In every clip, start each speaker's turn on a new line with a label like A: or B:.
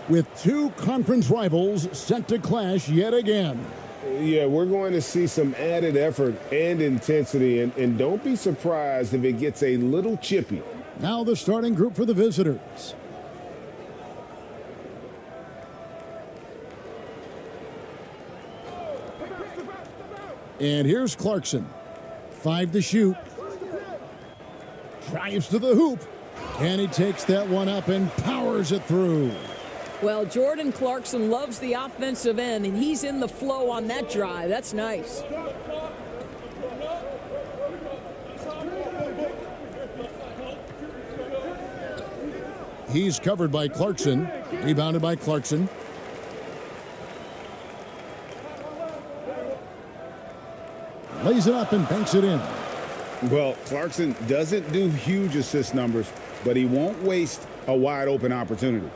A: with two conference rivals set to clash yet again.
B: Yeah, we're going to see some added effort and intensity, and don't be surprised if it gets a little chippy.
A: Now the starting group for the visitors. And here's Clarkson. 5 to shoot. Drives to the hoop. And he takes that one up and powers it through.
C: Well, Jordan Clarkson loves the offensive end, and he's in the flow on that drive. That's nice.
A: He's covered by Clarkson. Rebounded by Clarkson. Lays it up and banks it in.
D: Well, Clarkson doesn't do huge assist numbers, but he won't waste a wide open opportunity.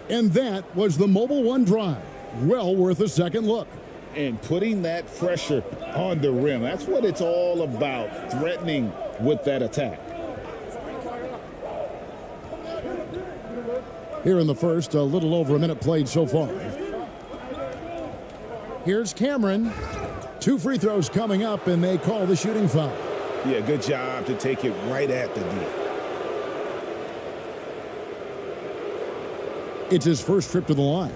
A: And that was the Mobile One drive. Well worth a second look.
D: And putting that pressure on the rim, that's what it's all about, threatening with that attack.
A: Here in the first, a little over a minute played so far. Here's Cameron. 2 free throws coming up, and they call the shooting foul.
D: Yeah, good job to take it right at the D.
A: It's his first trip to the line.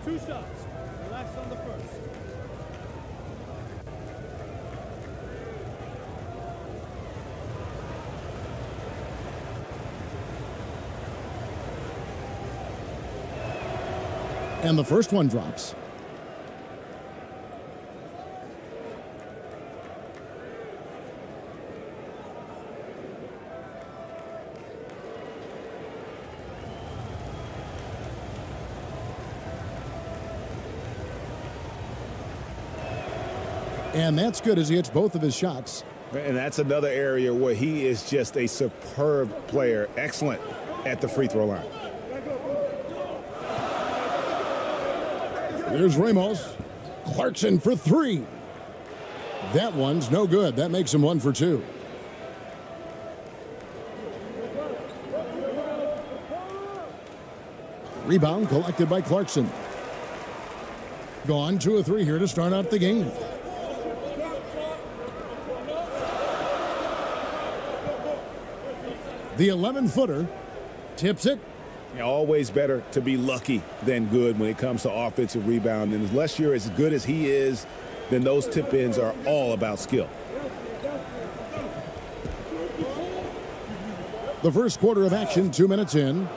E: Two shots. Relax on the first.
A: And the first one drops. And that's good as he hits both of his shots.
D: And that's another area where he is just a superb player. Excellent at the free throw line.
A: Here's Ramos. Clarkson for 3. That one's no good. That makes him 1 for 2. Rebound collected by Clarkson. Gone 2 of 3 here to start out the game. The 11-footer tips it.
D: Always better to be lucky than good when it comes to offensive rebound. And unless you're as good as he is, then those tip-ins are all about skill.
A: The first quarter of action, 2 minutes in.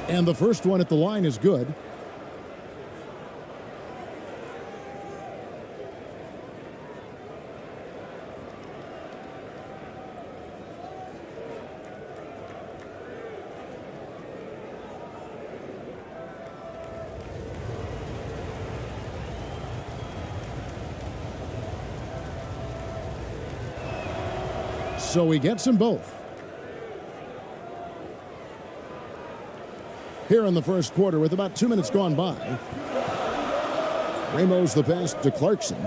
A: And the first one at the line is good. So he gets them both. Here in the first quarter with about 2 minutes gone by. Ramos the pass to Clarkson.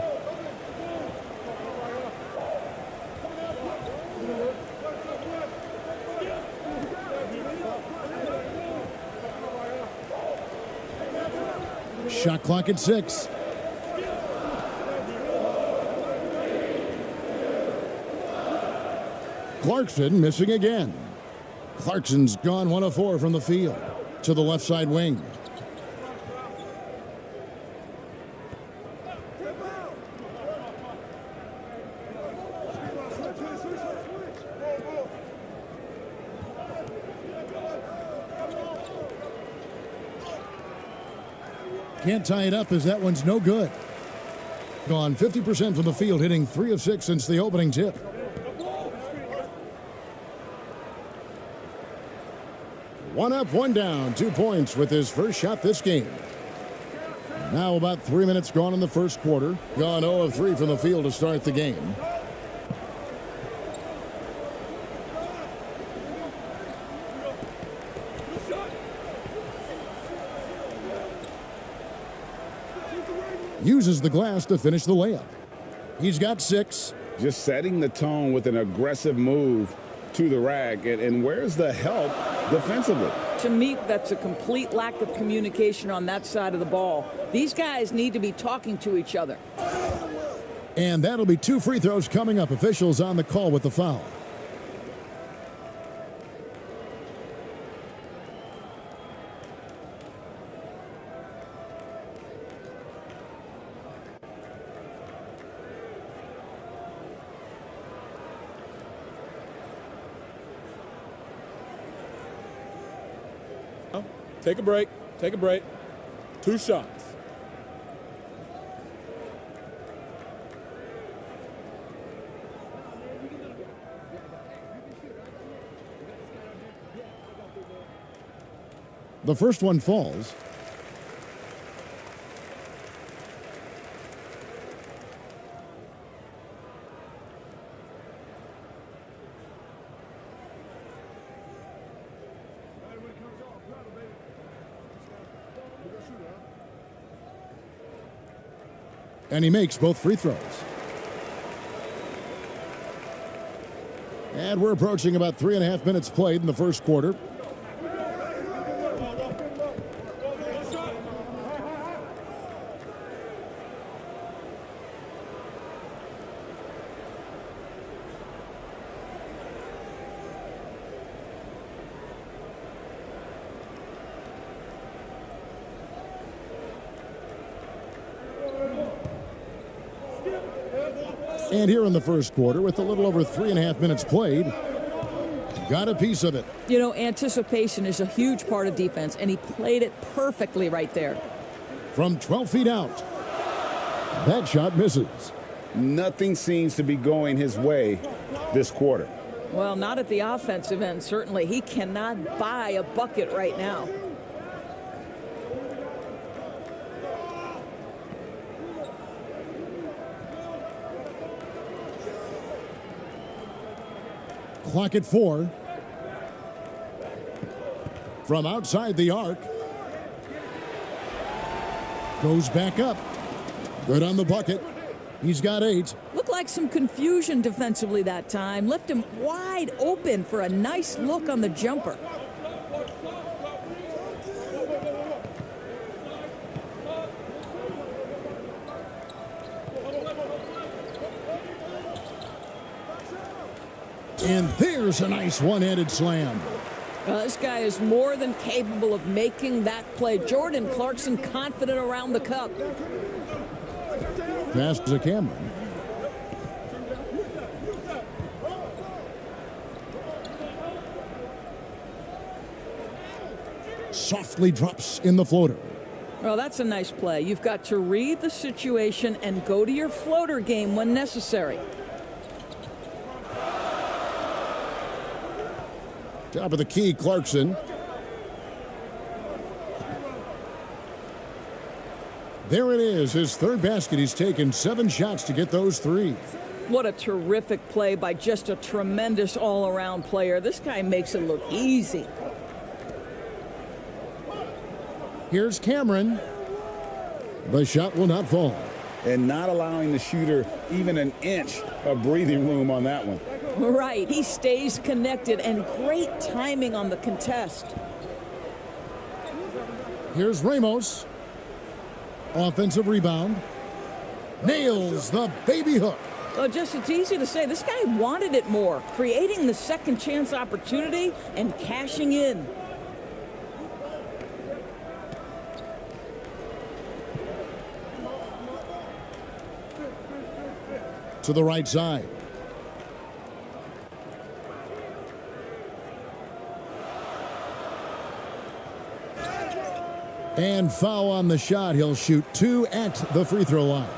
A: Shot clock at 6. Clarkson missing again. Clarkson's gone 1 of 4 from the field. To the left side wing. Can't tie it up as that one's no good. Gone 50% from the field, hitting 3 of 6 since the opening tip. One up, one down, 2 points with his first shot this game. Now about 3 minutes gone in the first quarter. Gone 0 of 3 from the field to start the game. Uses the glass to finish the layup. He's got 6.
B: Just setting the tone with an aggressive move to the rack. And where's the help defensively?
C: To me, that's a complete lack of communication on that side of the ball. These guys need to be talking to each other.
A: And that'll be 2 free throws coming up. Officials on the call with the foul.
E: Take a break. Take a break. 2 shots.
A: The first one falls. And he makes both free throws. And we're approaching about 3.5 minutes played in the first quarter. And here in the first quarter, with a little over 3.5 minutes played, got a piece of it.
C: You know, anticipation is a huge part of defense, and he played it perfectly right there.
A: From 12 feet out, that shot misses.
B: Nothing seems to be going his way this quarter.
C: Well, not at the offensive end, certainly. He cannot buy a bucket right now.
A: Clock at 4. From outside the arc. Goes back up. Good on the bucket. He's got 8.
C: Looked like some confusion defensively that time. Left him wide open for a nice look on the jumper.
A: And there's a nice one-handed slam.
C: This guy is more than capable of making that play. Jordan Clarkson confident around the cup.
A: Pass to Cameron. Softly drops in the floater.
C: Well, that's a nice play. You've got to read the situation and go to your floater game when necessary.
A: Top of the key, Clarkson. There it is, his third basket. He's taken 7 shots to get those 3.
C: What a terrific play by just a tremendous all-around player. This guy makes it look easy.
A: Here's Cameron. The shot will not fall.
B: And not allowing the shooter even an inch of breathing room on that one.
C: Right, he stays connected, and great timing on the contest.
A: Here's Ramos. Offensive rebound. Nails the baby hook.
C: Well, just it's easy to say, this guy wanted it more, creating the second chance opportunity and cashing in.
A: To the right side. And foul on the shot. He'll shoot 2 at the free throw line.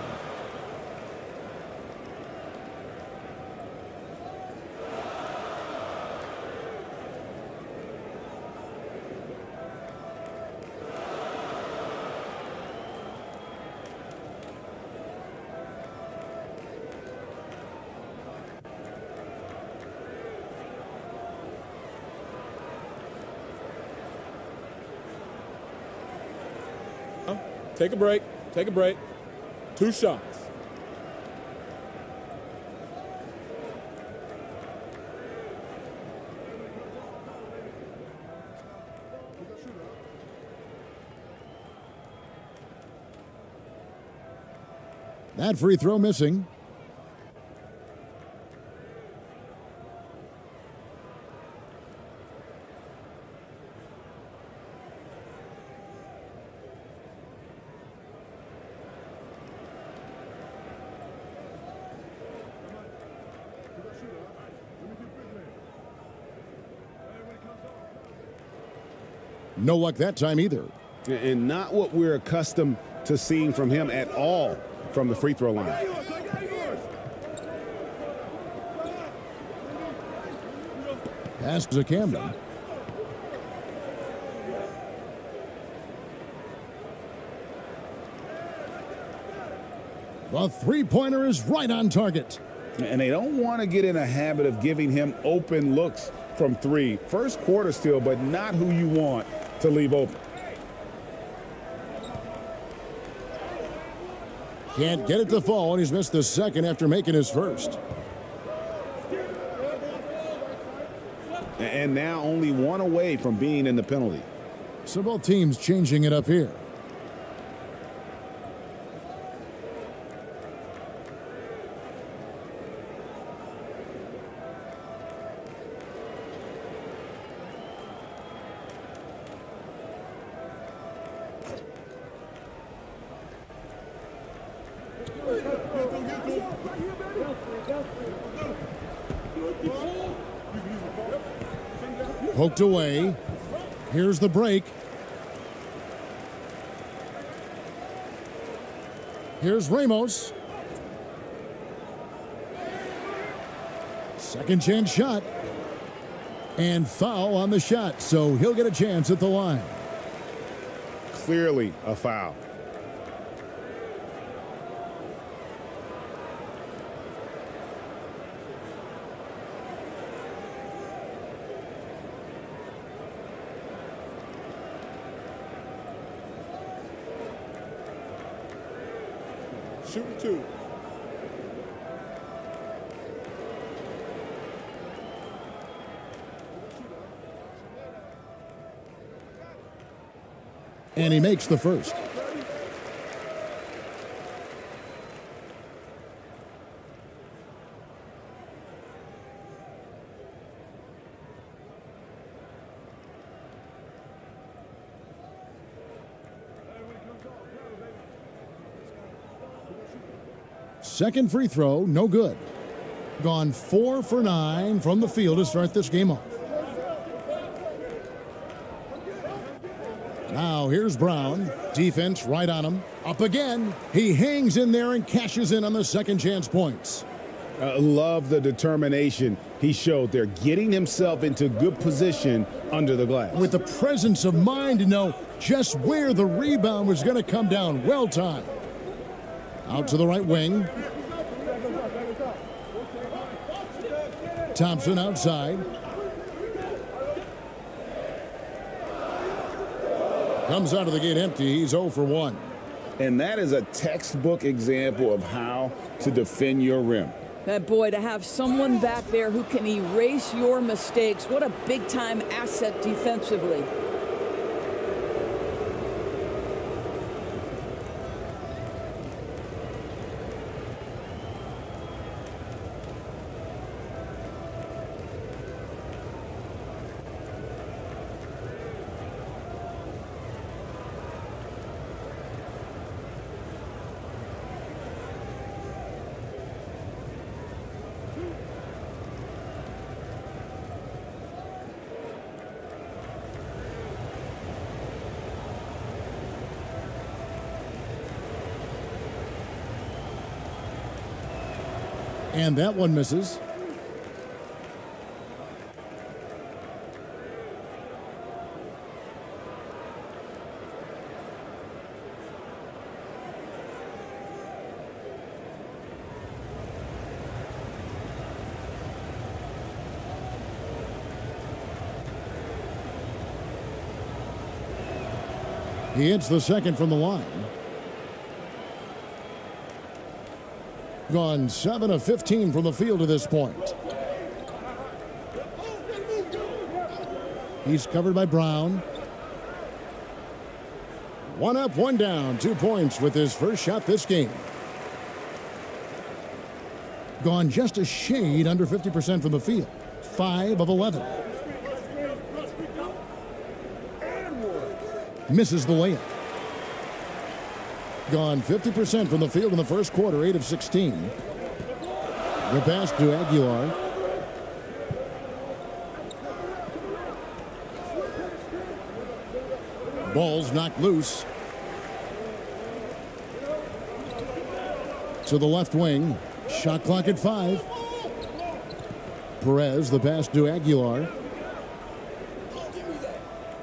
E: Take a break. Take a break. 2 shots.
A: That free throw missing. No luck that time either.
B: And not what we're accustomed to seeing from him at all from the free throw line.
A: Pass to Camden. The three-pointer is right on target.
B: And they don't want to get in a habit of giving him open looks from 3. First quarter still, but not who you want to leave open.
A: Can't get it to fall, and he's missed the second after making his first.
B: And now only 1 away from being in the penalty.
A: So both teams changing it up here. Poked away. Here's the break. Here's Ramos. Second chance shot. And foul on the shot, so he'll get a chance at the line.
B: Clearly a foul.
E: Shooting 2.
A: And he makes the first. Second free throw, no good. Gone 4 for 9 from the field to start this game off. Now here's Brown. Defense right on him. Up again. He hangs in there and cashes in on the second chance points.
B: Love the determination he showed there, getting himself into good position under the glass.
A: With the presence of mind to know just where the rebound was going to come down. Well timed. Out to the right wing. Thompson outside. Comes out of the gate empty. He's 0 for 1.
B: And that is a textbook example of how to defend your rim.
C: That boy, to have someone back there who can erase your mistakes, what a big-time asset defensively.
A: And that one misses. He hits the second from the line. Gone 7 of 15 from the field to this point. He's covered by Brown. 1 up, 1 down, 2 points with his first shot this game. Gone just a shade under 50% from the field. 5 of 11. Misses the layup. Gone 50% from the field in the first quarter, 8 of 16. The pass to Aguilar. Ball's knocked loose. To the left wing. Shot clock at 5. Perez, the pass to Aguilar.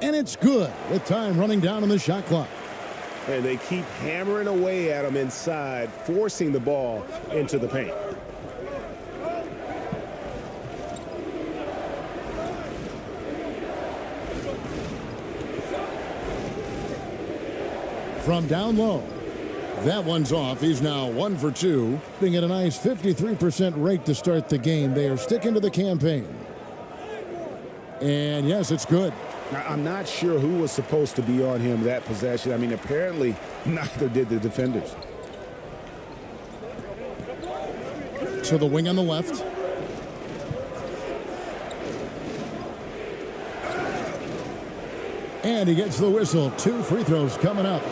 A: And it's good with time running down on the shot clock.
D: And they keep hammering away at him inside, forcing the ball into the paint.
A: From down low. That one's off. He's now 1 for 2. Being at a nice 53% rate to start the game. They are sticking to the campaign. And yes, it's good.
D: Now, I'm not sure who was supposed to be on him that possession. I mean, apparently neither did the defenders.
A: To the wing on the left. And he gets the whistle. 2 free throws coming up.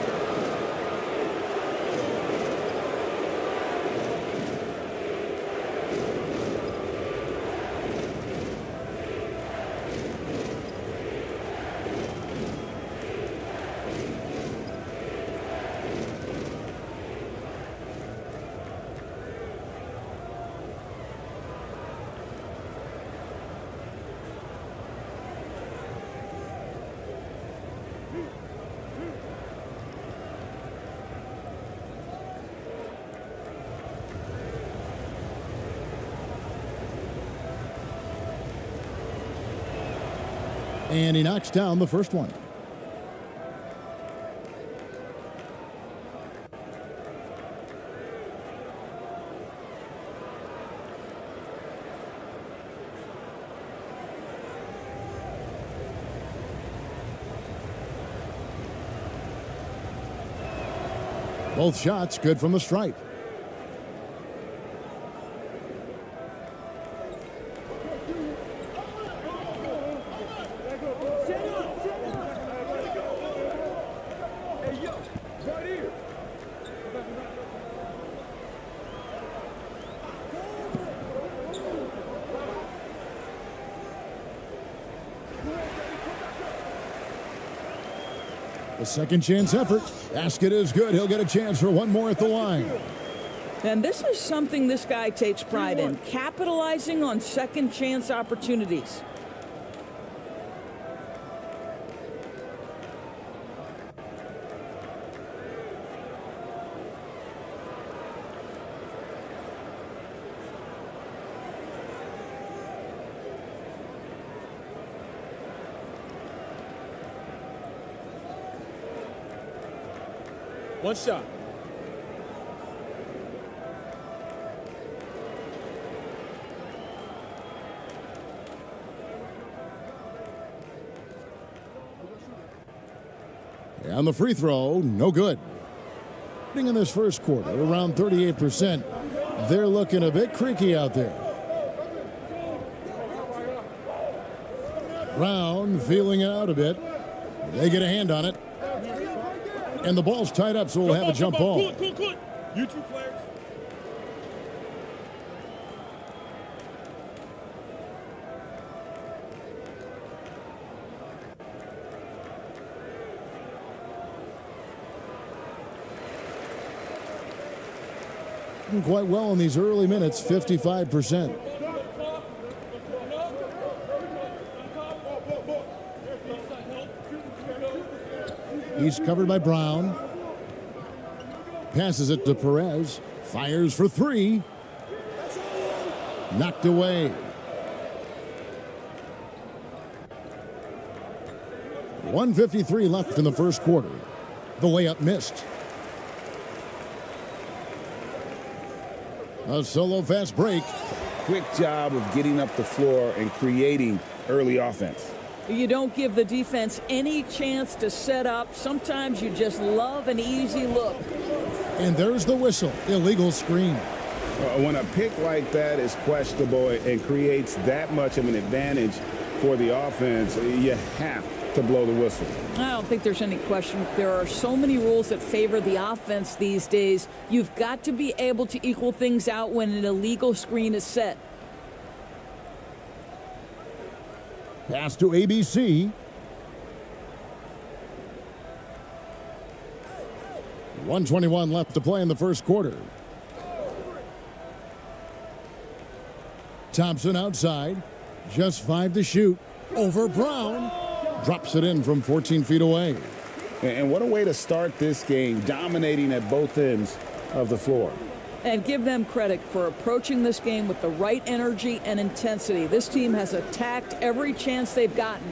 A: And he knocks down the first one. Both shots good from the stripe. The second chance effort. Basket is good. He'll get a chance for one more at the line.
C: And this is something this guy takes pride in, capitalizing on second chance opportunities.
E: One shot.
A: And the free throw, no good. In this first quarter, around 38%. They're looking a bit creaky out there. Brown feeling it out a bit. They get a hand on it. And the ball's tied up, so we'll have a jump ball.
E: Good. You two players.
A: shooting quite well in these early minutes, 55%. He's covered by Brown. Passes it to Perez. Fires for three. Knocked away. .153 left in the first quarter. The layup missed. A solo fast break.
D: Quick job of getting up the floor and creating early offense.
C: You don't give the defense any chance to set up. Sometimes you just love an easy look.
A: And there's the whistle. Illegal screen.
D: When a pick like that is questionable and creates that much of an advantage for the offense, you have to blow the whistle.
C: I don't think there's any question. There are so many rules that favor the offense these days. You've got to be able to equal things out when an illegal screen is set.
A: Pass to ABC. .121 left to play in the first quarter. Thompson outside. Just 5 to shoot. Over Brown. Drops it in from 14 feet away.
D: And what a way to start this game, dominating at both ends of the floor.
C: And give them credit for approaching this game with the right energy and intensity. This team has attacked every chance they've gotten.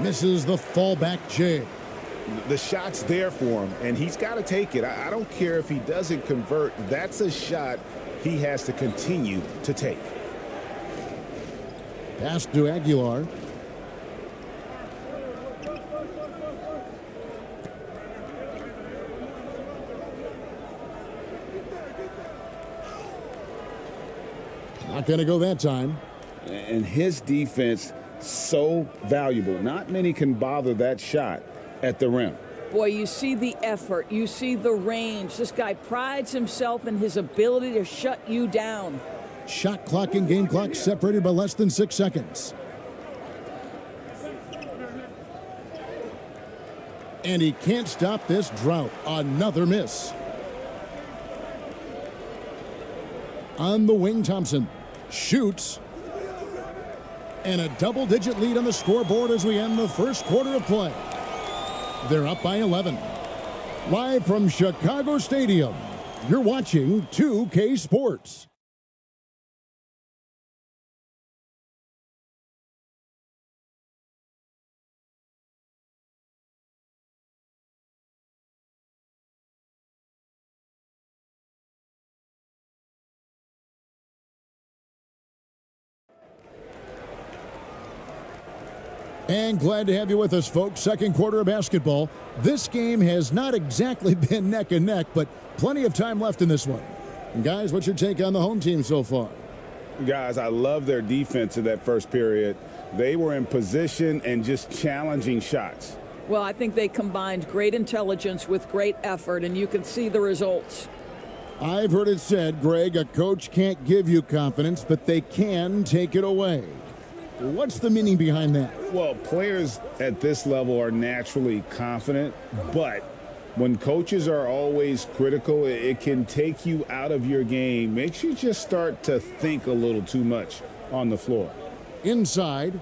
A: Misses the fallback J.
D: The shot's there for him, and he's got to take it. I don't care if he doesn't convert. That's a shot he has to continue to take.
A: Pass to Aguilar. Not going to go that time.
D: And his defense, so valuable. Not many can bother that shot at the rim.
C: Boy, you see the effort. You see the range. This guy prides himself in his ability to shut you down.
A: Shot clock and game clock separated by less than 6 seconds. And he can't stop this drought. Another miss. On the wing, Thompson shoots. And a double-digit lead on the scoreboard as we end the first quarter of play. They're up by 11. Live from Chicago Stadium, you're watching 2K Sports. And glad to have you with us, folks. Second quarter of basketball. This game has not exactly been neck and neck, but plenty of time left in this one. And guys, what's your take on the home team so far?
D: Guys, I love their defense in that first period. They were in position and just challenging shots.
C: Well, I think they combined great intelligence with great effort, and you can see the results.
A: I've heard it said, Greg, a coach can't give you confidence, but they can take it away. What's the meaning behind that?
D: Well, players at this level are naturally confident, but when coaches are always critical, it can take you out of your game. Makes you just start to think a little too much on the floor.
A: Inside,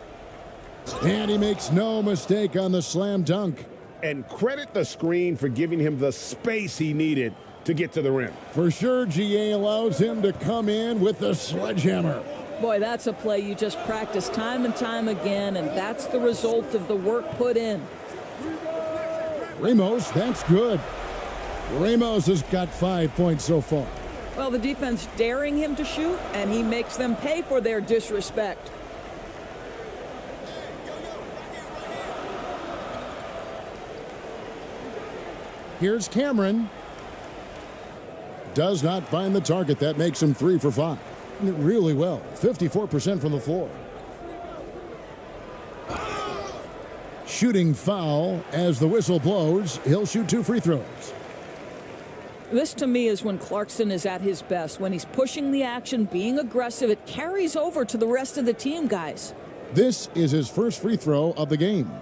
A: and he makes no mistake on the slam dunk.
B: And credit the screen for giving him the space he needed to get to the rim.
A: For sure, GA allows him to come in with the sledgehammer.
C: Boy, that's a play you just practice time and time again, and that's the result of the work put in.
A: Ramos, that's good. Ramos has got 5 points so far.
C: Well, the defense daring him to shoot, and he makes them pay for their disrespect.
A: Here's Cameron. Does not find the target. That makes him 3 for 5. Really well. 54% from the floor. Shooting foul as the whistle blows. He'll shoot 2 free throws.
C: This, to me, is when Clarkson is at his best. When he's pushing the action, being aggressive, it carries over to the rest of the team, guys.
A: This is his first free throw of the game.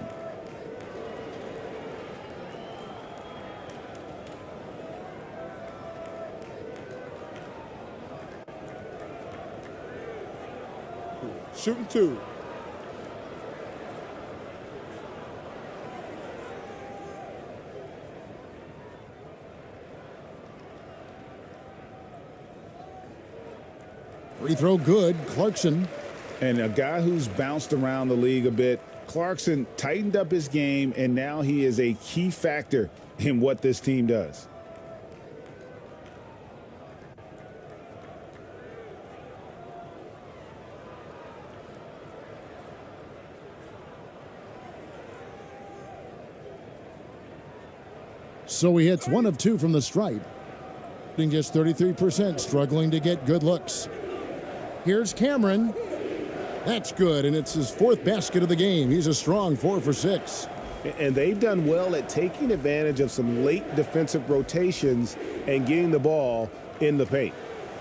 E: Shooting 2.
A: Free throw good. Clarkson.
D: And a guy who's bounced around the league a bit, Clarkson tightened up his game, and now he is a key factor in what this team does.
A: So he hits 1 of 2 from the stripe. And just 33%, struggling to get good looks. Here's Cameron. That's good, and it's his 4th basket of the game. He's a strong 4 for 6.
B: And they've done well at taking advantage of some late defensive rotations and getting the ball in the paint.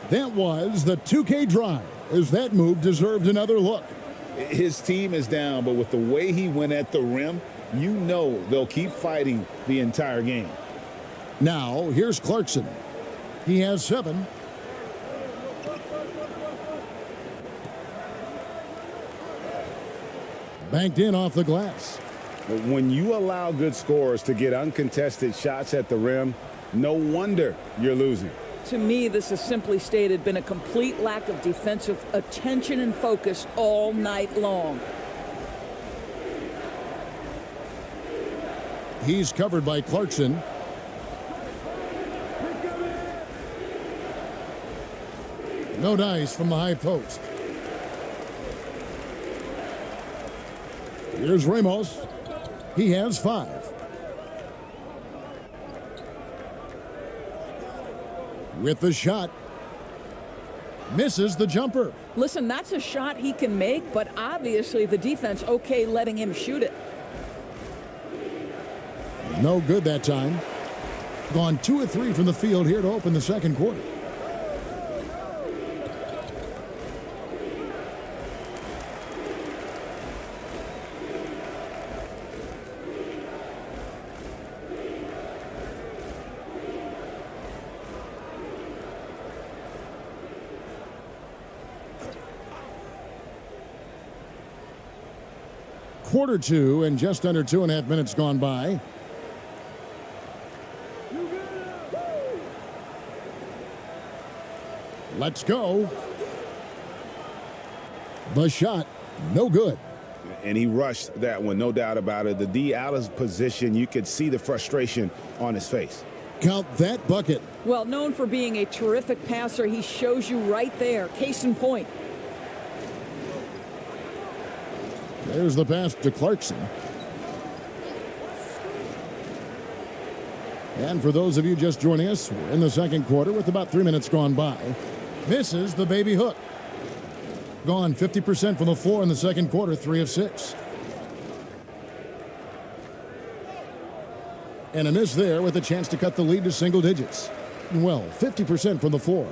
A: That was the 2K drive, as that move deserved another look.
D: His team is down, but with the way he went at the rim, you know they'll keep fighting the entire game.
A: Now, here's Clarkson. He has 7. Banked in off the glass.
D: When you allow good scorers to get uncontested shots at the rim, no wonder you're losing.
C: To me, this has simply stated been a complete lack of defensive attention and focus all night long.
A: He's covered by Clarkson. No dice from the high post. Here's Ramos. He has 5. With the shot. Misses the jumper.
C: Listen, that's a shot he can make, but obviously the defense okay letting him shoot it.
A: No good that time. Gone 2 of 3 from the field here to open the second quarter. Quarter 2 and just under 2.5 minutes gone by. Let's go. The shot, no good.
D: And he rushed that one, no doubt about it. The D out of position, you could see the frustration on his face.
A: Count that bucket.
C: Well, known for being a terrific passer, he shows you right there. Case in point.
A: There's the pass to Clarkson. And for those of you just joining us, we're in the second quarter with about 3 minutes gone by. Misses the baby hook. Gone 50% from the floor in the second quarter, 3 of 6. And a miss there with a chance to cut the lead to single digits. Well, 50% from the floor.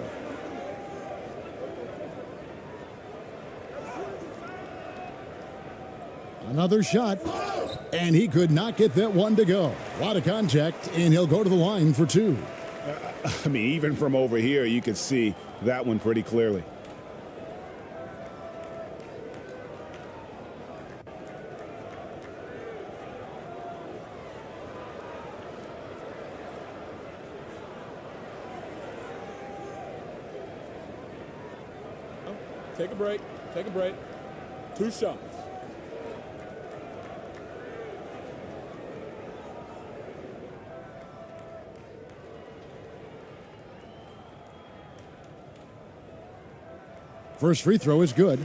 A: Another shot, and he could not get that one to go. A lot of contact, and he'll go to the line for 2.
D: I mean, even from over here, you could see that one pretty clearly.
E: Take a break. Take a break. 2 shots.
A: First free throw is good.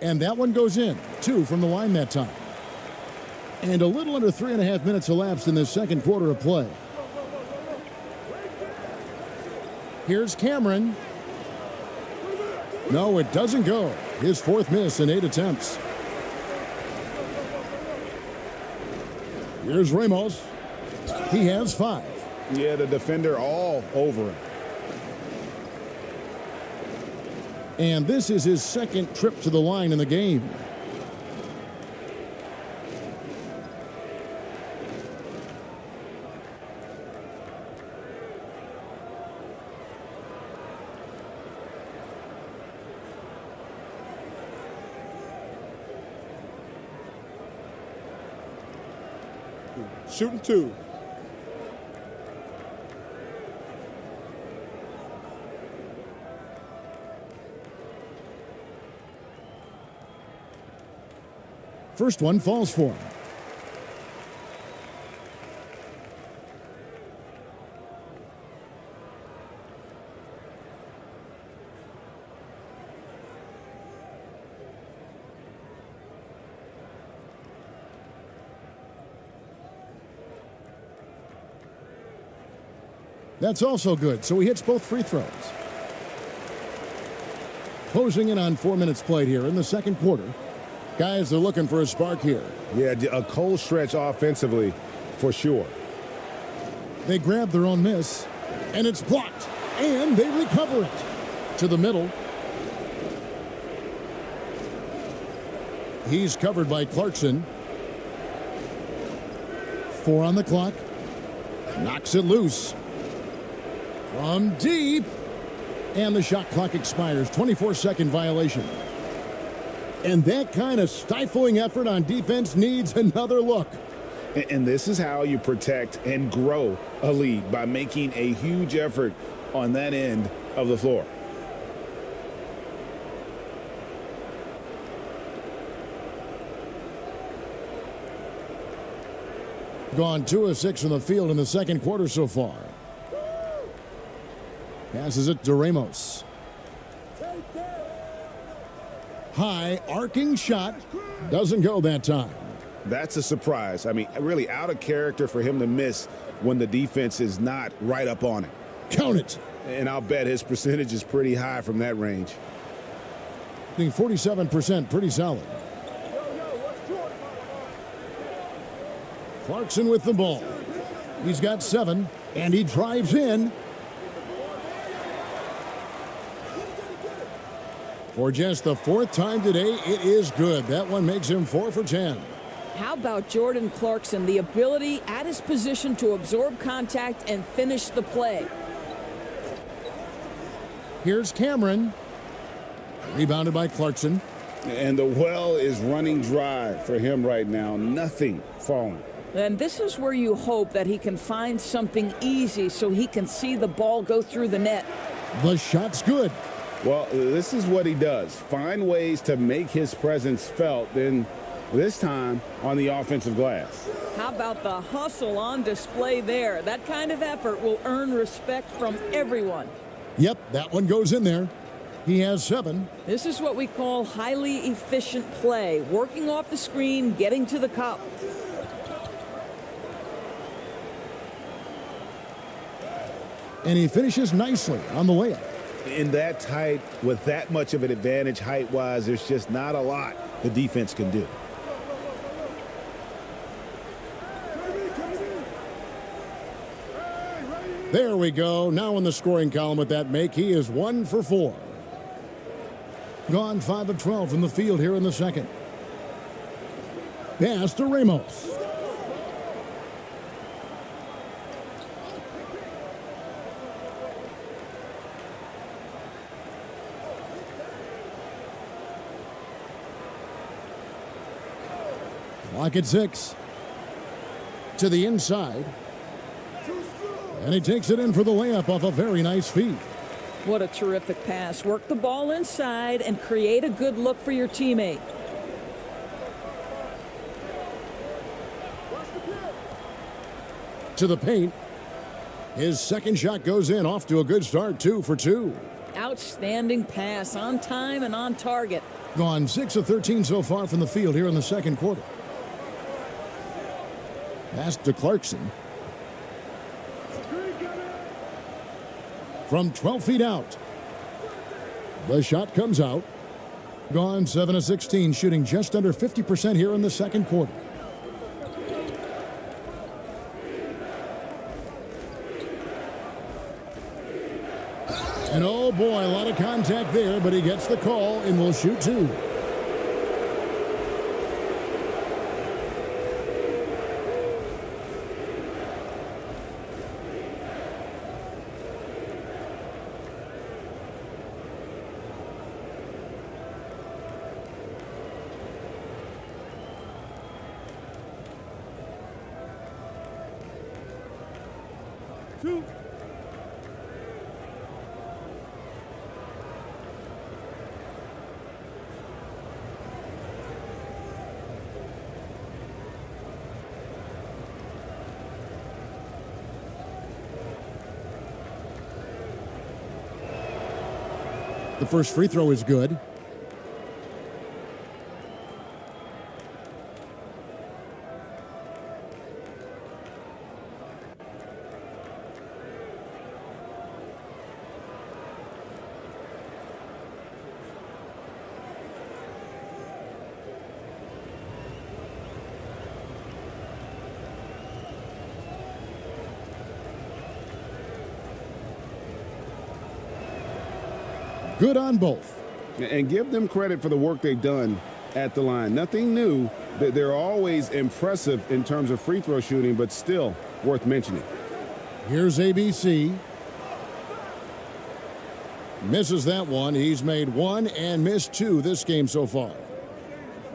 A: And that one goes in. 2 from the line that time. And a little under 3.5 minutes elapsed in this second quarter of play. Here's Cameron. No, it doesn't go. His fourth miss in 8 attempts. Here's Ramos. He has 5.
D: Yeah, the defender all over him.
A: And this is his second trip to the line in the game.
E: Shooting 2.
A: First one falls for him. That's also good, so he hits both free throws. Closing in on 4 minutes played here in the second quarter. Guys, they're looking for a spark here.
B: Yeah, a cold stretch offensively for sure.
A: They grab their own miss, and it's blocked, and they recover it. To the middle. He's covered by Clarkson. 4 on the clock. Knocks it loose. From deep. And the shot clock expires. 24-second violation. And that kind of stifling effort on defense needs another look.
D: And this is how you protect and grow a lead, by making a huge effort on that end of the floor.
A: Gone 2 of 6 from the field in the second quarter so far. Passes it to Ramos. High arcing shot. Doesn't go that time.
D: That's a surprise. I mean, really out of character for him to miss when the defense is not right up on him.
A: Count it.
D: And I'll bet his percentage is pretty high from that range.
A: I think 47%, pretty solid. Clarkson with the ball. He's got 7, and he drives in. For just the 4th time today, it is good. That one makes him 4 for 10.
C: How about Jordan Clarkson? The ability at his position to absorb contact and finish the play.
A: Here's Cameron. Rebounded by Clarkson.
D: And the well is running dry for him right now. Nothing falling.
C: And this is where you hope that he can find something easy so he can see the ball go through the net.
A: The shot's good.
D: Well, this is what he does. Find ways to make his presence felt, then this time on the offensive glass.
C: How about the hustle on display there? That kind of effort will earn respect from everyone.
A: Yep, that one goes in there. He has 7.
C: This is what we call highly efficient play. Working off the screen, getting to the cup.
A: And he finishes nicely on the layup.
D: In that tight, with that much of an advantage height-wise, there's just not a lot the defense can do.
A: There we go. Now in the scoring column with that make, he is 1 for 4. Gone 5 of 12 from the field here in the second. Pass to Ramos. Clock at 6. To the inside. And he takes it in for the layup off a very nice feed.
C: What a terrific pass. Work the ball inside and create a good look for your teammate.
A: To the paint. His second shot goes in, off to a good start, 2 for 2.
C: Outstanding pass, on time and on target.
A: Gone 6 of 13 so far from the field here in the second quarter. Pass to Clarkson. from 12 feet out. The shot comes out. Gone 7 of 16, shooting just under 50% here in the second quarter. And oh boy, a lot of contact there, but he gets the call and will shoot two.
E: Two.
A: The first free throw is good. Good on both.
B: And give them credit for the work they've done at the line. Nothing new. They're always impressive in terms of free throw shooting, but still worth mentioning.
A: Here's ABC. Misses that one. He's made one and missed two this game so far.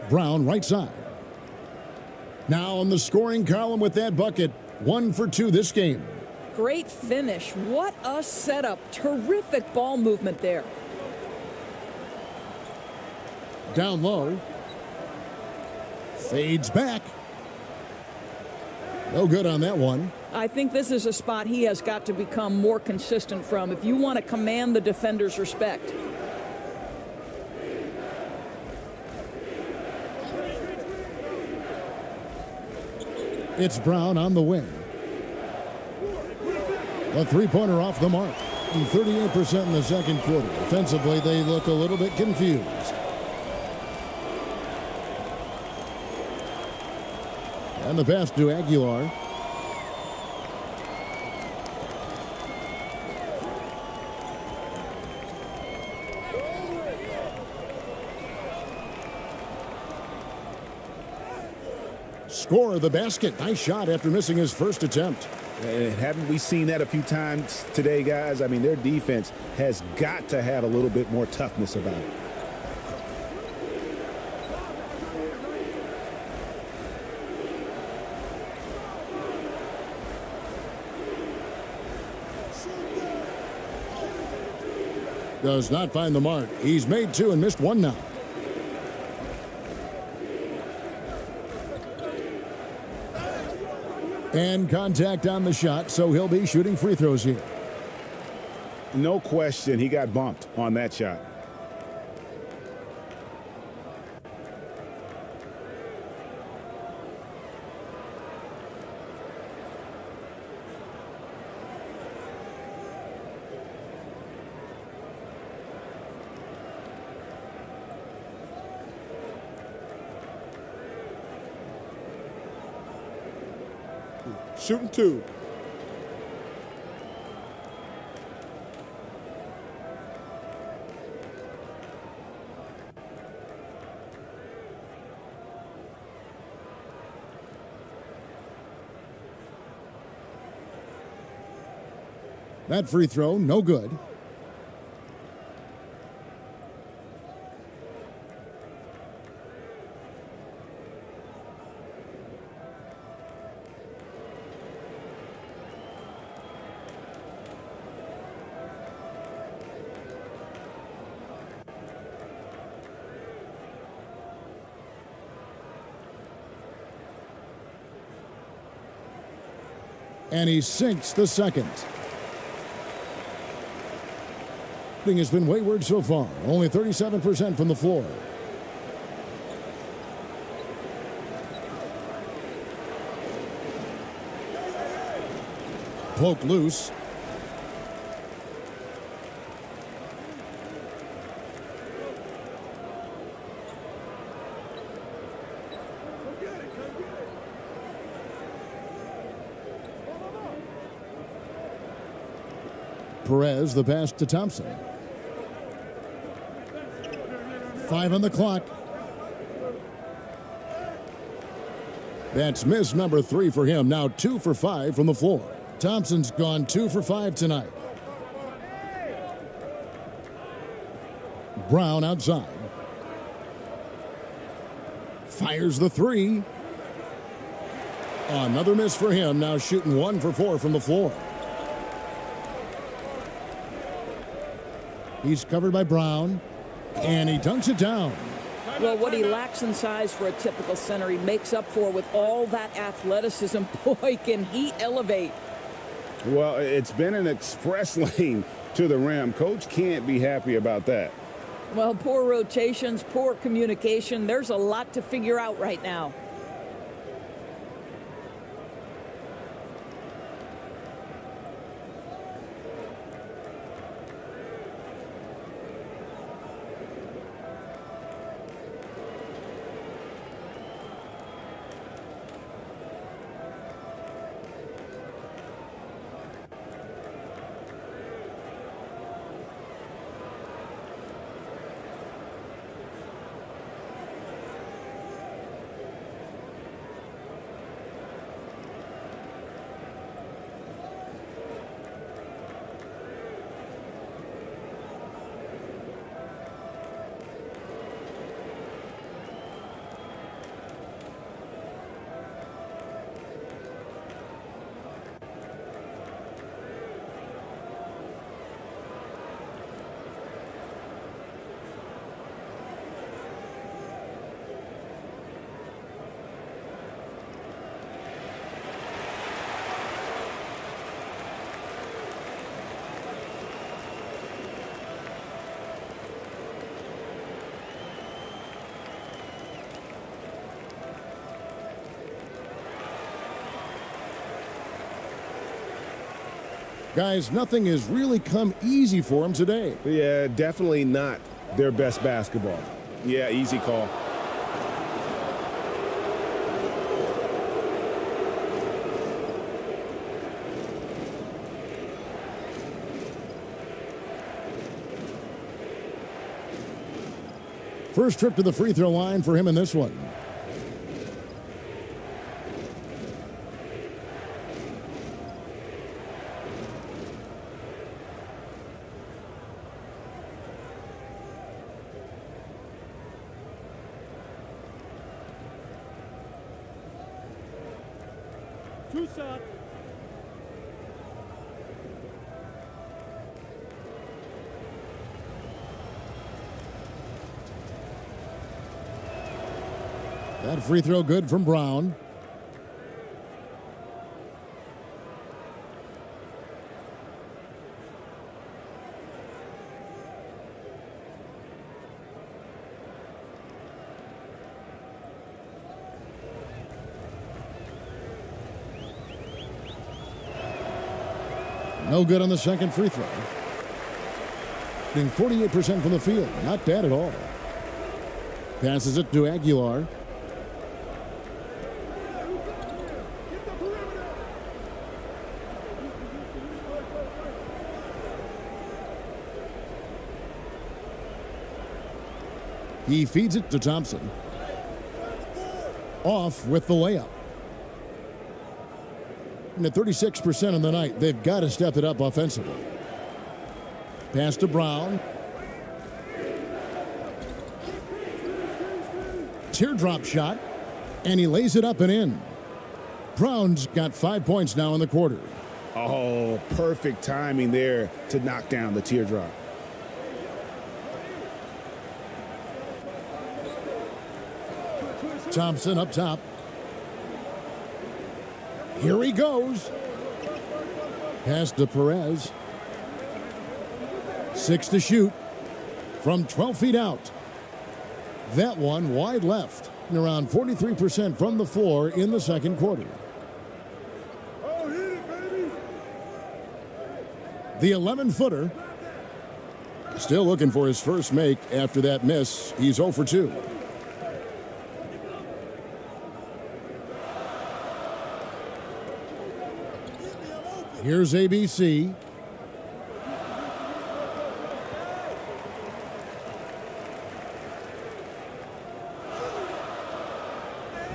A: Brown right side. Now on the scoring column with that bucket. 1 for 2 this game.
C: Great finish. What a setup. Terrific ball movement there.
A: Down low. Fades back. No good on that one.
C: I think this is a spot he has got to become more consistent from if you want to command the defender's respect.
A: It's Brown on the wing. A three-pointer off the mark. 38% in the second quarter. Offensively, they look a little bit confused. And the pass to Aguilar. Score the basket. Nice shot after missing his first attempt.
D: Haven't we seen that a few times today, guys? I mean, their defense has got to have a little bit more toughness about it.
A: Does not find the mark. He's made two and missed one now. And contact on the shot, so he'll be shooting free throws here.
D: No question, he got bumped on that shot.
E: Shooting two.
A: That free throw, no good. And he sinks the second. Shooting has been wayward so far, only 37% from the floor. Poke loose. Perez, the pass to Thompson. 5 on the clock. That's miss number 3 for him. Now 2 for 5 from the floor. Thompson's gone 2 for 5 tonight. Brown outside. Fires the 3. Another miss for him. Now shooting 1 for 4 from the floor. He's covered by Brown. And he dunks it down.
C: Well, what he lacks in size for a typical center, he makes up for with all that athleticism. Boy, can he elevate.
B: Well, it's been an express lane to the rim. Coach can't be happy about that.
C: Well, poor rotations, poor communication. There's a lot to figure out right now.
A: Guys, nothing has really come easy for them today.
B: Yeah, definitely not their best basketball.
D: Yeah, easy call.
A: First trip to the free throw line for him in this one.
E: Two shot.
A: That free throw good from Brown. No good on the second free throw. Being 48% from the field. Not bad at all. Passes it to Aguilar. He feeds it to Thompson. Off with the layup. And at 36% on the night, they've got to step it up offensively. Pass to Brown. Teardrop shot, and he lays it up and in. Brown's got 5 points now in the quarter.
B: Oh, perfect timing there to knock down the teardrop.
A: Thompson up top. Here he goes. Pass to Perez. 6 to shoot from 12 feet out. That one wide left and around 43% from the floor in the second quarter. The 11-footer still looking for his first make after that miss. He's 0 for 2. Here's ABC.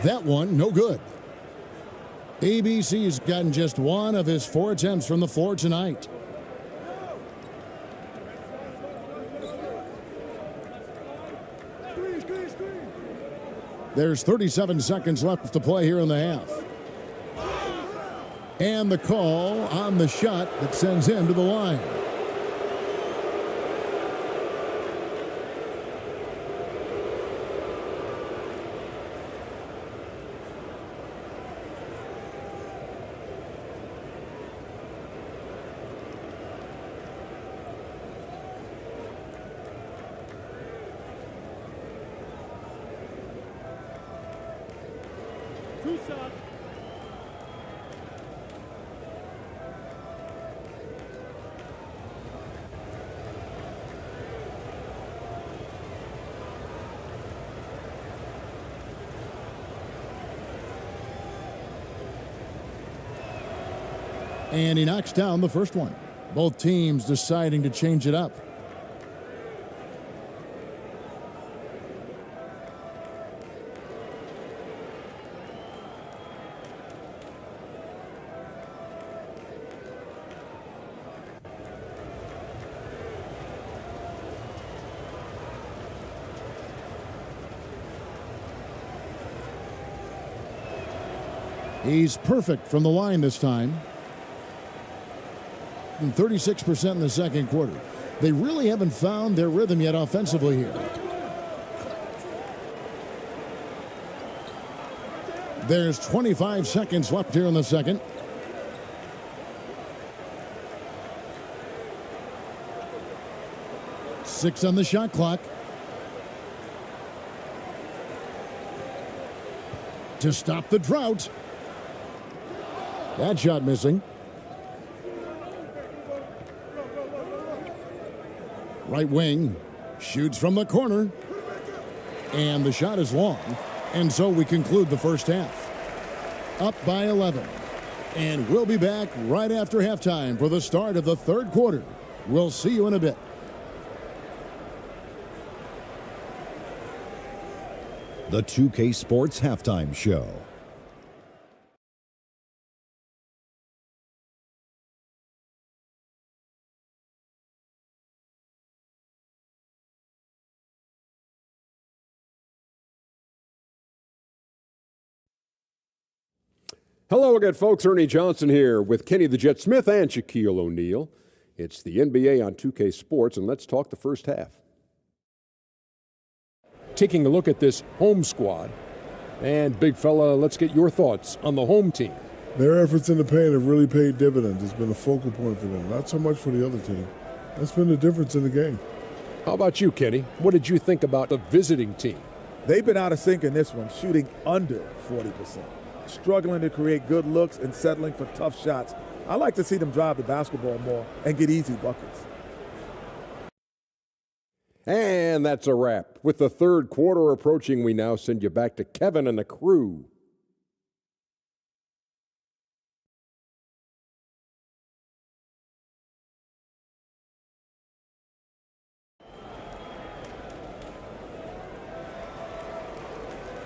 A: That one, no good. ABC's gotten just one of his 4 attempts from the floor tonight. There's 37 seconds left to play here in the half. And the call on the shot that sends him to the line. And he knocks down the first one. Both teams deciding to change it up. He's perfect from the line this time. 36% in the second quarter. They really haven't found their rhythm yet offensively here. There's 25 seconds left here in the second. Six on the shot clock. To stop the drought. That shot missing. Right wing shoots from the corner. And the shot is long. And so we conclude the first half. Up by 11. And we'll be back right after halftime for the start of the third quarter. We'll see you in a bit.
F: The 2K Sports Halftime Show.
G: Hello again, folks. Ernie Johnson here with Kenny the Jet Smith and Shaquille O'Neal. It's the NBA on 2K Sports, and let's talk the first half. Taking a look at this home squad. And, big fella, let's get your thoughts on the home team.
H: Their efforts in the paint have really paid dividends. It's been a focal point for them, not so much for the other team. That's been the difference in the game.
G: How about you, Kenny? What did you think about the visiting team?
I: They've been out of sync in this one, shooting under 40%. Struggling to create good looks and settling for tough shots. I like to see them drive the basketball more and get easy buckets.
G: And that's a wrap. With the third quarter approaching, we now send you back to Kevin and the crew.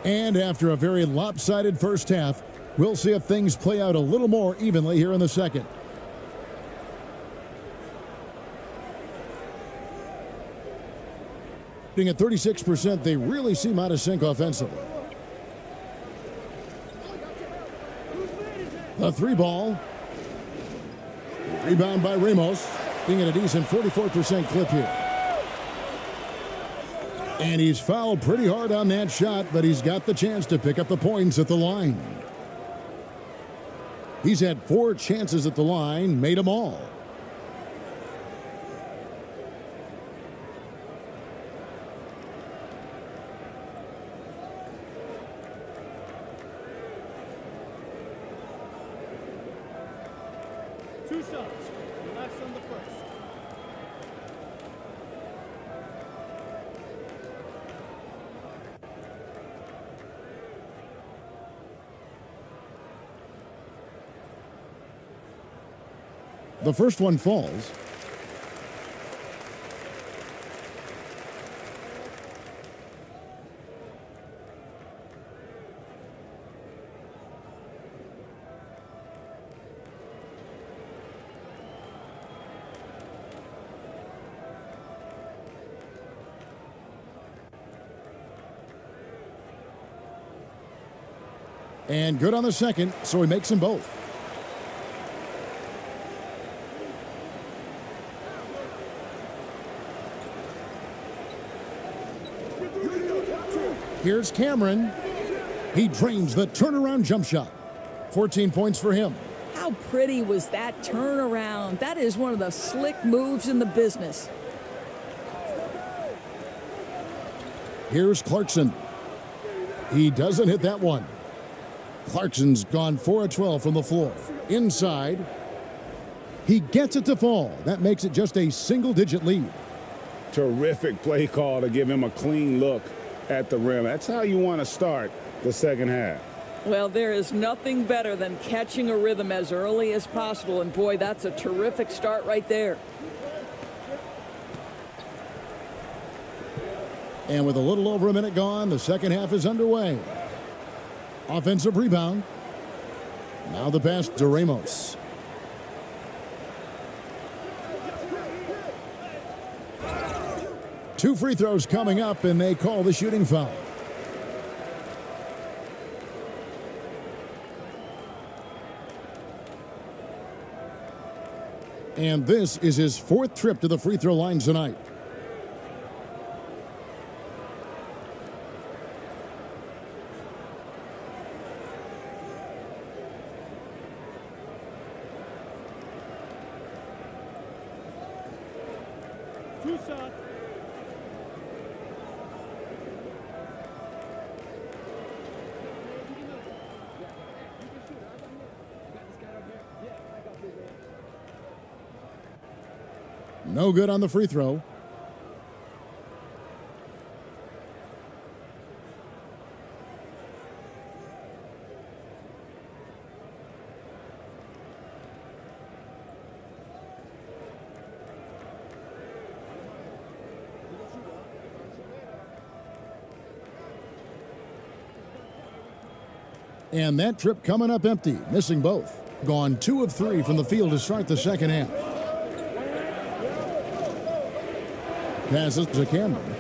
A: And after a very lopsided first half, we'll see if things play out a little more evenly here in the second. Being at 36%, they really seem out of sync offensively. The three ball. Rebound by Ramos. Being at a decent 44% clip here. And he's fouled pretty hard on that shot, but he's got the chance to pick up the points at the line. He's had 4 chances at the line, made them all.
J: Two shots. Relax on the first.
A: The first one falls. And good on the second, so he makes them both. Here's Cameron. He drains the turnaround jump shot. 14 points for him.
C: How pretty was that turnaround? That is one of the slick moves in the business.
A: Here's Clarkson. He doesn't hit that one. Clarkson's gone 4 of 12 from the floor. Inside. He gets it to fall. That makes it just a single-digit lead.
D: Terrific play call to give him a clean look at the rim. That's how you want to start the second half.
C: Well, there is nothing better than catching a rhythm as early as possible, and boy, that's a terrific start right there.
A: And with a little over a minute gone, the second half is underway. Offensive rebound. Now the pass to Ramos. Two free throws coming up, and they call the shooting foul. And this is his fourth trip to the free throw line tonight.
J: Two shots.
A: No good on the free throw. And that trip coming up empty, missing both. Gone 2 of 3 from the field to start the second half. Passes to Cameron.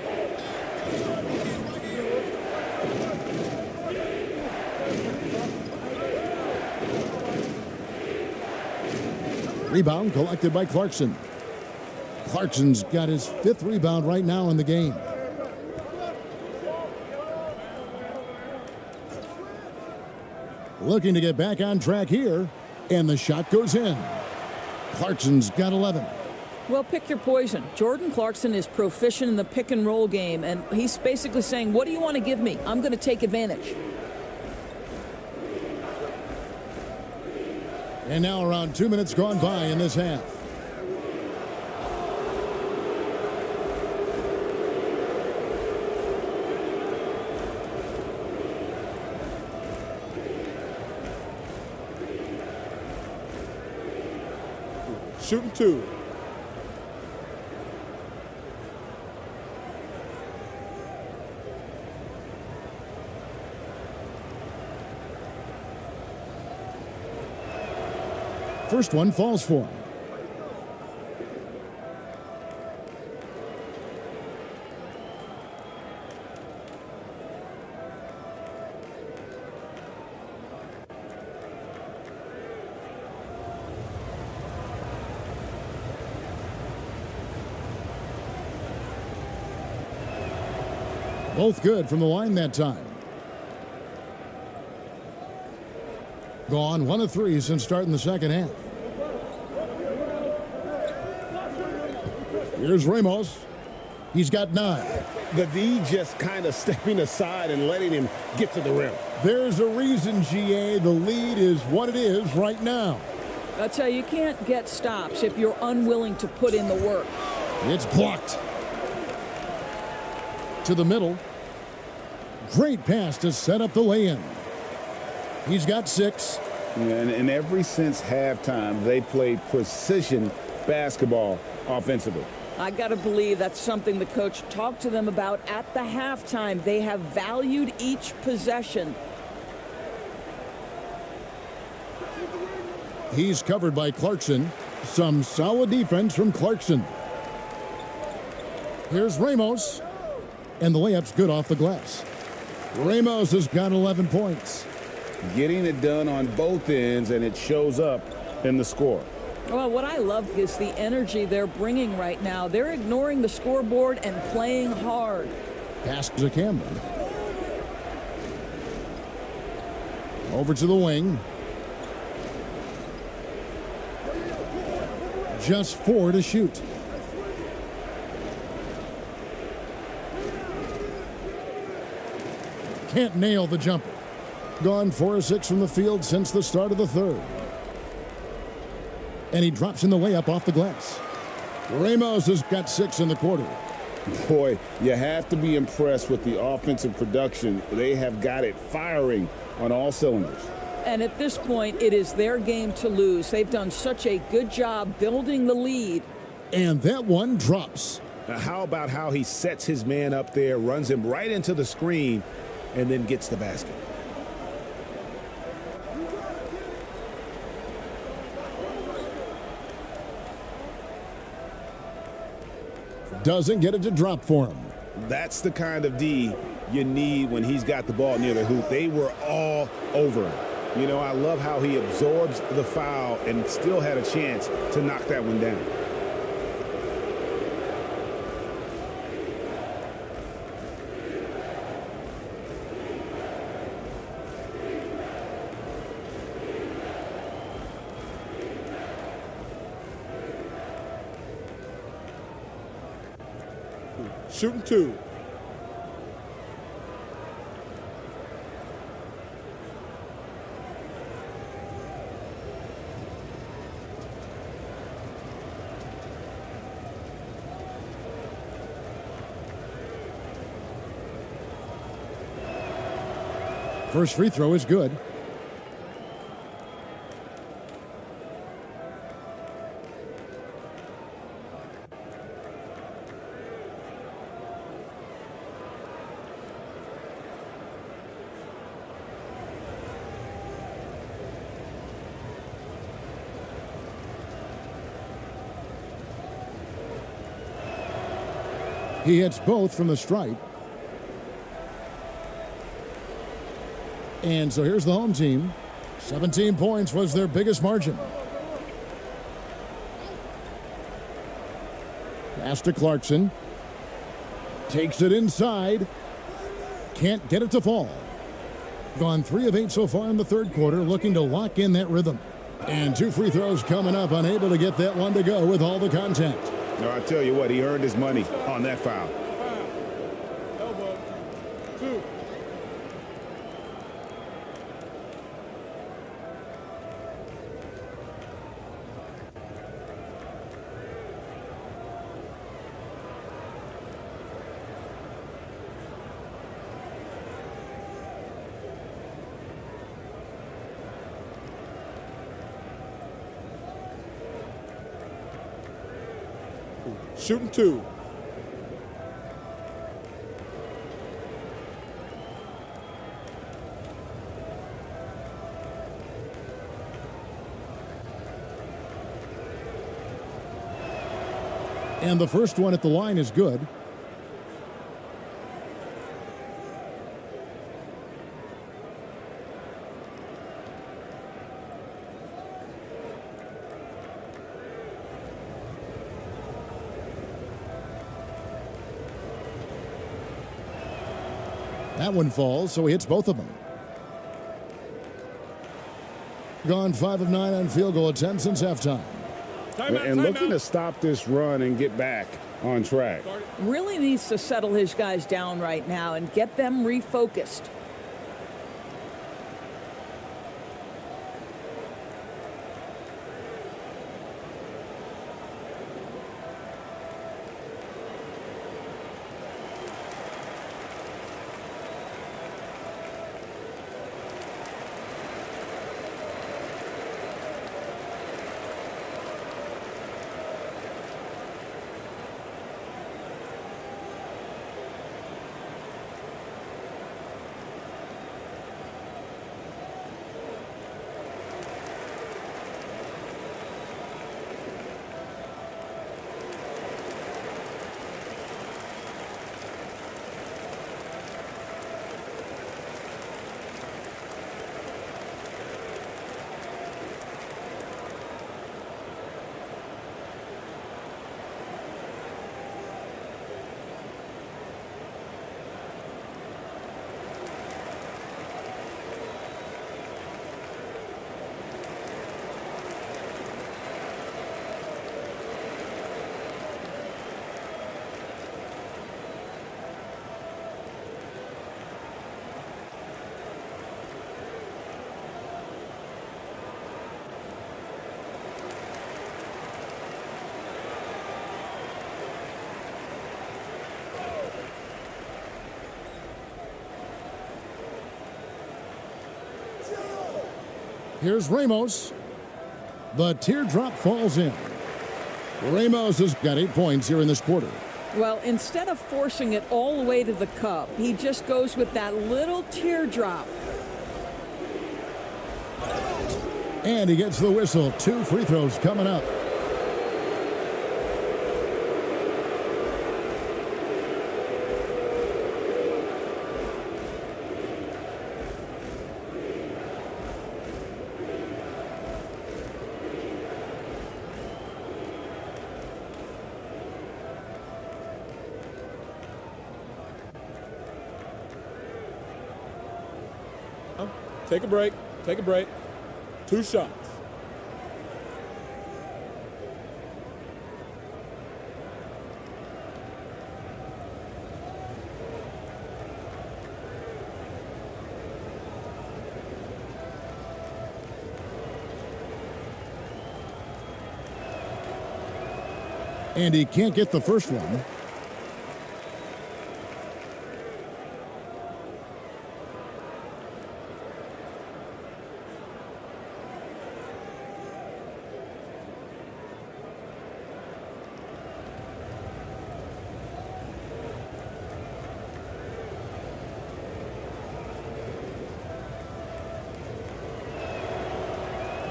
A: Rebound collected by Clarkson. Clarkson's got his 5th rebound right now in the game. Looking to get back on track here, and the shot goes in. Clarkson's got 11.
C: Well, pick your poison. Jordan Clarkson is proficient in the pick and roll game, and he's basically saying, what do you want to give me? I'm going to take advantage.
A: And now around 2 minutes gone by in this half.
E: Shooting two.
A: First one falls for him. Both good from the line that time. Gone 1 of 3 since starting the second half. Here's Ramos. He's got 9.
B: The D just kind of stepping aside and letting him get to the rim.
A: There's a reason, GA. The lead is what it is right now.
C: I tell you, you can't get stops if you're unwilling to put in the work.
A: It's blocked. To the middle. Great pass to set up the lay-in. He's got 6.
D: And ever since halftime, they played precision basketball offensively.
C: I got to believe that's something the coach talked to them about at the halftime. They have valued each possession.
A: He's covered by Clarkson. Some solid defense from Clarkson. Here's Ramos. And the layup's good off the glass. Ramos has got 11 points.
D: getting it done on both ends, and it shows up in the score.
C: Well, what I love is the energy they're bringing right now. They're ignoring the scoreboard and playing hard.
A: Pass to Campbell. Over to the wing. Just 4 to shoot. Can't nail the jumper. Gone 4 of 6 from the field since the start of the third. And he drops in the layup off the glass. Ramos has got 6 in the quarter.
D: Boy, you have to be impressed with the offensive production. They have got it firing on all cylinders.
C: And at this point, it is their game to lose. They've done such a good job building the lead.
A: And that one drops.
B: Now, how about how he sets his man up there, runs him right into the screen, and then gets the basket?
A: Doesn't get it to drop for him.
B: That's the kind of D you need when he's got the ball near the hoop. They were all over him. You know, I love how he absorbs the foul and still had a chance to knock that one down.
E: Shooting 2.
A: First free throw is good. He hits both from the stripe. And so here's the home team. 17 points was their biggest margin. Pass to Clarkson. Takes it inside. Can't get it to fall. Gone 3 of 8 so far in the third quarter, looking to lock in that rhythm. And 2 free throws coming up, unable to get that one to go with all the contact.
B: No, I tell you what, he earned his money on that foul.
E: Elbow. 2. Shooting 2.
A: And the first one at the line is good. That one falls, so he hits both of them. Gone 5 of 9 on field goal attempts since halftime.
D: And looking to stop this run and get back on track.
C: Really needs to settle his guys down right now and get them refocused.
A: Here's Ramos. The teardrop falls in. Ramos has got 8 points here in this quarter.
C: Well, instead of forcing it all the way to the cup, he just goes with that little teardrop.
A: And he gets the whistle. 2 free throws coming up.
E: Take a break. Take a break. 2 shots.
A: And he can't get the first one.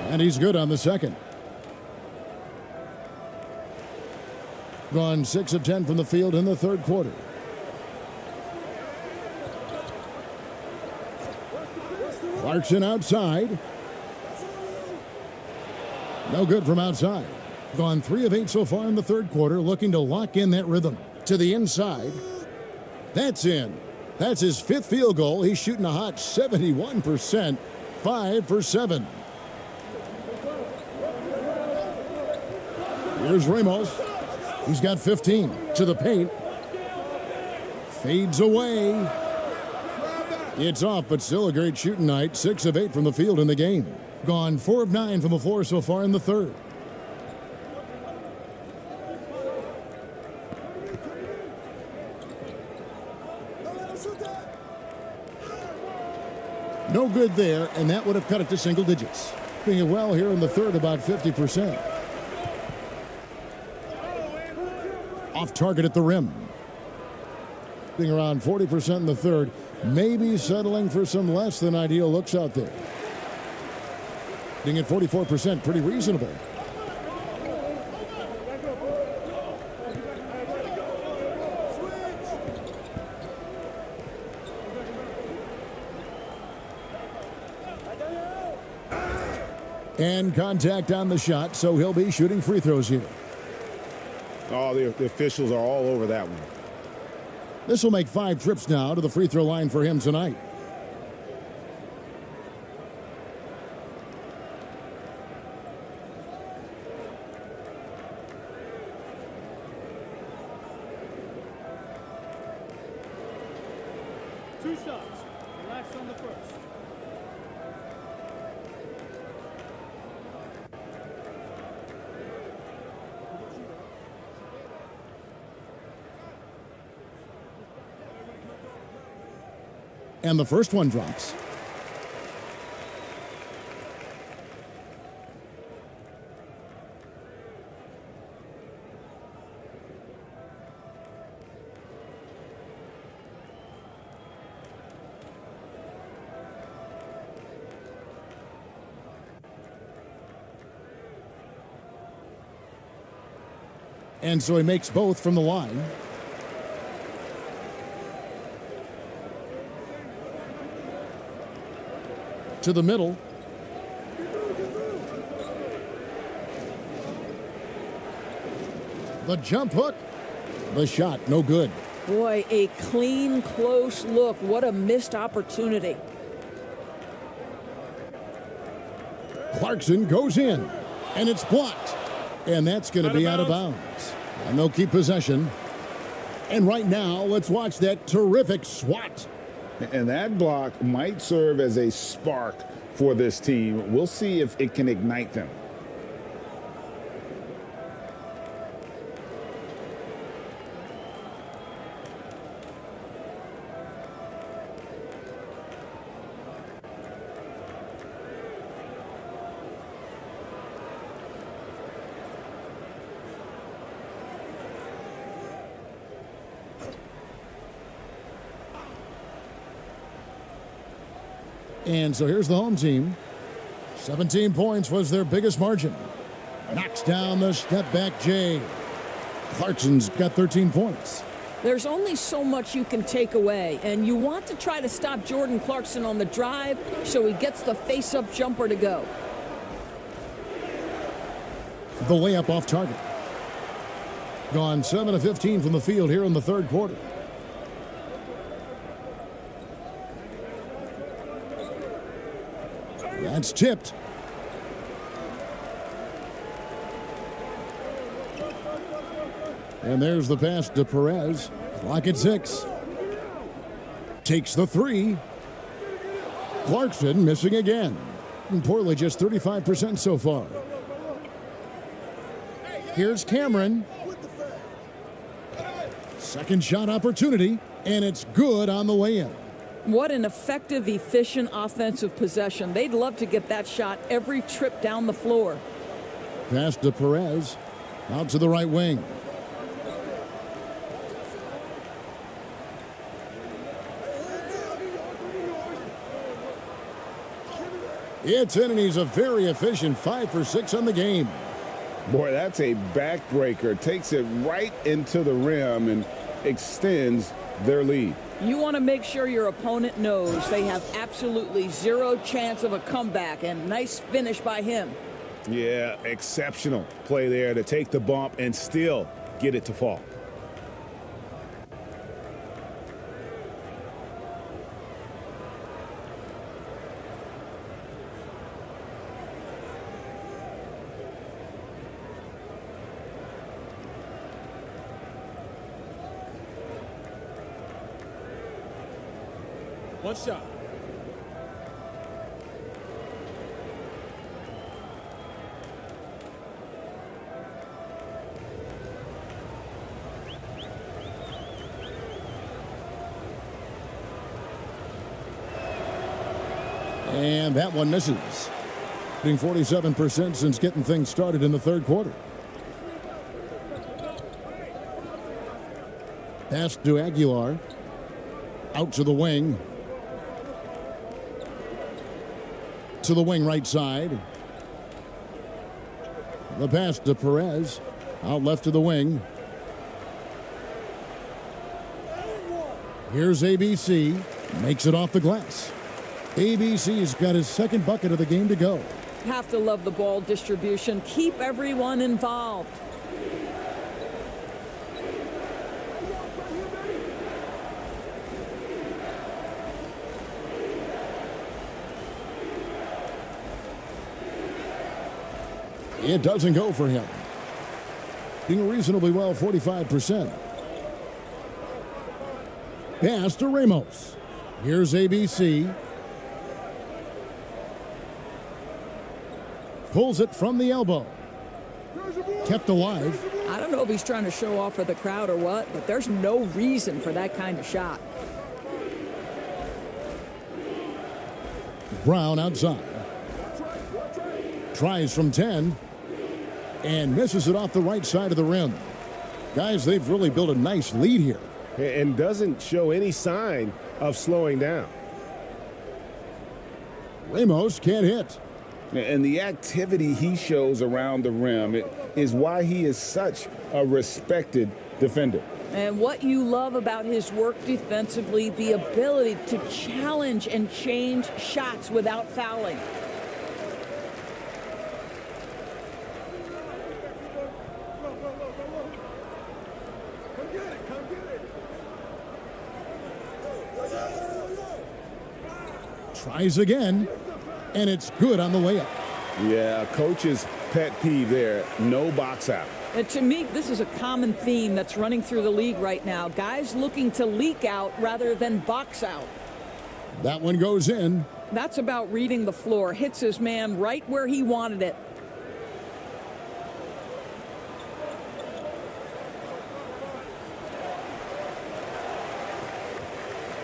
A: And he's good on the second. Gone 6 of 10 from the field in the third quarter. Clarkson outside. No good from outside. Gone 3 of 8 so far in the third quarter, looking to lock in that rhythm. To the inside. That's in. That's his 5th field goal. He's shooting a hot 71%. 5 for 7. Here's Ramos. He's got 15 to the paint. Fades away. It's off, but still a great shooting night. 6 of 8 from the field in the game. Gone 4 of 9 from the floor so far in the third. No good there, and that would have cut it to single digits. Being well here in the third, about 50%. Off target at the rim. Being around 40% in the third. Maybe settling for some less than ideal looks out there. Being at 44%, pretty reasonable. And contact on the shot, so he'll be shooting free throws here.
B: Oh, the officials are all over that one.
A: This will make 5 trips now to the free throw line for him tonight.
J: Two shots. Relax on the first.
A: And the first one drops. And so he makes both from the line. To the middle. The jump hook. The shot, no good.
C: Boy, a clean, close look. What a missed opportunity.
A: Clarkson goes in, and it's blocked. And that's going to be out of bounds. And they'll keep possession. And right now, let's watch that terrific swat.
B: And that block might serve as a spark for this team. We'll see if it can ignite them.
A: And so here's the home team. 17 points was their biggest margin. Knocks down the step back Jay. Clarkson's got 13 points.
C: There's only so much you can take away, and you want to try to stop Jordan Clarkson on the drive so he gets the face-up jumper to go.
A: The layup off target. Gone 7 of 15 from the field here in the third quarter. That's tipped. And there's the pass to Perez. Clock at 6. Takes the 3. Clarkson missing again. And Portland just 35% so far. Here's Cameron. Second shot opportunity, and it's good on the way in.
C: What an effective, efficient offensive possession. They'd love to get that shot every trip down the floor.
A: Pass to Perez. Out to the right wing. It's in, and he's a very efficient 5 for 6 on the game.
B: Boy, that's a backbreaker. Takes it right into the rim and extends their lead.
C: You want to make sure your opponent knows they have absolutely zero chance of a comeback, and nice finish by him.
B: Yeah, exceptional play there to take the bump and still get it to fall.
E: One shot.
A: And that one misses. Shooting 47% since getting things started in the third quarter. Pass to Aguilar. Out to the wing. To the wing right side. The pass to Perez. Out left to the wing. Here's ABC. Makes it off the glass. ABC's got his second bucket of the game to go.
C: Have to love the ball distribution. Keep everyone involved.
A: It doesn't go for him. Doing reasonably well, 45%. Pass to Ramos. Here's ABC. Pulls it from the elbow. Kept alive.
C: I don't know if he's trying to show off for the crowd or what, but there's no reason for that kind of shot.
A: Brown outside. Tries from 10. And misses it off the right side of the rim. Guys, they've really built a nice lead here.
B: And doesn't show any sign of slowing down.
A: Ramos can't hit.
B: And the activity he shows around the rim is why he is such a respected defender.
C: And what you love about his work defensively, the ability to challenge and change shots without fouling.
A: Tries again, and it's good on the way up.
B: Yeah, coach's pet peeve there, no box out.
C: And to me, this is a common theme that's running through the league right now. Guys looking to leak out rather than box out.
A: That one goes in.
C: That's about reading the floor. Hits his man right where he wanted it.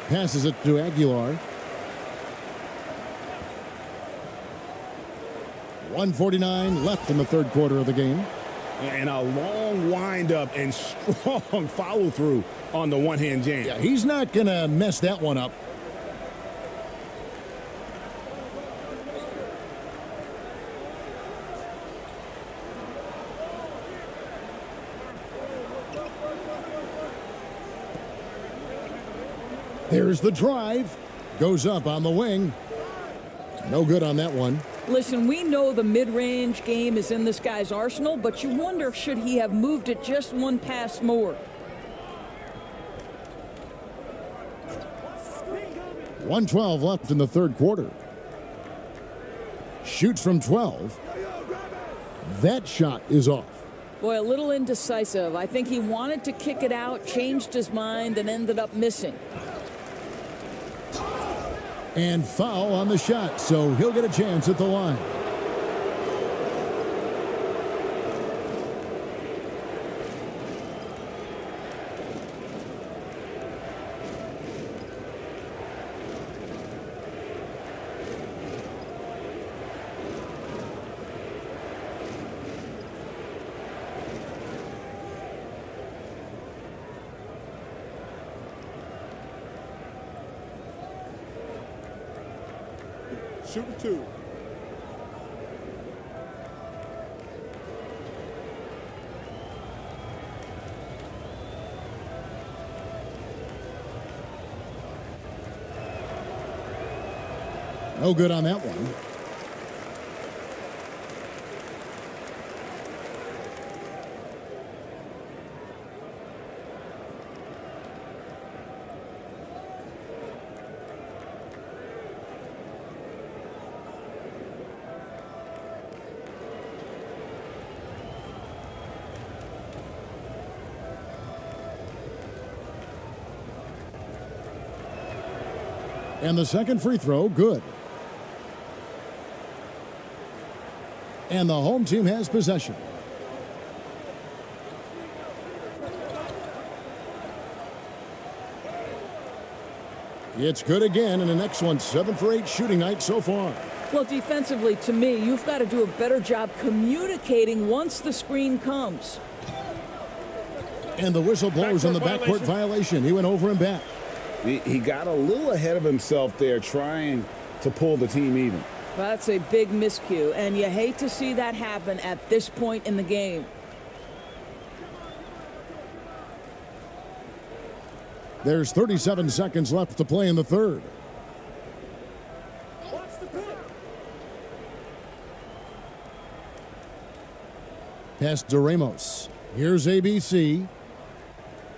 A: Passes it to Aguilar. 1:49 left in the third quarter of the game.
B: And a long windup and strong follow through on the one-hand jam.
A: Yeah, he's not going to mess that one up. There's the drive. Goes up on the wing. No good on that one.
C: Listen, we know the mid-range game is in this guy's arsenal, but you wonder, should he have moved it just one pass more?
A: 1:12 left in the third quarter. Shoots from 12. That shot is off.
C: Boy, a little indecisive. I think he wanted to kick it out, changed his mind, and ended up missing.
A: And foul on the shot, so he'll get a chance at the line.
E: Shooting 2.
A: No good on that one. And the second free throw, good. And the home team has possession. It's good again, and the next one, 7 for 8 shooting night so far.
C: Well, defensively, to me, you've got to do a better job communicating once the screen comes.
A: And the whistle blows on the backcourt violation. He went over and back.
B: He got a little ahead of himself there, trying to pull the team even.
C: That's a big miscue, and you hate to see that happen at this point in the game.
A: There's 37 seconds left to play in the third. Pass to Ramos. Here's ABC.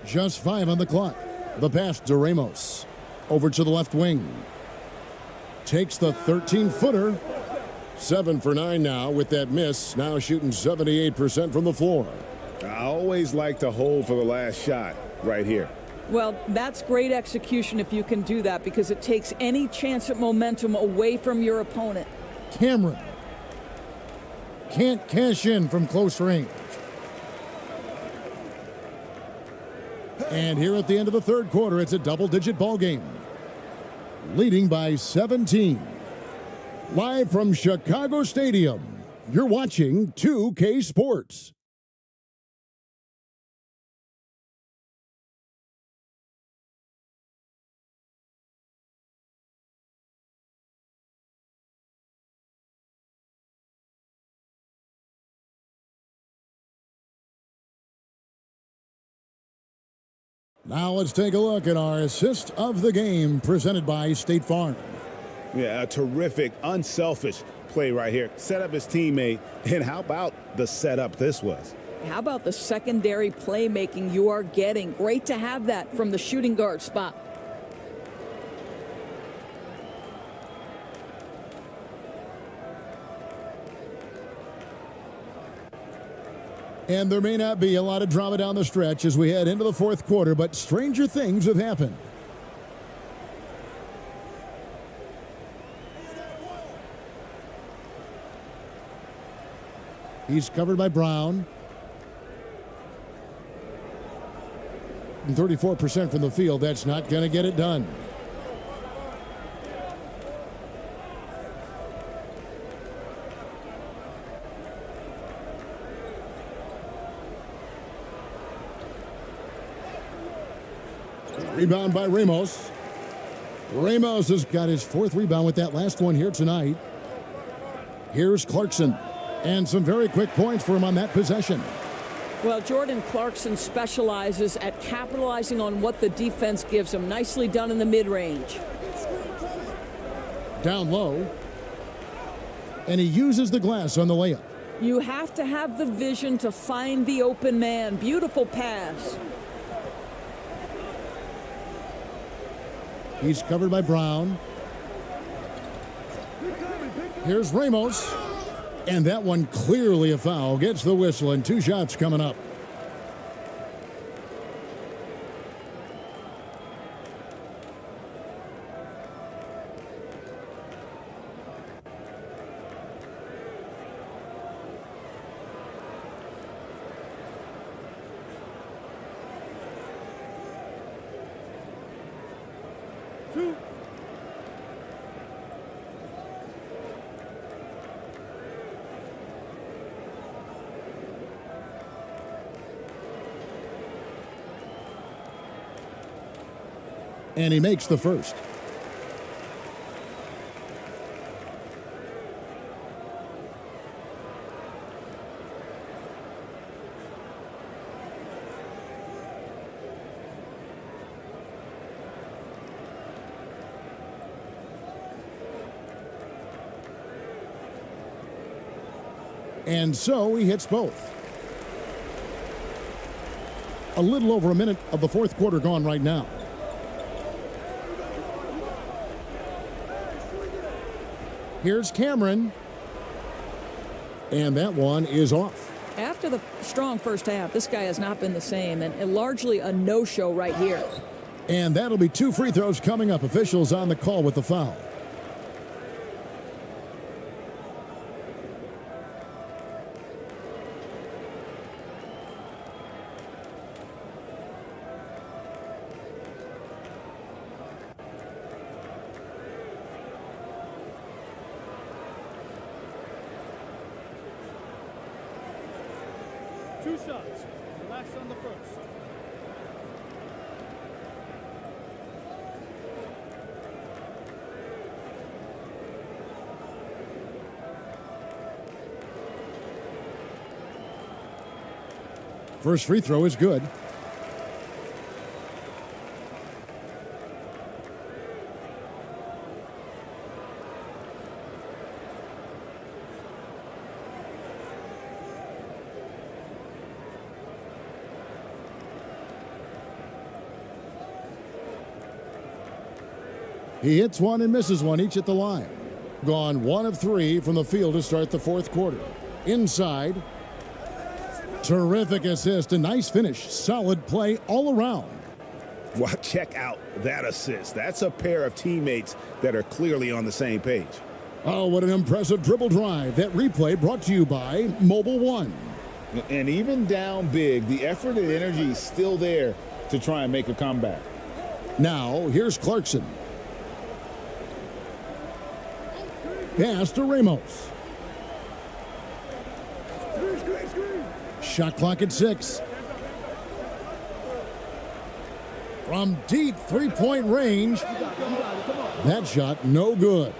A: Just 5 on the clock. The pass to Ramos. Over to the left wing. Takes the 13-footer. 7 for 9 now with that miss. Now shooting 78% from the floor.
B: I always like to hold for the last shot right here.
C: Well, that's great execution if you can do that, because it takes any chance at momentum away from your opponent.
A: Cameron can't cash in from close range. And here at the end of the third quarter, it's a double-digit ball game. Leading by 17. Live from Chicago Stadium, you're watching 2K Sports. Now let's take a look at our assist of the game presented by State Farm.
B: Yeah, a terrific, unselfish play right here. Set up his teammate, and how about the setup this was?
C: How about the secondary playmaking you are getting? Great to have that from the shooting guard spot.
A: And there may not be a lot of drama down the stretch as we head into the fourth quarter, but stranger things have happened. He's covered by Brown. And 34% from the field. That's not going to get it done. Rebound by Ramos. Ramos has got his 4th rebound with that last one here tonight. Here's Clarkson. And some very quick points for him on that possession.
C: Well, Jordan Clarkson specializes at capitalizing on what the defense gives him. Nicely done in the mid-range.
A: Down low. And he uses the glass on the layup.
C: You have to have the vision to find the open man. Beautiful pass.
A: He's covered by Brown. Here's Ramos. And that one clearly a foul. Gets the whistle and 2 shots coming up. And he makes the first. And so he hits both. A little over a minute of the fourth quarter gone right now. Here's Cameron. And that one is off.
C: After the strong first half, this guy has not been the same, and largely a no-show right here.
A: And that'll be 2 free throws coming up. Officials on the call with the foul.
J: Two shots. Relax on the first.
A: First free throw is good. He hits one and misses one, each at the line. Gone 1 of 3 from the field to start the fourth quarter. Inside. Terrific assist, a nice finish. Solid play all around.
B: Well, check out that assist. That's a pair of teammates that are clearly on the same page.
A: Oh, what an impressive dribble drive. That replay brought to you by Mobile One.
B: And even down big, the effort and energy is still there to try and make a comeback.
A: Now, here's Clarkson. Pass to Ramos. Shot clock at 6. From deep three-point range. That shot no good.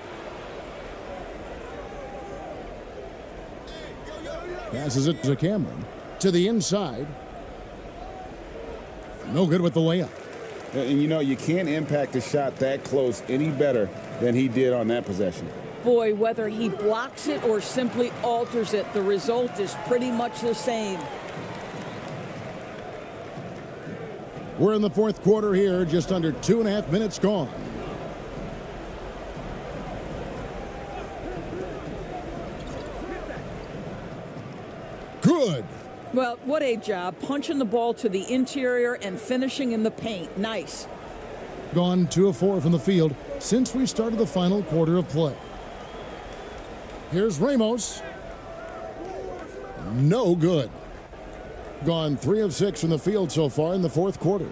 A: Passes it to Cameron. To the inside. No good with the layup.
B: And you know, you can't impact a shot that close any better than he did on that possession.
C: Boy, whether he blocks it or simply alters it, the result is pretty much the same.
A: We're in the fourth quarter here, just under 2.5 minutes gone. Good.
C: Well, what a job. Punching the ball to the interior and finishing in the paint. Nice.
A: Gone 2 of 4 from the field since we started the final quarter of play. Here's Ramos. No good. Gone 3 of 6 from the field so far in the fourth quarter.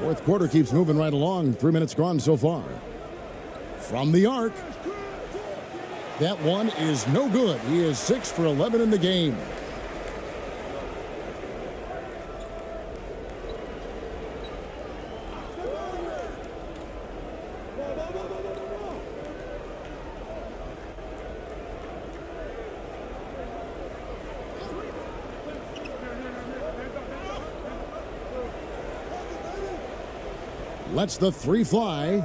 A: Fourth quarter keeps moving right along. 3 minutes gone so far. From the arc. That one is no good. He is 6 for 11 in the game. Lets the three fly.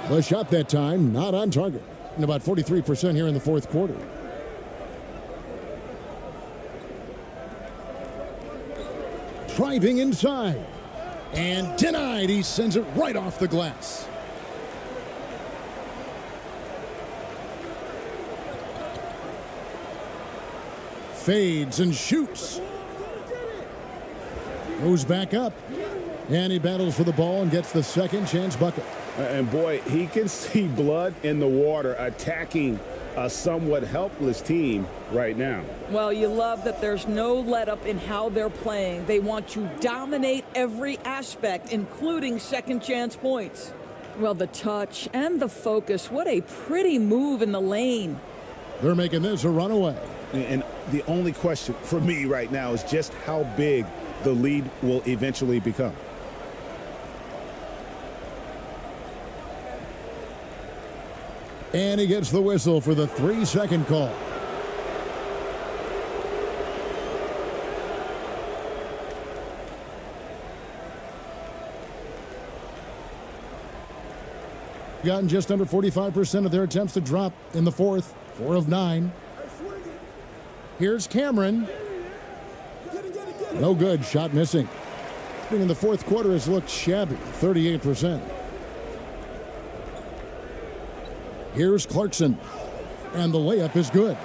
A: The shot that time not on target. And about 43% here in the fourth quarter. Driving inside. And denied. He sends it right off the glass. Fades and shoots. Goes back up. And he battles for the ball and gets the second chance bucket.
B: And boy, he can see blood in the water attacking a somewhat helpless team right now.
C: Well, you love that there's no let-up in how they're playing. They want to dominate every aspect, including second chance points. Well, the touch and the focus, what a pretty move in the lane.
A: They're making this a runaway.
B: And the only question for me right now is just how big the lead will eventually become.
A: And he gets the whistle for the 3-second call. Gotten just under 45% of their attempts to drop in the fourth. 4 of 9. Here's Cameron. No good. Shot missing. In the fourth quarter has looked shabby. 38%. Here's Clarkson. And the layup is good.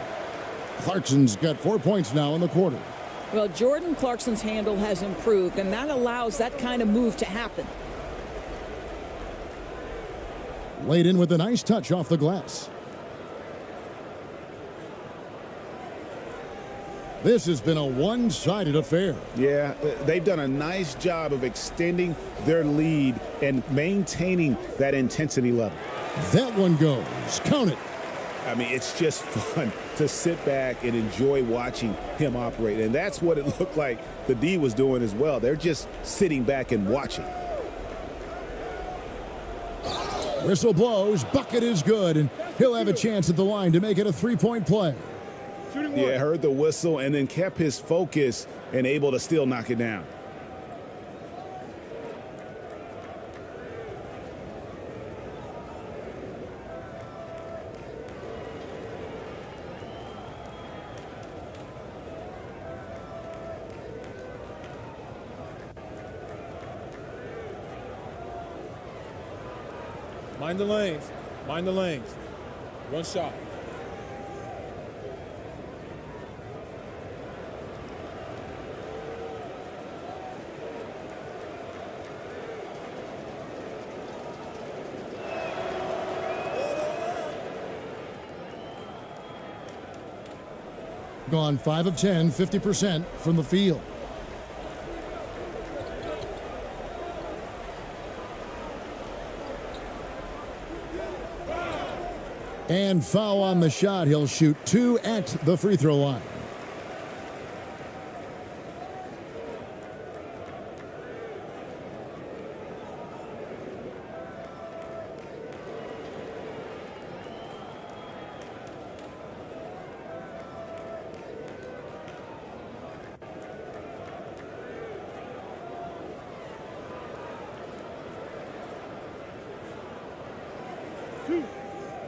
A: Clarkson's got 4 points now in the quarter.
C: Well, Jordan Clarkson's handle has improved, and that allows that kind of move to happen.
A: Laid in with a nice touch off the glass. This has been a one-sided affair.
B: Yeah, they've done a nice job of extending their lead and maintaining that intensity level.
A: That one goes. Count it.
B: I mean, it's just fun to sit back and enjoy watching him operate. And that's what it looked like the D was doing as well. They're just sitting back and watching.
A: Whistle blows. Bucket is good. And he'll have a chance at the line to make it a three-point play.
B: Yeah, heard the whistle and then kept his focus and able to still knock it down.
E: Mind the lanes. Mind the lanes. One shot.
A: Gone 5 of 10, 50% from the field. And foul on the shot. He'll shoot 2 at the free throw line.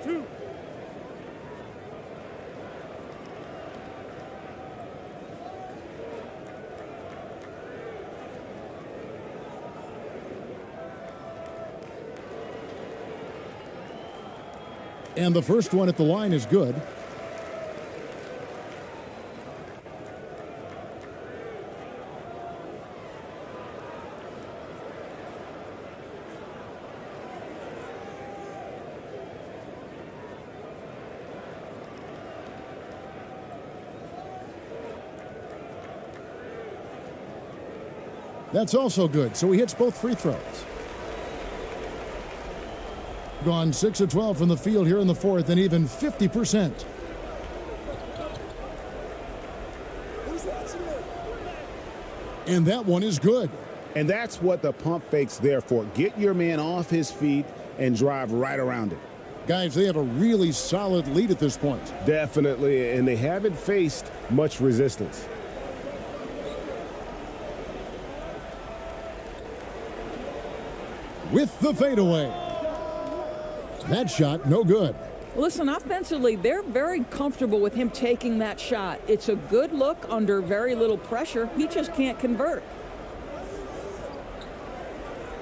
J: Two.
A: And the first one at the line is good. That's also good. So he hits both free throws. Gone 6 of 12 from the field here in the fourth, and even 50%. And that one is good.
B: And that's what the pump fake's there for. Get your man off his feet and drive right around it.
A: Guys, they have a really solid lead at this point.
B: Definitely, and they haven't faced much resistance.
A: with the fadeaway. That shot, no good.
C: Listen, offensively, they're very comfortable with him taking that shot. It's a good look under very little pressure. He just can't convert.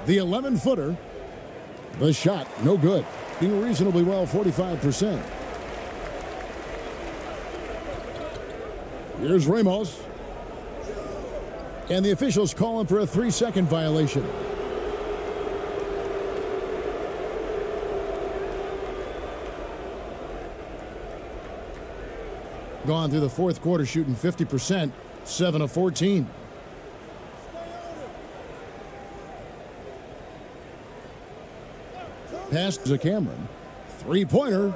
A: The 11-footer. The shot, no good. Being reasonably well, 45%. Here's Ramos. And the officials call him for a 3-second violation. Gone through the fourth quarter shooting 50%, 7 of 14. Pass to Cameron. Three-pointer.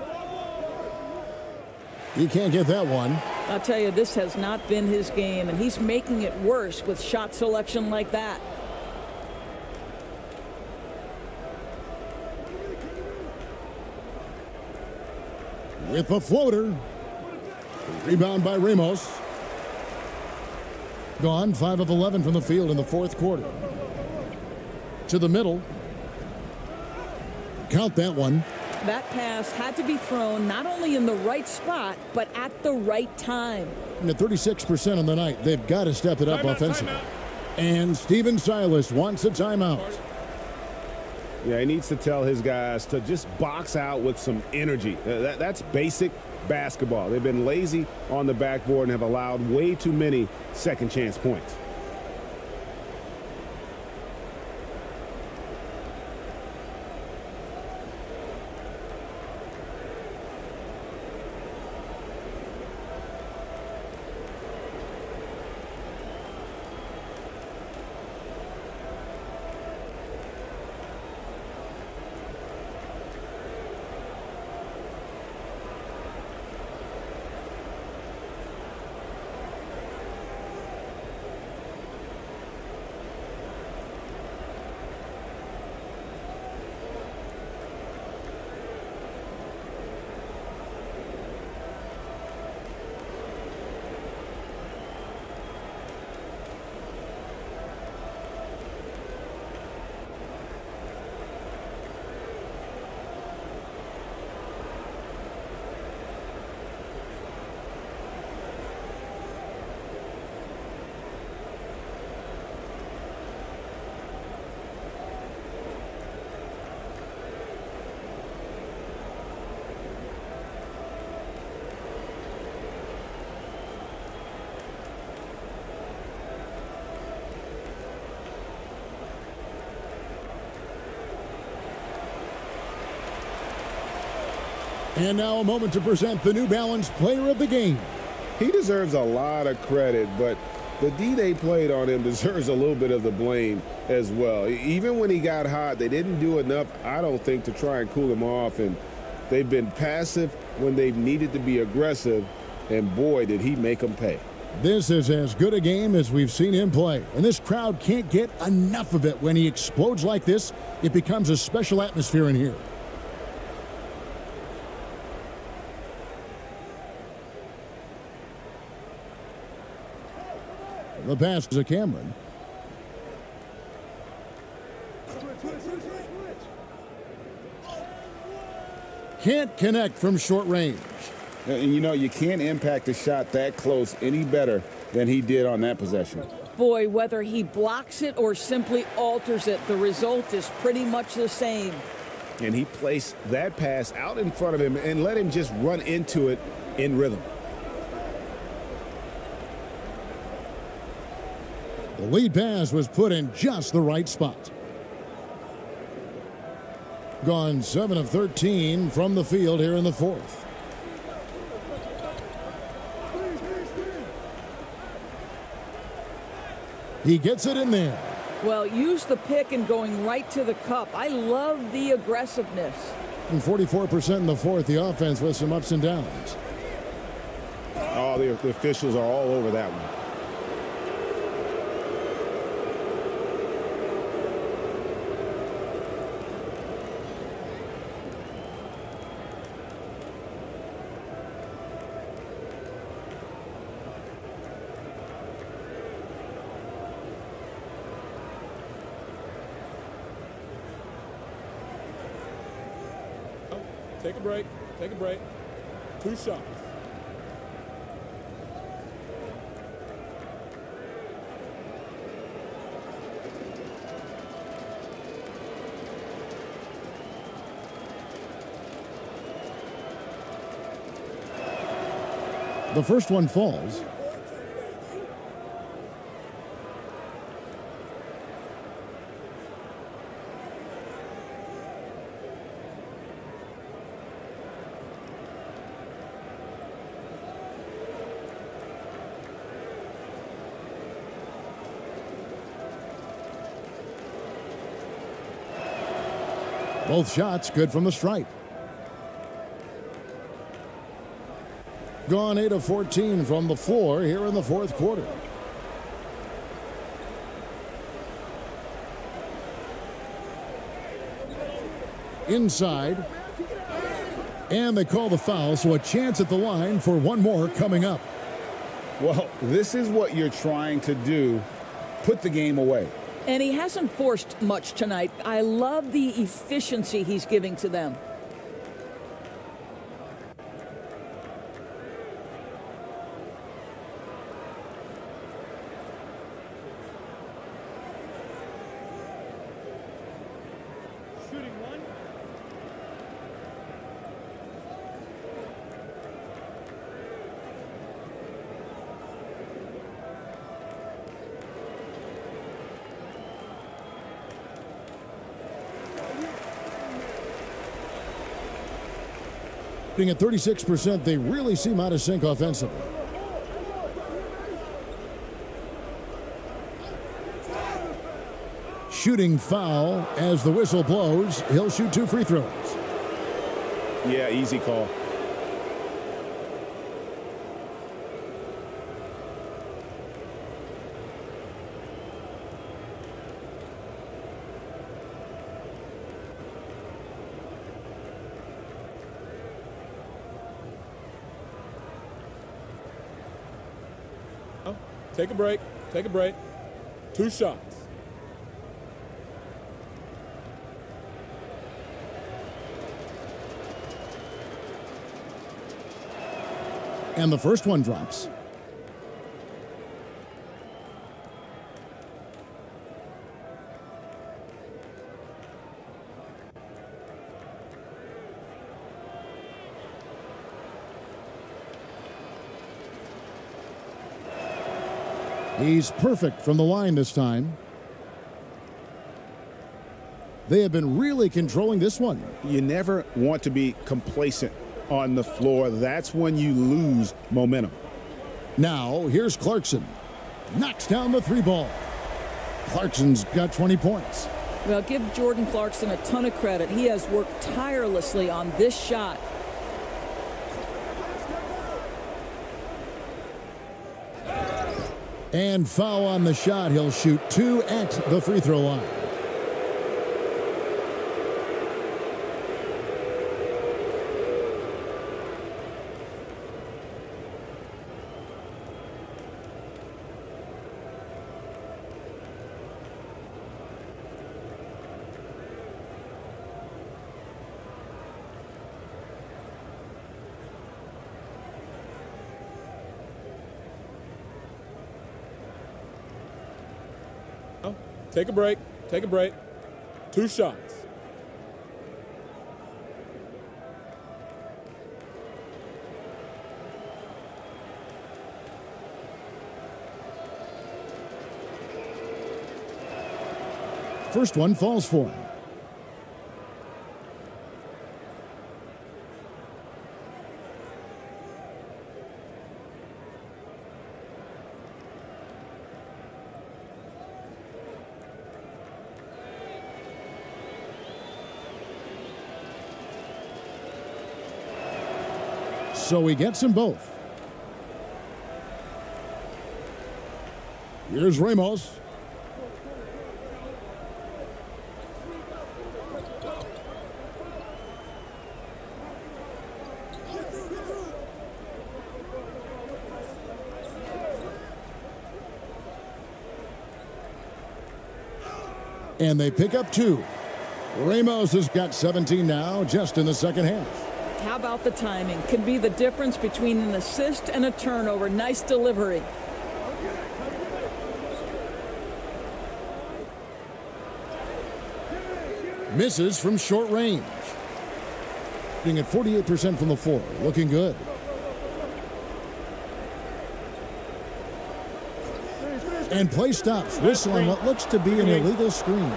A: He can't get that one.
C: I'll tell you, this has not been his game, and he's making it worse with shot selection like that.
A: With the floater. Rebound by Ramos. Gone 5 of 11 from the field in the fourth quarter. To the middle. Count that one.
C: That pass had to be thrown not only in the right spot, but at the right time.
A: And at 36% on the night, they've got to step it up offensively. And Steven Silas wants a timeout.
B: Yeah, he needs to tell his guys to just box out with some energy. That's basic basketball. They've been lazy on the backboard and have allowed way too many second chance points.
A: And now a moment to present the New Balance Player of the Game.
B: He deserves a lot of credit, but the D they played on him deserves a little bit of the blame as well. Even when he got hot, they didn't do enough, I don't think, to try and cool him off. And they've been passive when they've needed to be aggressive. And boy, did he make them pay.
A: This is as good a game as we've seen him play. And this crowd can't get enough of it. When he explodes like this, it becomes a special atmosphere in here. The pass to Cameron. Can't connect from short range.
B: And you know, you can't impact the shot that close any better than he did on that possession.
C: Boy, whether he blocks it or simply alters it, the result is pretty much the same.
B: And he placed that pass out in front of him and let him just run into it in rhythm.
A: The lead pass was put in just the right spot. Gone 7 of 13 from the field here in the fourth. He gets it in there.
C: Well, use the pick and going right to the cup. I love the aggressiveness.
A: And 44% in the fourth, the offense with some ups and downs.
B: Oh, the officials are all over that one.
E: Take a break. Take a break. 2 shots.
A: The first one falls. Both shots good from the stripe. Gone 8 of 14 from the floor here in the fourth quarter. Inside. And they call the foul, so a chance at the line for one more coming up.
B: Well, this is what you're trying to do. Put the game away.
C: And he hasn't forced much tonight. I love the efficiency he's giving to them.
J: Shooting 1.
A: At 36%, they really seem out of sync offensively. Shooting foul as the whistle blows. He'll shoot 2 free throws.
B: Yeah, easy call.
E: Take a break. Take a break. 2 shots.
A: And the first one drops. He's perfect from the line this time. They have been really controlling this one.
B: You never want to be complacent on the floor. That's when you lose momentum.
A: Now, here's Clarkson. Knocks down the 3 ball. Clarkson's got 20 points.
C: Well, give Jordan Clarkson a ton of credit. He has worked tirelessly on this shot.
A: And foul on the shot. He'll shoot 2 at the free throw line.
E: Take a break. Take a break. 2 shots.
A: First one falls for him. So he gets them both. Here's Ramos. And they pick up 2. Ramos has got 17 now, just in the second half.
C: how about the timing? Can be the difference between an assist and a turnover. Nice delivery.
A: Misses from short range. Being at 48% from the floor. Looking good. And play stops. Whistle on what looks to be an illegal screen.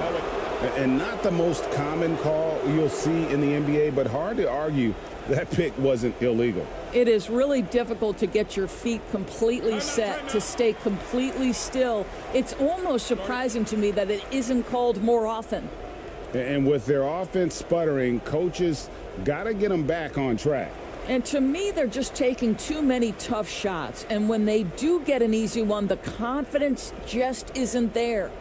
B: And not the most common call you'll see in the NBA, but hard to argue that pick wasn't illegal.
C: It is really difficult to get your feet completely set, to stay completely still. It's almost surprising to me that it isn't called more often.
B: And with their offense sputtering, coaches got to get them back on track.
C: And to me, they're just taking too many tough shots. And when they do get an easy one, the confidence just isn't there.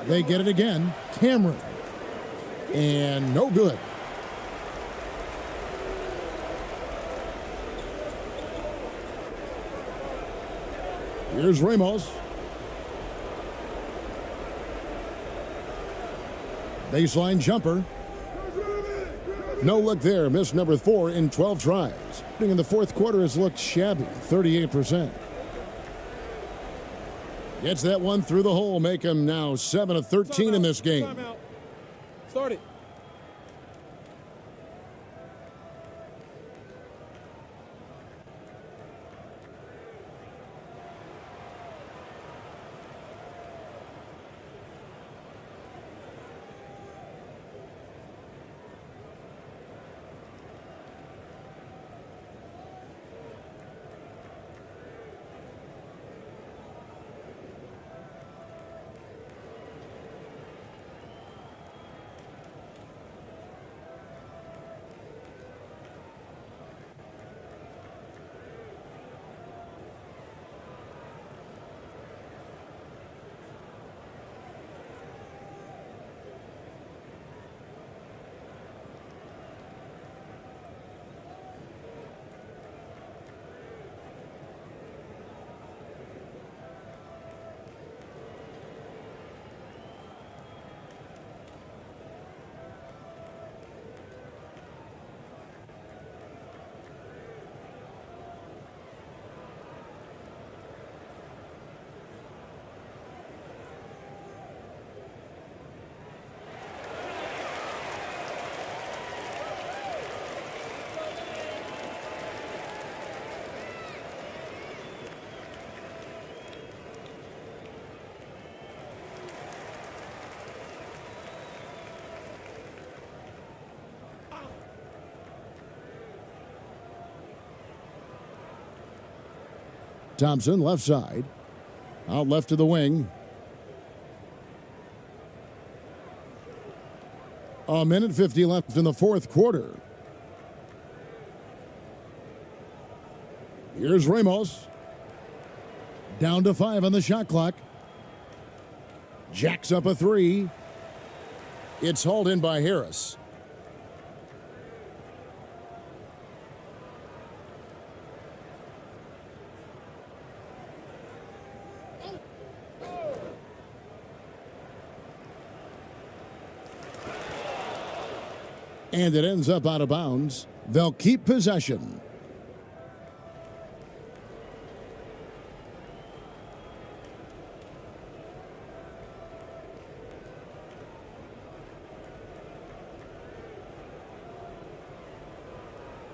A: They get it again. Cameron. And no good. Here's Ramos. Baseline jumper. No look there. Miss number 4 in 12 tries. In the fourth quarter has looked shabby. 38%. Gets that one through the hole. Make him now 7 of 13 in this game.
E: Timeout. Start it.
A: Thompson, left side. Out left to the wing. A minute 50 left in the fourth quarter. Here's Ramos. Down to 5 on the shot clock. Jacks up a 3. It's hauled in by Harris. And it ends up out of bounds. They'll keep possession.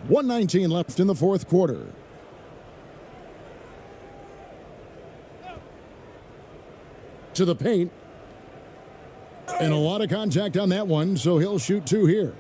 A: .119 left in the fourth quarter. To the paint. And a lot of contact on that one, so he'll shoot two here.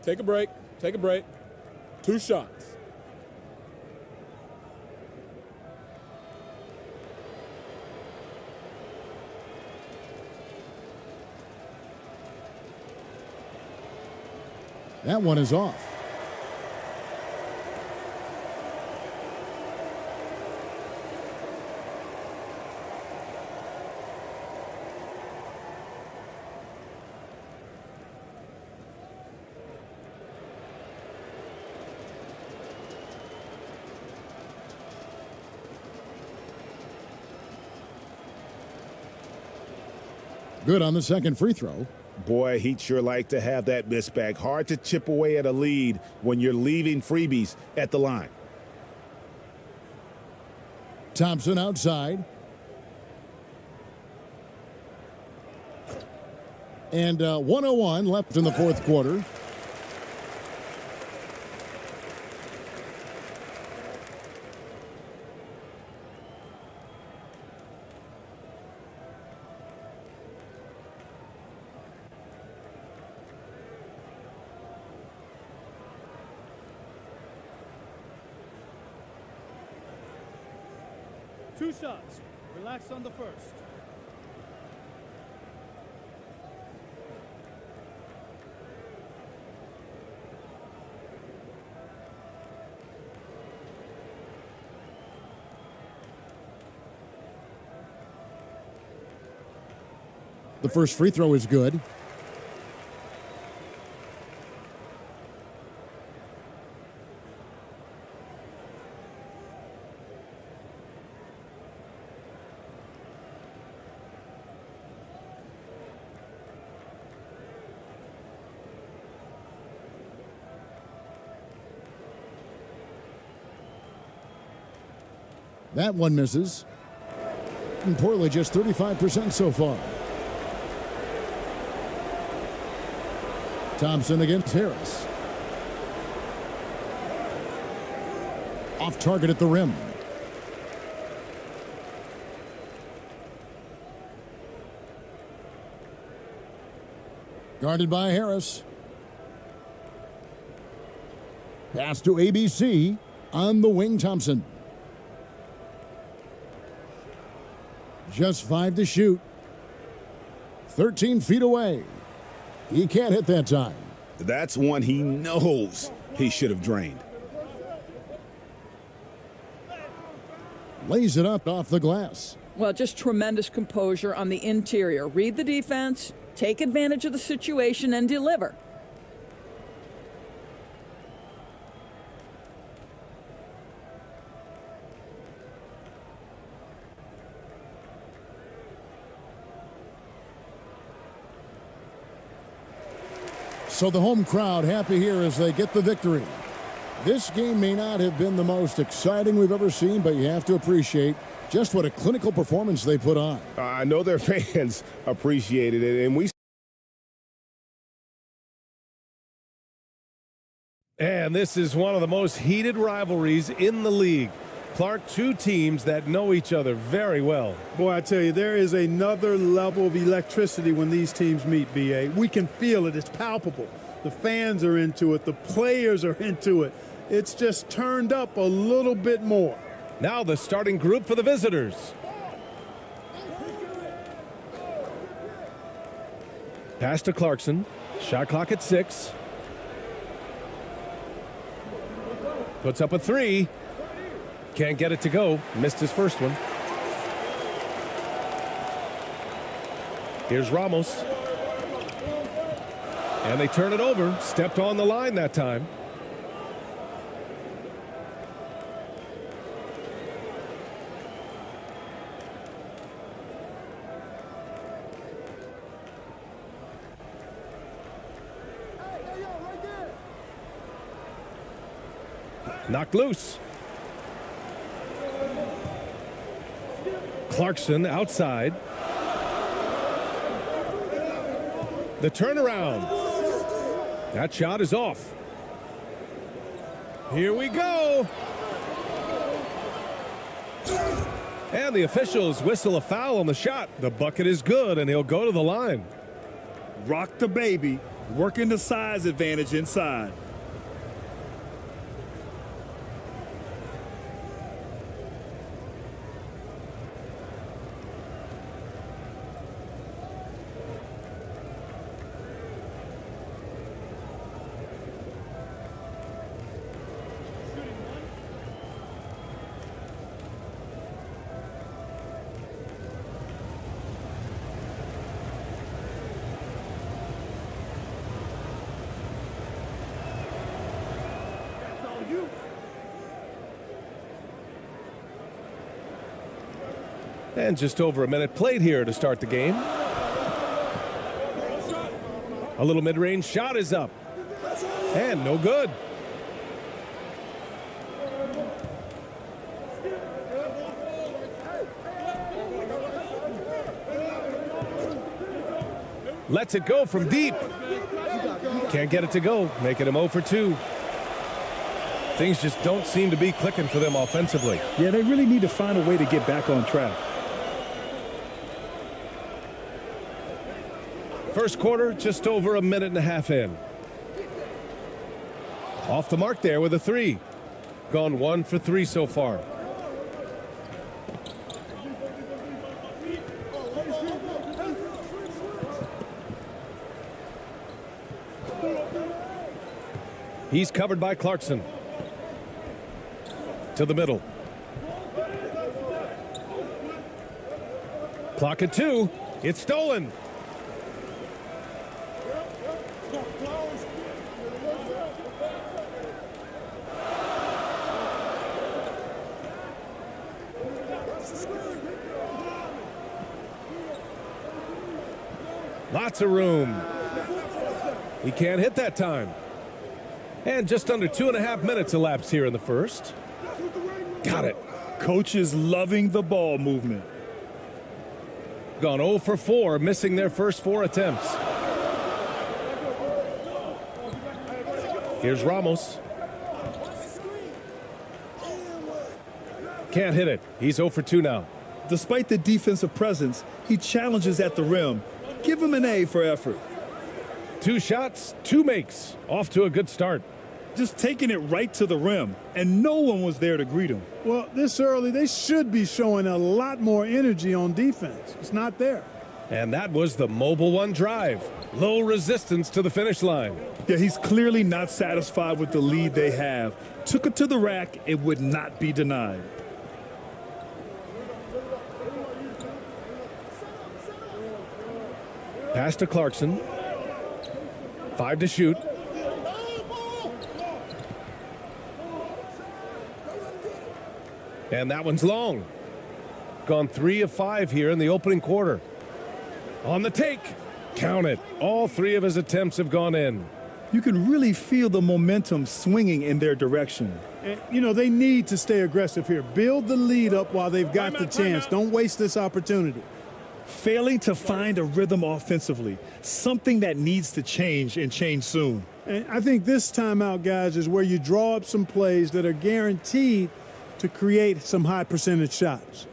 E: Take a break. Take a break. 2 shots.
A: That one is off. Good on the second free throw.
B: Boy, he'd sure like to have that miss back. Hard to chip away at a lead when you're leaving freebies at the line.
A: Thompson outside. And 1:01 left in the fourth quarter.
J: Two shots. Relax on the first.
A: The first free throw is good. That one misses. And Portland just 35% so far. Thompson against Harris. Off target at the rim. Guarded by Harris. Pass to ABC. On the wing, Thompson. Just 5 to shoot. 13 feet away. He can't hit that time.
B: That's one he knows he should have drained.
A: Lays it up off the glass.
C: Well, just tremendous composure on the interior. Read the defense, take advantage of the situation, and deliver.
A: So the home crowd happy here as they get the victory. This game may not have been the most exciting we've ever seen, but you have to appreciate just what a clinical performance they put on.
B: I know their fans appreciated it, and
K: And this is one of the most heated rivalries in the league. Clark, two teams that know each other very well.
L: Boy, I tell you, there is another level of electricity when these teams meet, B.A. We can feel it. It's palpable. The fans are into it. The players are into it. It's just turned up a little bit more.
K: Now the starting group for the visitors. Pass to Clarkson. Shot clock at 6. Puts up a 3. Can't get it to go. Missed his first one. Here's Ramos. And they turn it over. Stepped on the line that time. Knocked loose. Clarkson outside. The turnaround. That shot is off. Here we go. And the officials whistle a foul on the shot. The bucket is good, and he'll go to the line.
M: Rock the baby, working the size advantage inside.
K: And just over a minute played here to start the game. A little mid-range shot is up. And no good. Lets it go from deep. Can't get it to go, making him 0 for 2. Things just don't seem to be clicking for them offensively.
M: Yeah, they really need to find a way to get back on track.
K: First quarter, just over a minute and a half in. Off the mark there with a 3. Gone 1 for 3 so far. He's covered by Clarkson. To the middle. Clock at 2. It's stolen. Lots of room. He can't hit that time. And just under 2.5 minutes elapsed here in the first. Got it.
M: Coach is loving the ball movement.
K: Gone 0 for 4, missing their first 4 attempts. Here's Ramos. Can't hit it. He's 0 for 2 now.
M: Despite the defensive presence, he challenges at the rim. Give him an A for effort.
K: 2 shots, 2 makes. Off to a good start.
M: Just taking it right to the rim, and no one was there to greet him.
L: Well, this early, they should be showing a lot more energy on defense. It's not there.
K: And that was the Mobile One drive. Low resistance to the finish line.
M: Yeah, he's clearly not satisfied with the lead they have. Took it to the rack, it would not be denied.
K: Pass to Clarkson. 5 to shoot. And that one's long. Gone 3 of 5 here in the opening quarter. On the take. Count it. All 3 of his attempts have gone in.
M: You can really feel the momentum swinging in their direction.
L: And, you know, they need to stay aggressive here. Build the lead up while they've got the chance. Don't waste this opportunity.
M: Failing to find a rhythm offensively, something that needs to change and change soon.
L: And I think this timeout, guys, is where you draw up some plays that are guaranteed to create some high percentage shots.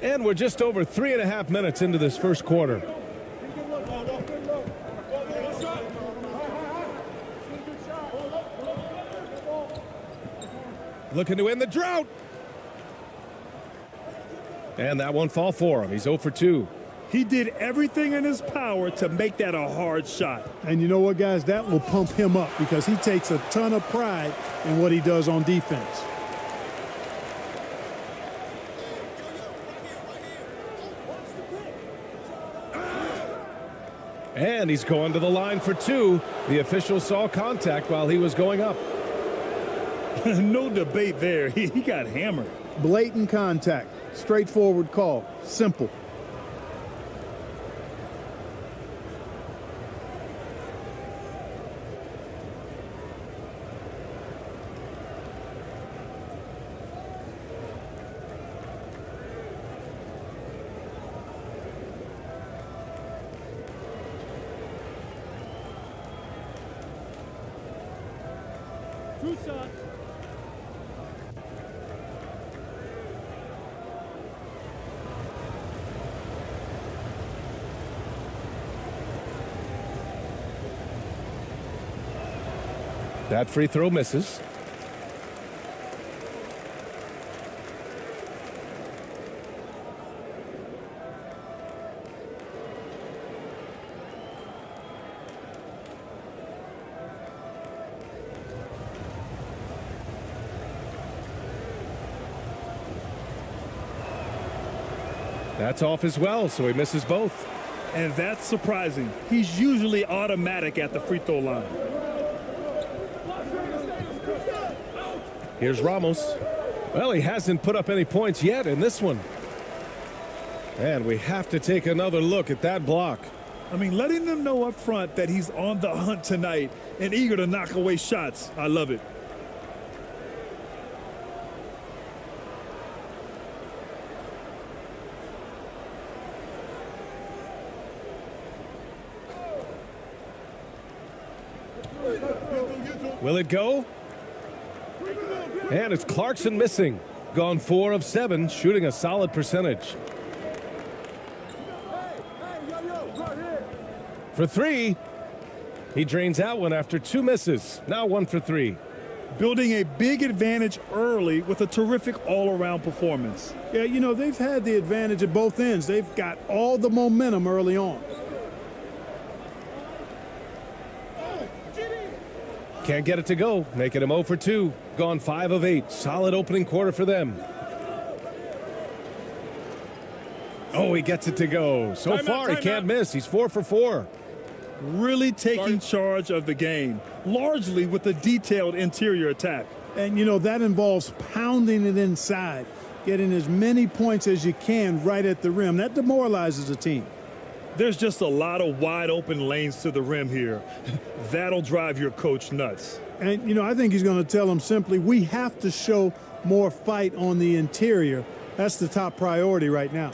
K: And we're just over 3.5 minutes into this first quarter. Looking to end the drought. And that won't fall for him. He's 0 for 2.
M: He did everything in his power to make that a hard shot.
L: And you know what, guys? That will pump him up because he takes a ton of pride in what he does on defense.
K: And he's going to the line for 2. The official saw contact while he was going up.
M: No debate there. He got hammered.
L: Blatant contact. Straightforward call. Simple.
J: Two shots.
K: That free throw misses. That's off as well, so he misses both.
M: And that's surprising. He's usually automatic at the free throw line.
K: Here's Ramos. Well, he hasn't put up any points yet in this one. And we have to take another look at that block.
M: I mean, letting them know up front that he's on the hunt tonight and eager to knock away shots. I love it.
K: Will it go? And it's Clarkson missing. Gone 4 of 7, shooting a solid percentage. For 3. He drains that one after 2 misses. Now 1 for 3.
M: Building a big advantage early with a terrific all-around performance.
L: Yeah, you know, they've had the advantage at both ends. They've got all the momentum early on.
K: Can't get it to go, making him 0 for 2. Gone 5 of 8. Solid opening quarter for them. Oh, he gets it to go. So far, he can't miss. He's 4 for 4.
M: Really taking charge of the game, largely with a detailed interior attack.
L: And, you know, that involves pounding it inside, getting as many points as you can right at the rim. That demoralizes a team.
M: There's just a lot of wide open lanes to the rim here. That'll drive your coach nuts.
L: And, you know, I think he's going to tell them simply, we have to show more fight on the interior. That's the top priority right now.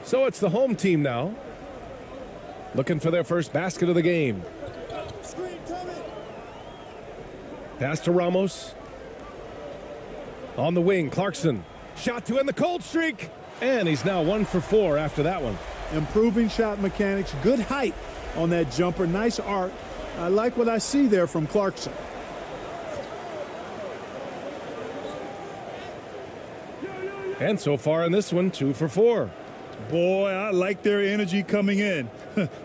K: So it's the home team now, looking for their first basket of the game. Pass to Ramos. On the wing, Clarkson. Shot to end the cold streak. And he's now 1 for 4 after that one.
L: improving shot mechanics, good height on that jumper, nice arc. I like what I see there from Clarkson.
K: And so far in this one, 2 for 4.
M: Boy, I like their energy coming in.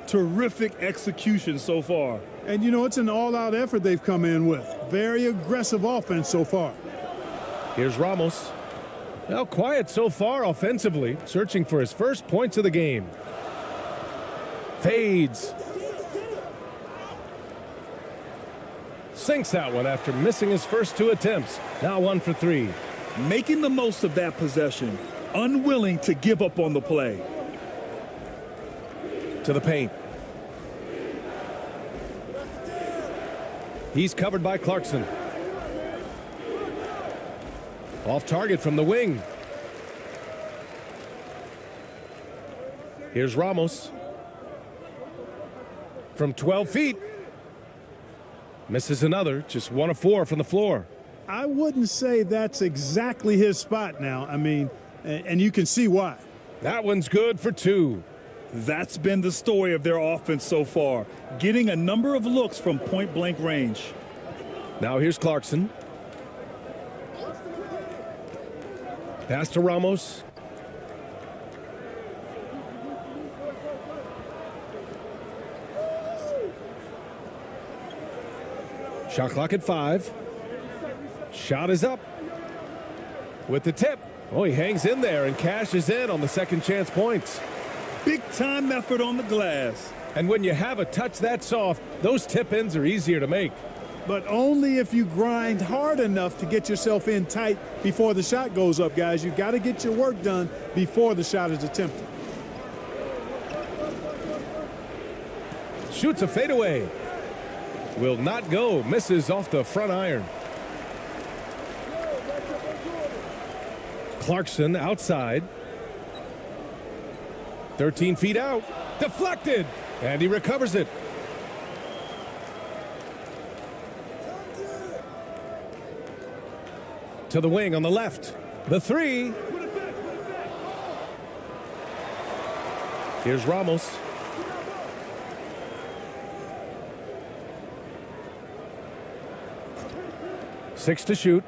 M: Terrific execution so far.
L: And, you know, it's an all-out effort they've come in with. Very aggressive offense so far.
K: Here's Ramos. Well, quiet so far offensively, searching for his first points of the game. Fades. Sinks that one after missing his first 2 attempts. Now 1 for 3.
M: Making the most of that possession. Unwilling to give up on the play.
K: To the paint. He's covered by Clarkson. Off target from the wing. Here's Ramos. From 12 feet. Misses another, just 1 of 4 from the floor.
L: I wouldn't say that's exactly his spot now. I mean, and you can see why.
K: That one's good for 2.
M: That's been the story of their offense so far, getting a number of looks from point-blank range.
K: Now here's Clarkson. Pass to Ramos. Shot clock at 5. Shot is up. With the tip. Oh, he hangs in there and cashes in on the second chance points.
M: Big-time effort on the glass.
K: And when you have a touch that soft, those tip-ins are easier to make.
L: But only if you grind hard enough to get yourself in tight before the shot goes up, guys. You've got to get your work done before the shot is attempted.
K: Shoots a fadeaway. Will not go. Misses off the front iron. Clarkson outside. 13 feet out. Deflected. And he recovers it. To the wing on the left. The 3. Here's Ramos. Six to shoot.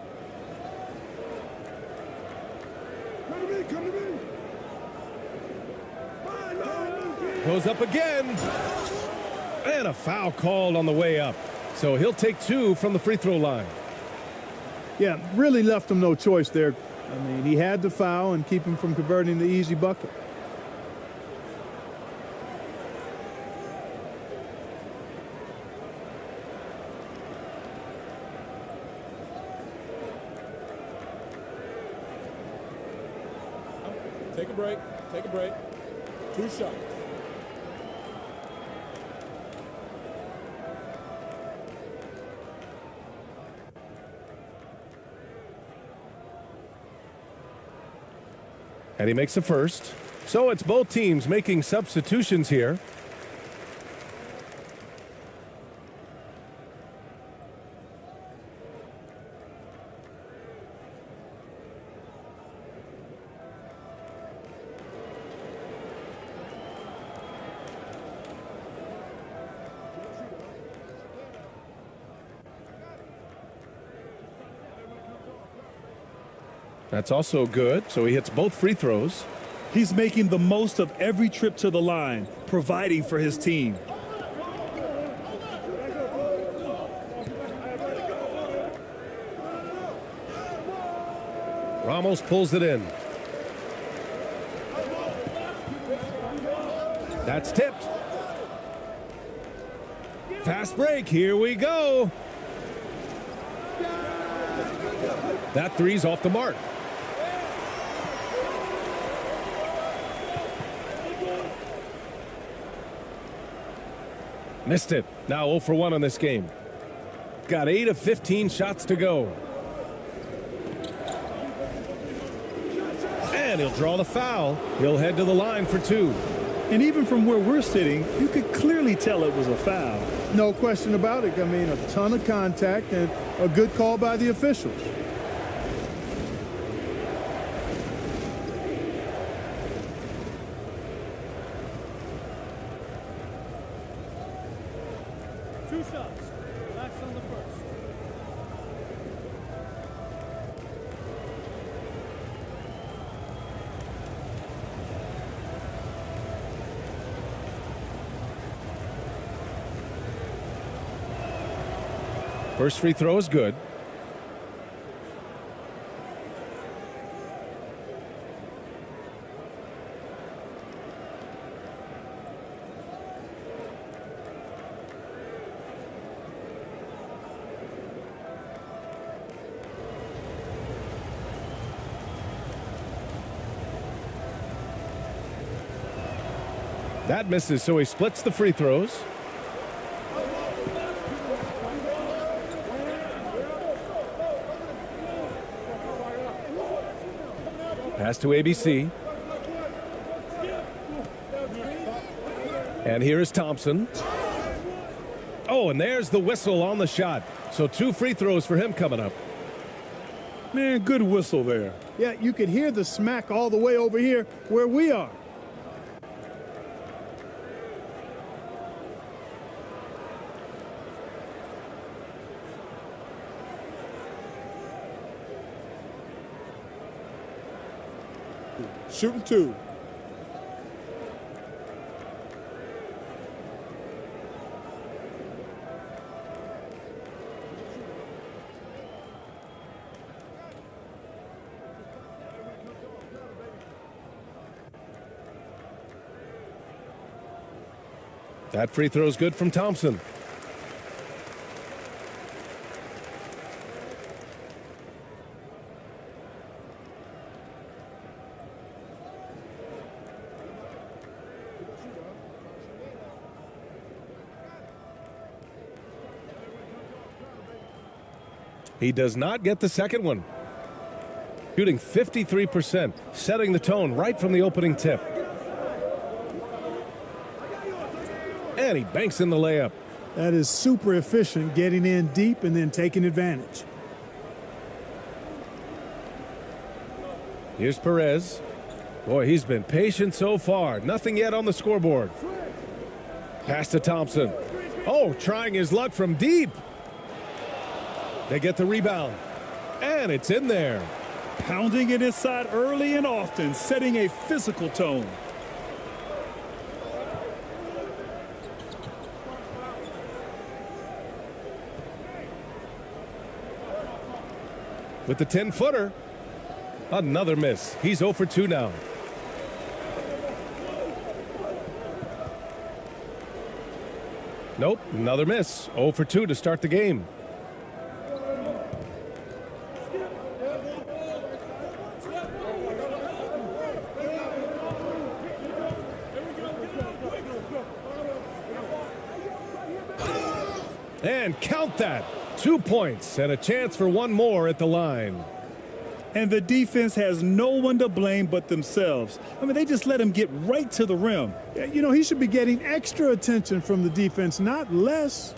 K: Goes up again. And a foul called on the way up. So he'll take 2 from the free throw line.
L: Yeah, really left him no choice there. I mean, he had to foul and keep him from converting the easy bucket.
E: Take a break. Take a break. 2 shots.
K: And he makes the first. So it's both teams making substitutions here. That's also good, so he hits both free throws.
M: He's making the most of every trip to the line, providing for his team.
K: Ramos pulls it in. That's tipped. Fast break, here we go. That 3's off the mark. Missed it. Now 0 for 1 on this game. Got 8 of 15 shots to go. And he'll draw the foul. He'll head to the line for 2.
M: And even from where we're sitting, you could clearly tell it was a foul.
L: No question about it. I mean, a ton of contact and a good call by the officials.
J: 2 shots. Relax on the first.
K: First free throw is good. That misses, so he splits the free throws. Pass to ABC. And here is Thompson. Oh, and there's the whistle on the shot. So 2 free throws for him coming up.
M: Man, good whistle there.
L: Yeah, you could hear the smack all the way over here where we are.
E: Shooting 2.
K: That free throw is good from Thompson. He does not get the second one. Shooting 53%, setting the tone right from the opening tip. And he banks in the layup.
L: That is super efficient, getting in deep and then taking advantage.
K: Here's Perez. Boy, he's been patient so far. Nothing yet on the scoreboard. Pass to Thompson. Oh, trying his luck from deep. They get the rebound. And it's in there.
M: Pounding it inside early and often, setting a physical tone.
K: With the 10-footer. Another miss. He's 0 for 2 now. Nope, another miss. 0 for 2 to start the game. And count that. 2 points and a chance for one more at the line.
M: And the defense has no one to blame but themselves. I mean, they just let him get right to the rim.
L: Yeah, you know, he should be getting extra attention from the defense, not less.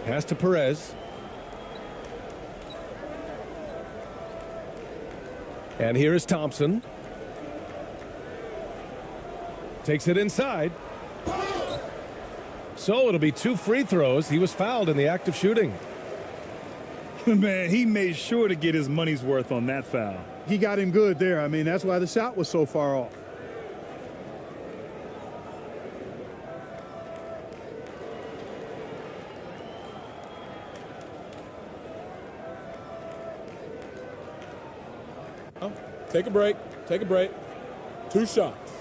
K: Pass to Perez. And here is Thompson. Takes it inside. So it'll be 2 free throws. He was fouled in the act of shooting.
M: Man, he made sure to get his money's worth on that foul.
L: He got him good there. I mean, that's why the shot was so far off.
E: Take a break. Take a break. 2 shots.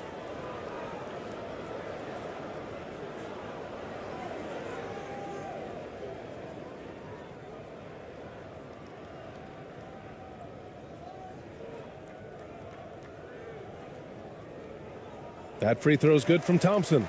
K: That free throw is good from Thompson.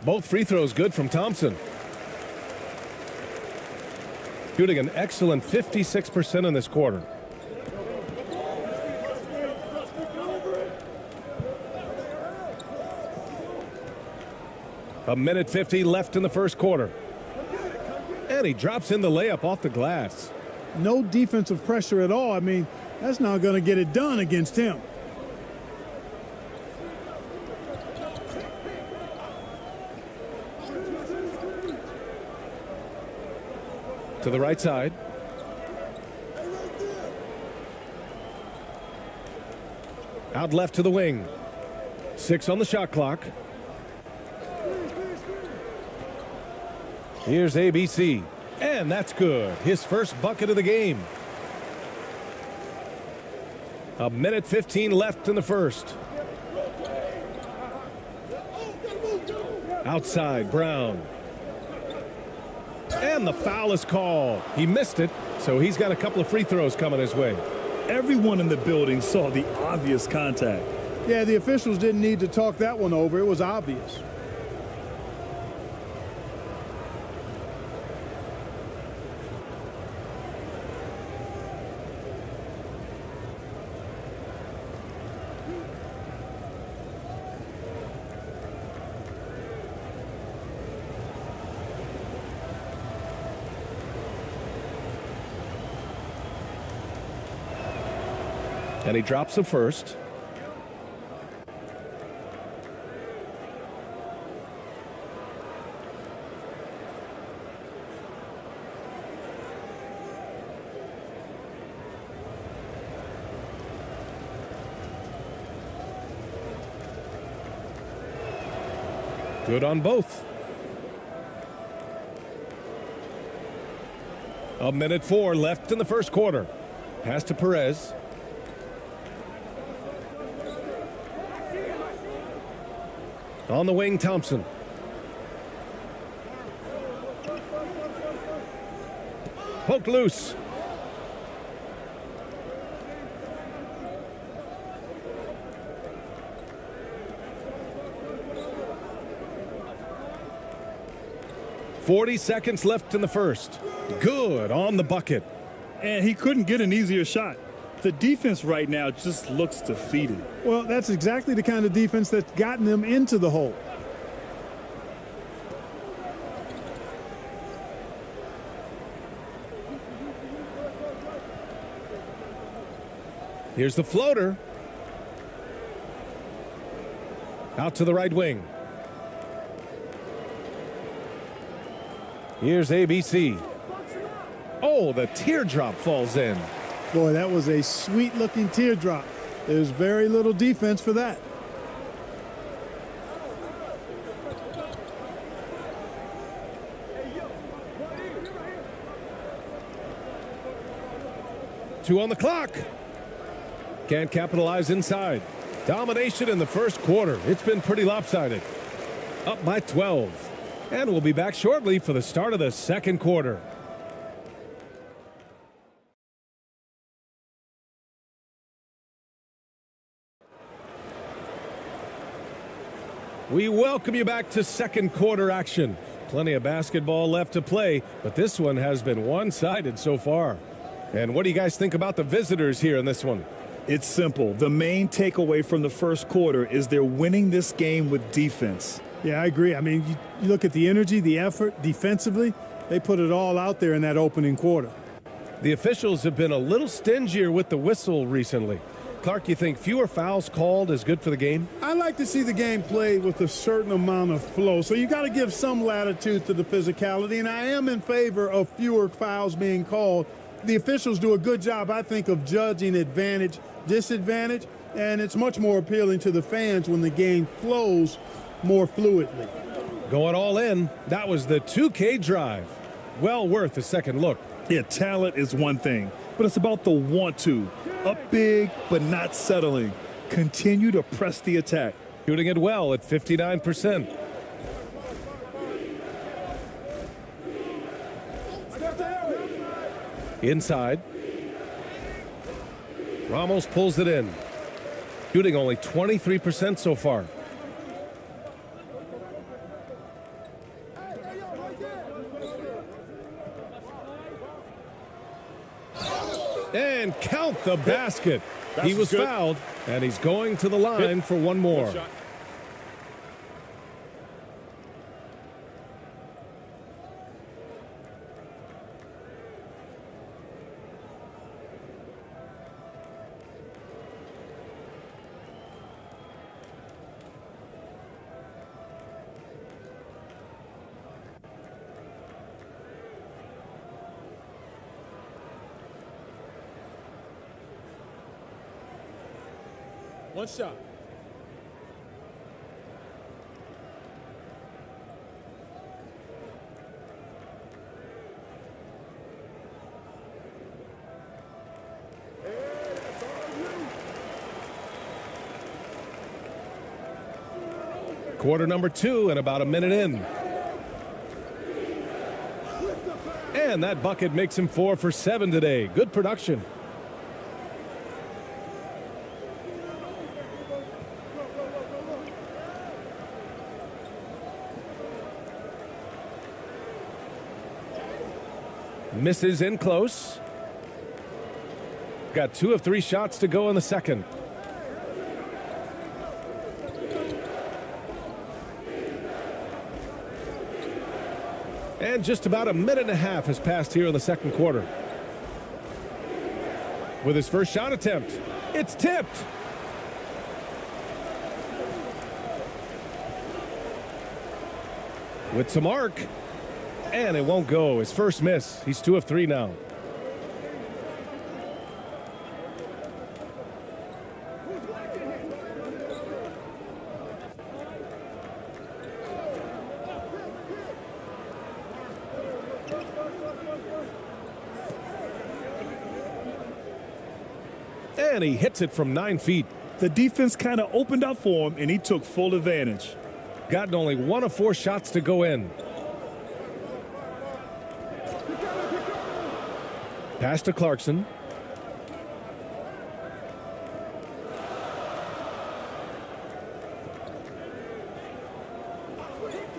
K: Both free throws good from Thompson. Shooting an excellent 56% in this quarter. A minute 50 left in the first quarter. And he drops in the layup off the glass.
L: No defensive pressure at all. I mean, that's not going to get it done against him.
K: To the right side. Out left to the wing. 6 on the shot clock. Here's ABC. And that's good. His first bucket of the game. A minute 15 left in the first. Outside, Brown. And the foul is called. He missed it, so he's got a couple of free throws coming his way.
M: Everyone in the building saw the obvious contact.
L: Yeah, the officials didn't need to talk that one over. It was obvious.
K: And he drops the first. Good on both. A minute 4 left in the first quarter. Pass to Perez. On the wing, Thompson. Poked loose. .40 seconds left in the first. Good on the bucket.
M: And he couldn't get an easier shot. The defense right now just looks defeated.
L: Well, that's exactly the kind of defense that's gotten them into the hole.
K: Here's the floater. Out to the right wing. Here's ABC. Oh, the teardrop falls in.
L: Boy, that was a sweet-looking teardrop. There's very little defense for that.
K: Two on the clock. Can't capitalize inside. Domination in the first quarter. It's been pretty lopsided. Up by 12. And we'll be back shortly for the start of the second quarter. We welcome you back to second quarter action. Plenty of basketball left to play, but this one has been one-sided so far. And what do you guys think about the visitors here in this one?
M: It's simple. The main takeaway from the first quarter is they're winning this game with defense.
L: Yeah, I agree. I mean, you look at the energy, the effort, defensively, they put it all out there in that opening quarter.
K: The officials have been a little stingier with the whistle recently. Clark, you think fewer fouls called is good for the game?
L: I like to see the game played with a certain amount of flow. So you got to give some latitude to the physicality, and I am in favor of fewer fouls being called. The officials do a good job, I think, of judging advantage, disadvantage, and it's much more appealing to the fans when the game flows more fluidly.
K: Going all in, that was the 2K drive. Well worth a second look.
M: Yeah, talent is one thing, but it's about the want to. Up big, but not settling. Continue to press the attack.
K: Shooting it well at 59%. Inside. Ramos pulls it in. Shooting only 23% so far. And count the basket. He was fouled, and he's going to the line for one more.
E: One shot.
K: Quarter number 2 and about a minute in. And that bucket makes him 4 for 7 today. Good production. Misses in close. Got 2 of 3 shots to go in the second. And just about a minute and a half has passed here in the second quarter. With his first shot attempt, it's tipped. With some arc. And it won't go. His first miss. He's 2 of 3 now. And he hits it from 9 feet.
M: The defense kind of opened up for him, and he took full advantage.
K: Gotten only 1 of 4 shots to go in. Pass to Clarkson.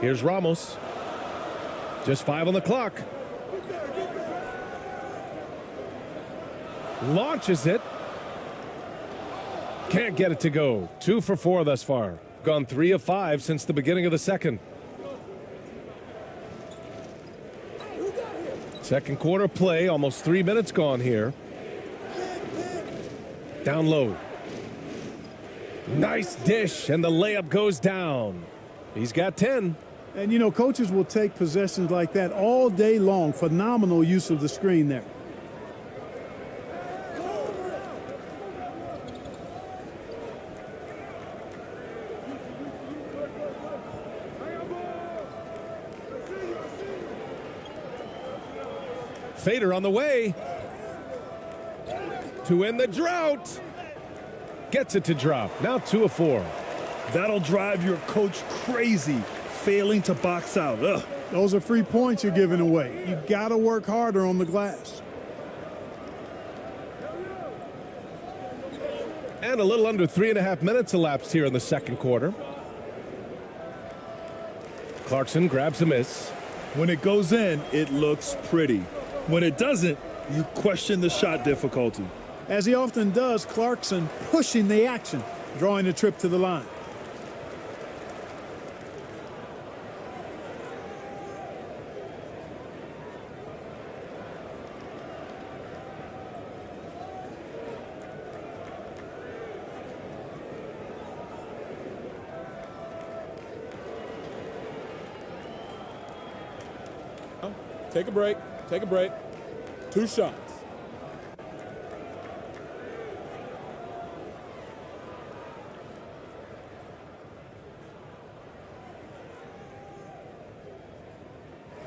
K: Here's Ramos. Just 5 on the clock. Launches it. Can't get it to go. 2 for 4 thus far. Gone 3 of 5 since the beginning of the second. Second quarter play, almost 3 minutes gone here. Down low. Nice dish, and the layup goes down. He's got 10.
L: And, you know, coaches will take possessions like that all day long. Phenomenal use of the screen there.
K: Fader on the way to end the drought. Gets it to drop. Now 2 of 4.
M: That'll drive your coach crazy, failing to box out. Ugh.
L: Those are free points you're giving away. You got to work harder on the glass.
K: And a little under 3.5 minutes elapsed here in the second quarter. Clarkson grabs a miss.
M: When it goes in, it looks pretty. When it doesn't, you question the shot difficulty.
L: As he often does, Clarkson pushing the action, drawing a trip to the line.
E: Take a break. Take a break. 2 shots.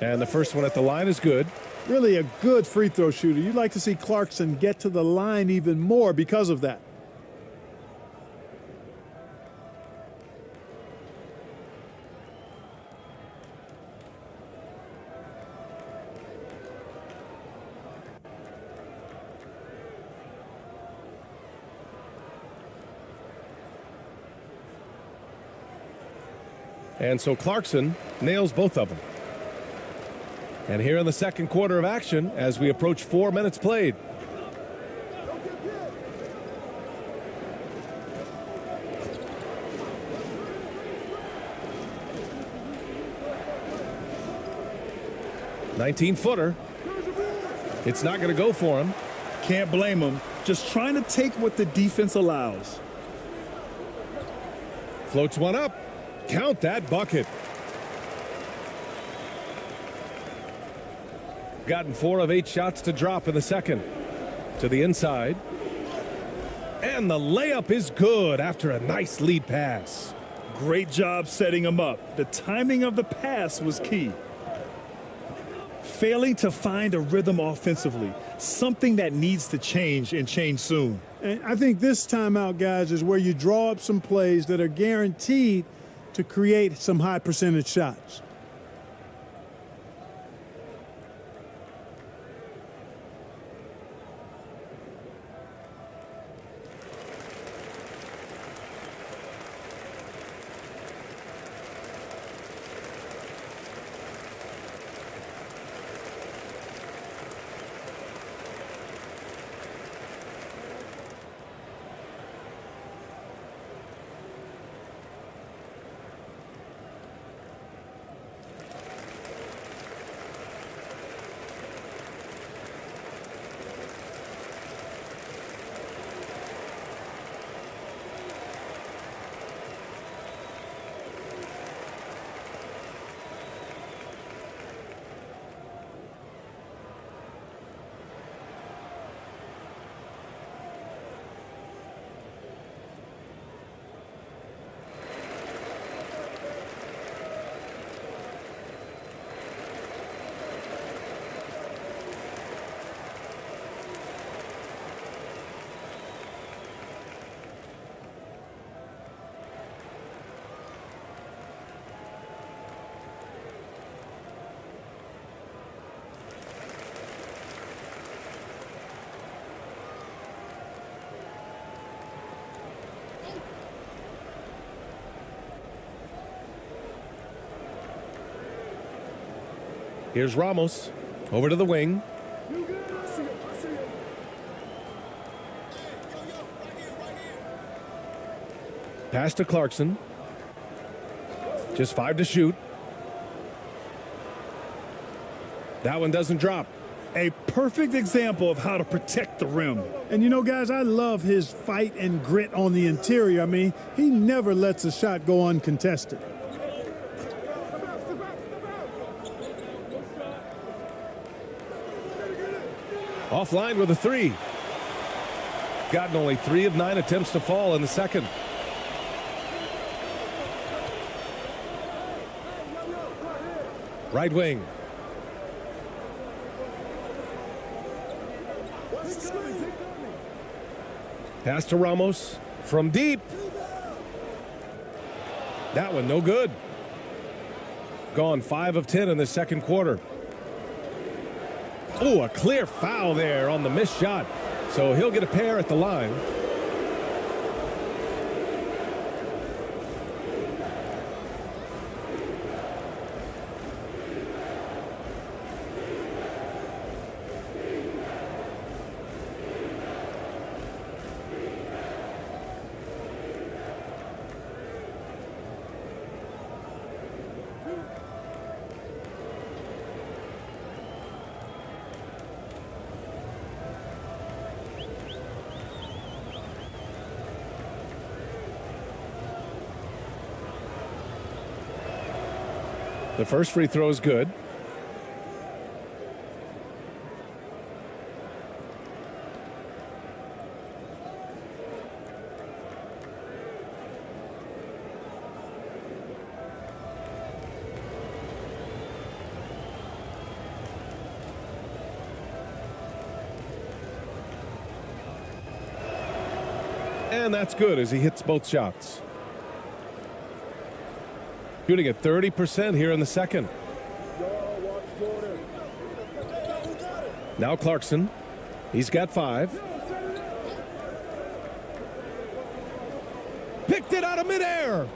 E: And the first one at the line is good.
L: Really a good free throw shooter. You'd like to see Clarkson get to the line even more because of that.
K: And so Clarkson nails both of them. And here in the second quarter of action, as we approach 4 minutes played. "19-footer. It's not going to go for him.
M: Can't blame him. Just trying to take what the defense allows.
K: Floats one up. Count that bucket. Gotten 4 of 8 shots to drop in the second. To the inside. And the layup is good after a nice lead pass.
M: Great job setting him up. The timing of the pass was key. Failing to find a rhythm offensively, something that needs to change and change soon.
L: And I think this timeout, guys, is where you draw up some plays that are guaranteed to create some high percentage shots.
K: Here's Ramos over to the wing. Pass to Clarkson. Just 5 to shoot. That one doesn't drop.
M: A perfect example of how to protect the rim.
L: And you know, guys, I love his fight and grit on the interior. I mean, he never lets a shot go uncontested.
K: Offline with a 3. Gotten only 3 of 9 attempts to fall in the second. Right wing. Pass to Ramos from deep. That one no good. Gone 5 of 10 in the second quarter. Oh, a clear foul there on the missed shot. So he'll get a pair at the line. The first free throw is good. And that's good as he hits both shots. Shooting at 30% here in the second. Now Clarkson. He's got 5. Picked it out of midair.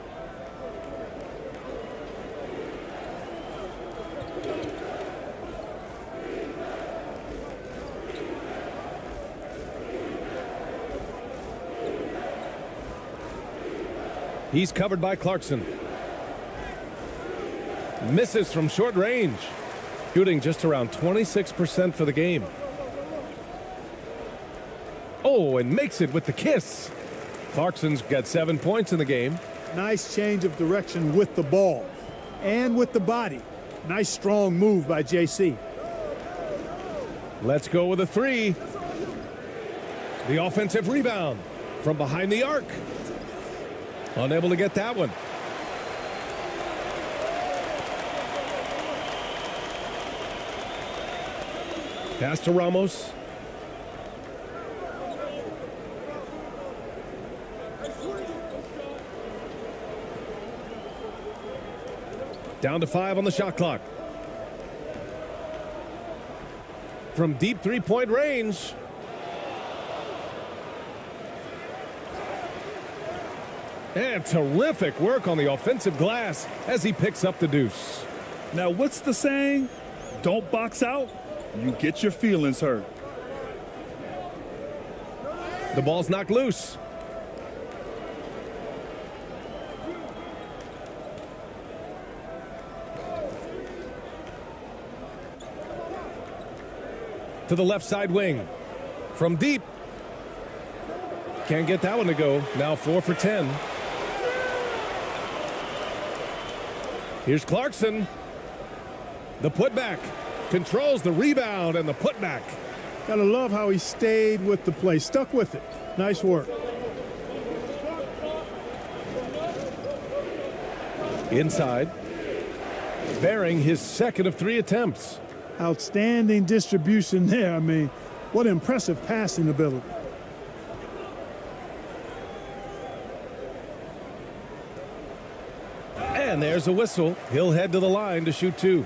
K: He's covered by Clarkson. Misses from short range. Shooting just around 26% for the game. Oh, and makes it with the kiss. Clarkson's got 7 points in the game.
L: Nice change of direction with the ball and with the body. Nice strong move by JC.
K: Let's go with a 3. The offensive rebound from behind the arc. Unable to get that one. Pass to Ramos. Down to 5 on the shot clock. From deep three-point range. And terrific work on the offensive glass as he picks up the deuce.
M: Now, what's the saying? Don't box out, you get your feelings hurt.
K: The ball's knocked loose. To the left side wing. From deep. Can't get that one to go. Now 4 for 10. Here's Clarkson. The putback. Controls the rebound and the putback.
L: Gotta love how he stayed with the play. Stuck with it. Nice work.
K: Inside. Bearing his second of 3 attempts.
L: Outstanding distribution there. I mean, what impressive passing ability.
K: And there's a whistle. He'll head to the line to shoot 2.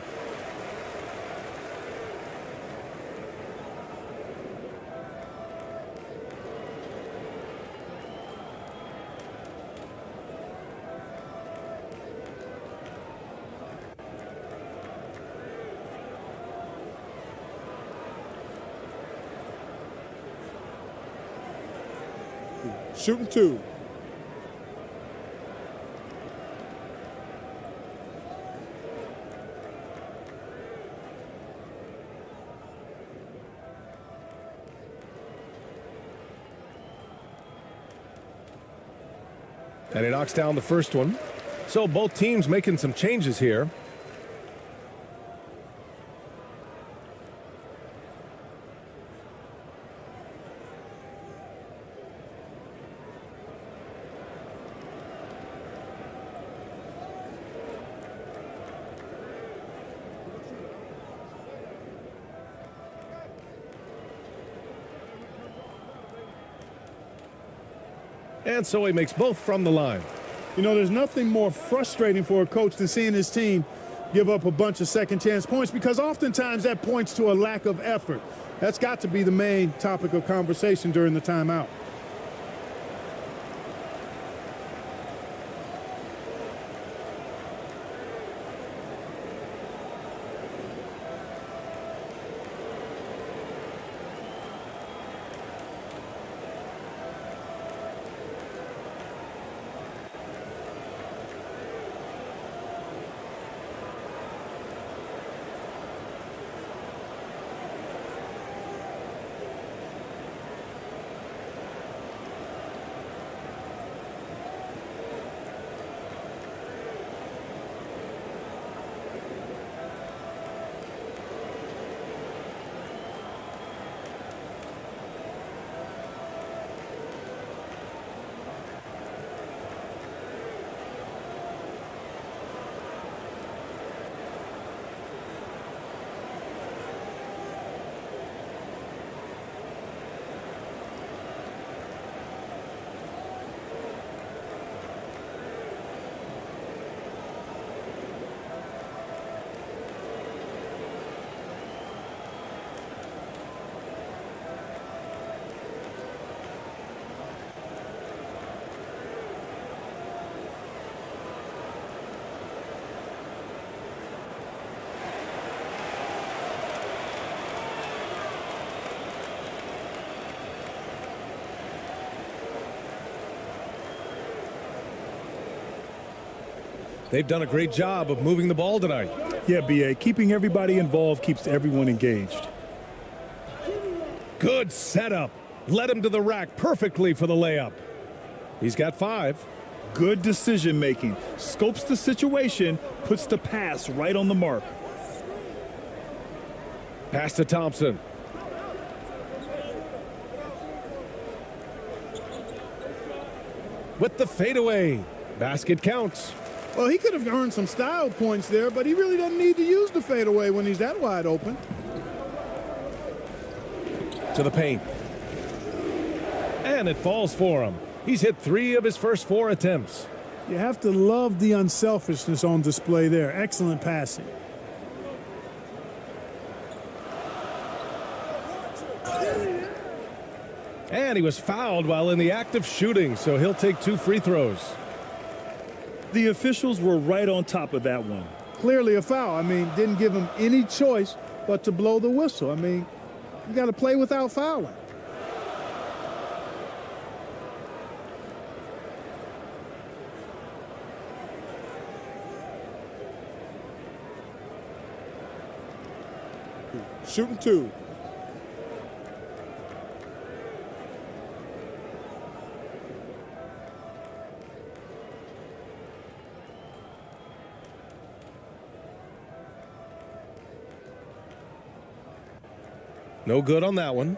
E: Shooting 2.
K: And he knocks down the first one. So both teams making some changes here. And so he makes both from the line.
L: You know, there's nothing more frustrating for a coach than seeing his team give up a bunch of second chance points, because oftentimes that points to a lack of effort. That's got to be the main topic of conversation during the timeout.
K: They've done a great job of moving the ball tonight.
M: Yeah, B.A., keeping everybody involved keeps everyone engaged.
K: Good setup. Led him to the rack perfectly for the layup. He's got 5.
M: Good decision making. Scopes the situation, puts the pass right on the mark.
K: Pass to Thompson. With the fadeaway. Basket counts.
L: Well, he could have earned some style points there, but he really doesn't need to use the fadeaway when he's that wide open.
K: To the paint. And it falls for him. He's hit 3 of his first 4 attempts.
L: You have to love the unselfishness on display there. Excellent passing.
K: And he was fouled while in the act of shooting, so he'll take 2 free throws.
M: The officials were right on top of that one.
L: Clearly a foul. I mean, didn't give him any choice but to blow the whistle. I mean, you got to play without fouling.
E: Shooting 2.
K: No good on that one.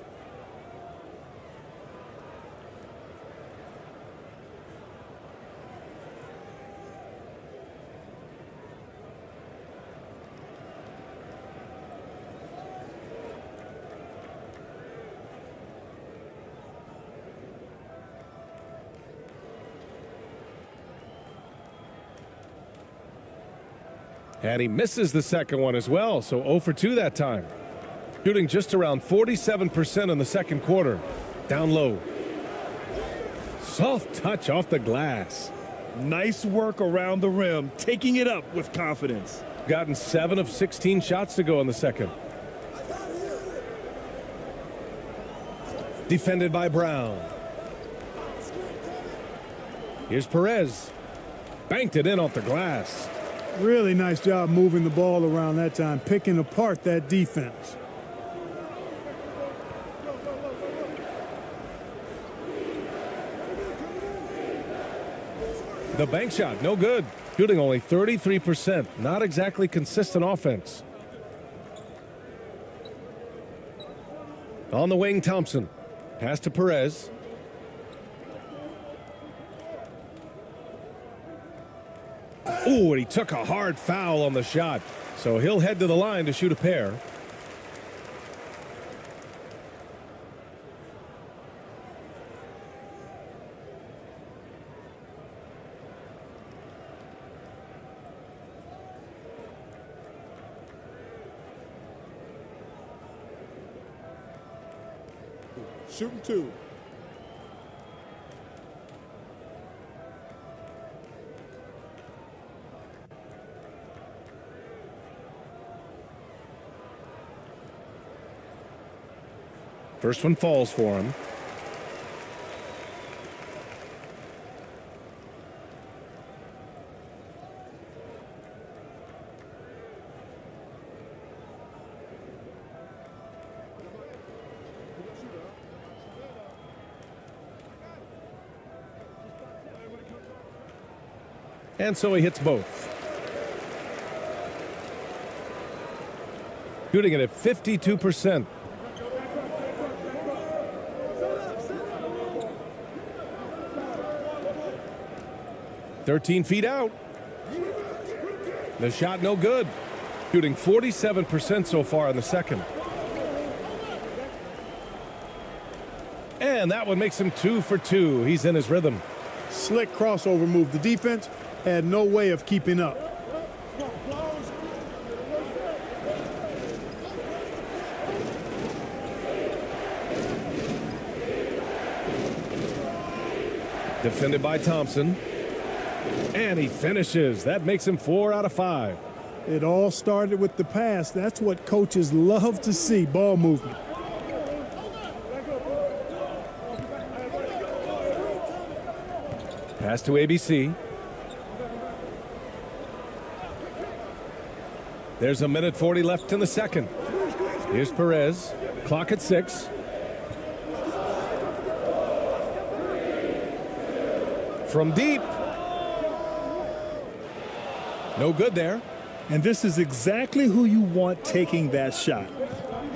K: And he misses the second one as well, so 0 for 2 that time. Shooting just around 47% in the second quarter. Down low. Soft touch off the glass.
M: Nice work around the rim, taking it up with confidence.
K: Gotten 7 of 16 shots to go in the second. Defended by Brown. Here's Perez. Banked it in off the glass.
L: Really nice job moving the ball around that time, picking apart that defense.
K: The bank shot, no good. Shooting only 33%. Not exactly consistent offense. On the wing, Thompson. Pass to Perez. Ooh, and he took a hard foul on the shot. So he'll head to the line to shoot a pair.
E: Shooting 2.
K: First one falls for him. And so he hits both. Shooting it at 52%. "13 feet out." The shot no good. Shooting 47% so far in the second. And that one makes him 2 for 2. He's in his rhythm.
L: Slick crossover move. The defense had no way of keeping up.
K: Defended by Thompson. And he finishes. That makes him 4 out of 5.
L: It all started with the pass. That's what coaches love to see, ball movement.
K: Pass to ABC. There's 1:40 left in the second. Here's Perez. Clock at 6. From deep. No good there.
M: And this is exactly who you want taking that shot.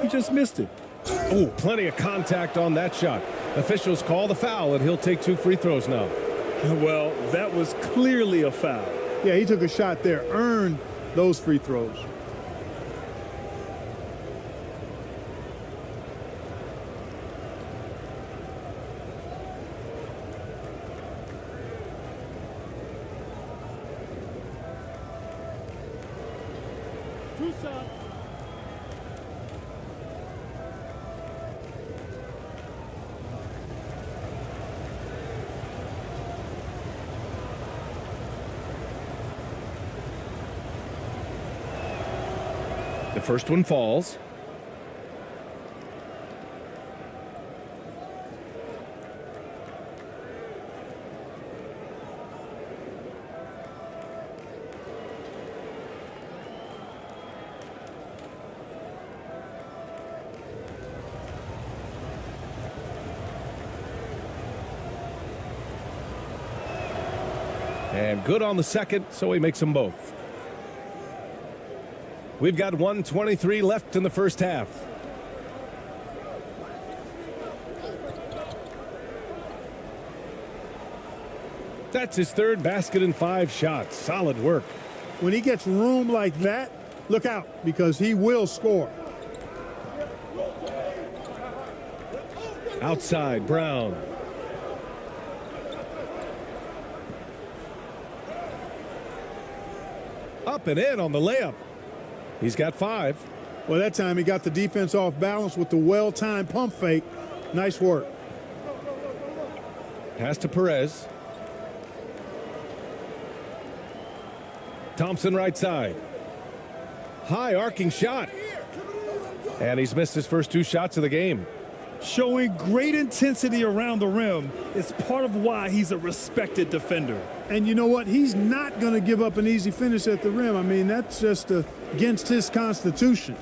M: He just missed it.
K: Oh, plenty of contact on that shot. Officials call the foul, and he'll take 2 free throws now.
M: Well, that was clearly a foul.
L: Yeah, he took a shot there, earned those free throws.
J: Two shots.
K: The first one falls. And good on the second, so he makes them both. We've got 1:23 left in the first half. That's his third basket in 5 shots. Solid work.
L: When he gets room like that, look out, because he will score.
K: Outside, Brown. Up and in on the layup. He's got 5.
L: Well, that time he got the defense off balance with the well-timed pump fake. Nice work.
K: Pass to Perez. Thompson right side. High arcing shot. And he's missed his first 2 shots of the game.
M: Showing great intensity around the rim is part of why he's a respected defender.
L: And you know what? He's not going to give up an easy finish at the rim. I mean, that's just against his constitution.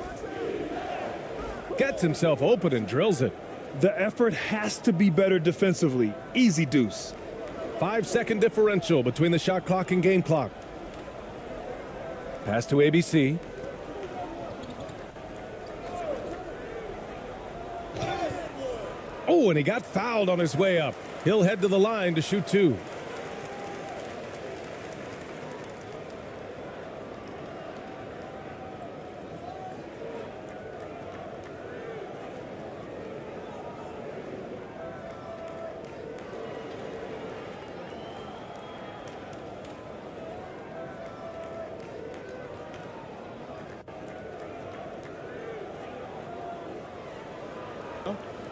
K: Gets himself open and drills it.
M: The effort has to be better defensively. Easy deuce.
K: 5-second differential between the shot clock and game clock. Pass to ABC. Oh, and he got fouled on his way up. He'll head to the line to shoot 2.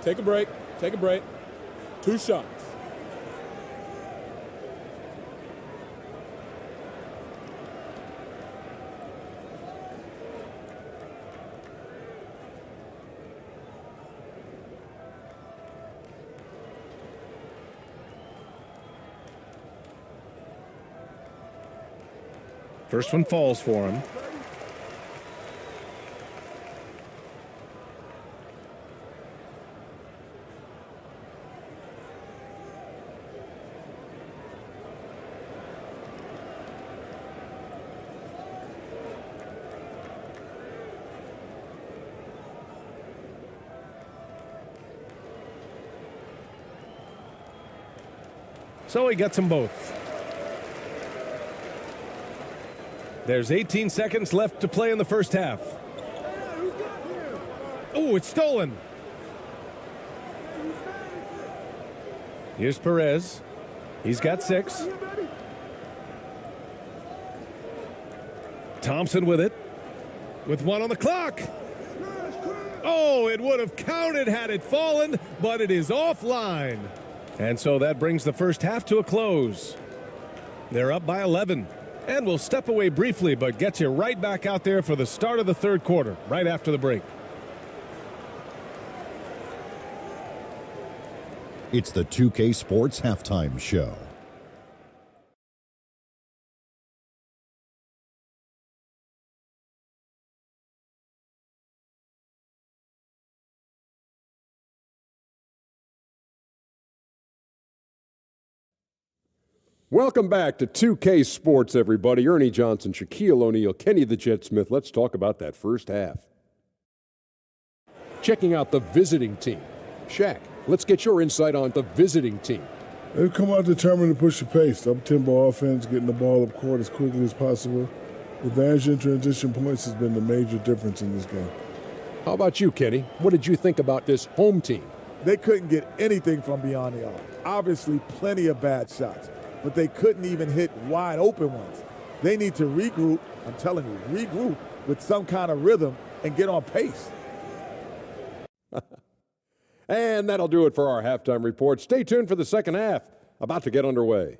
E: Take a break. Take a break. 2 shots.
K: First one falls for him. So he gets them both. There's 18 seconds left to play in the first half. Oh, it's stolen. Here's Perez. He's got 6. Thompson with it. With 1 on the clock. Oh, it would have counted had it fallen, but it is offline. And so that brings the first half to a close. They're up by 11. And we'll step away briefly, but get you right back out there for the start of the third quarter, right after the break.
F: It's the 2K Sports Halftime Show.
G: Welcome back to 2K Sports, everybody. Ernie Johnson, Shaquille O'Neal, Kenny the Jet Smith. Let's talk about that first half. Checking out the visiting team. Shaq, let's get your insight on the visiting team.
H: They've come out determined to push the pace. Up-tempo offense, getting the ball up court as quickly as possible. Advantage in transition points has been the major difference in this game.
G: How about you, Kenny? What did you think about this home team?
I: They couldn't get anything from beyond the arc. Obviously, plenty of bad shots, but they couldn't even hit wide open ones. They need to regroup, I'm telling you, regroup with some kind of rhythm and get on pace.
G: And that'll do it for our halftime report. Stay tuned for the second half, about to get underway.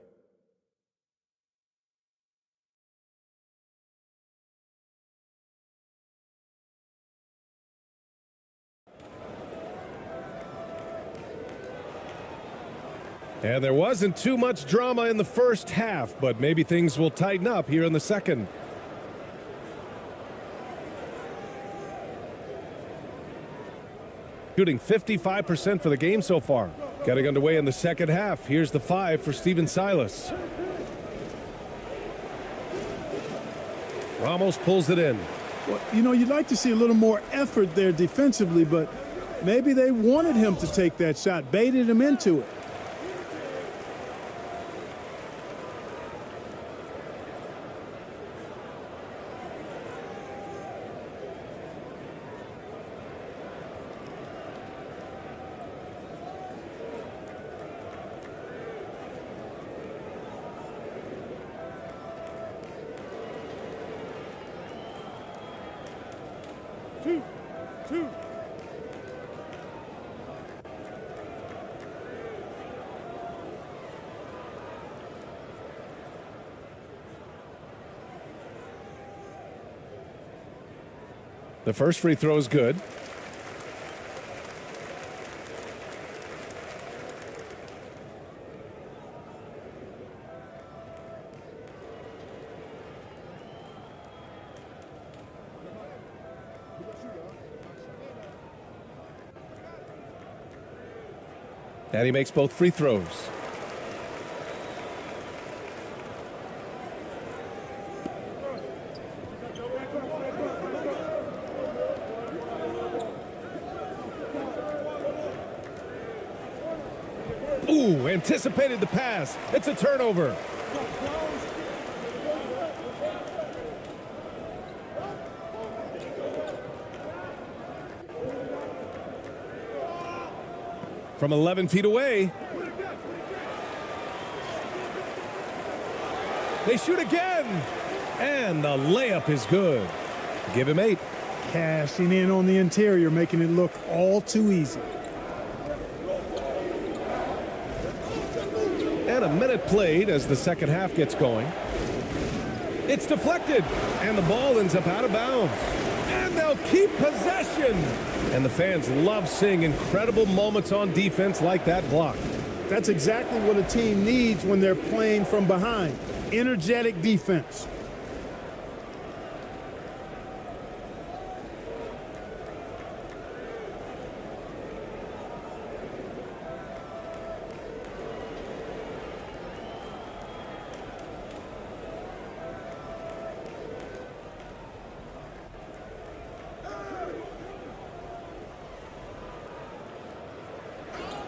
K: And there wasn't too much drama in the first half, but maybe things will tighten up here in the second. Shooting 55% for the game so far. Getting underway in the second half. Here's the 5 for Steven Silas. Ramos pulls it in.
L: Well, you know, you'd like to see a little more effort there defensively, but maybe they wanted him to take that shot, baited him into it. Two.
K: The first free throw is good. And he makes both free throws. Ooh, anticipated the pass. It's a turnover. From 11 feet away. They shoot again. And the layup is good. Give him 8.
L: Cashing in on the interior, making it look all too easy.
K: And a minute played as the second half gets going. It's deflected. And the ball ends up out of bounds. And they'll keep possession. And the fans love seeing incredible moments on defense like that block.
L: That's exactly what a team needs when they're playing from behind. Energetic defense.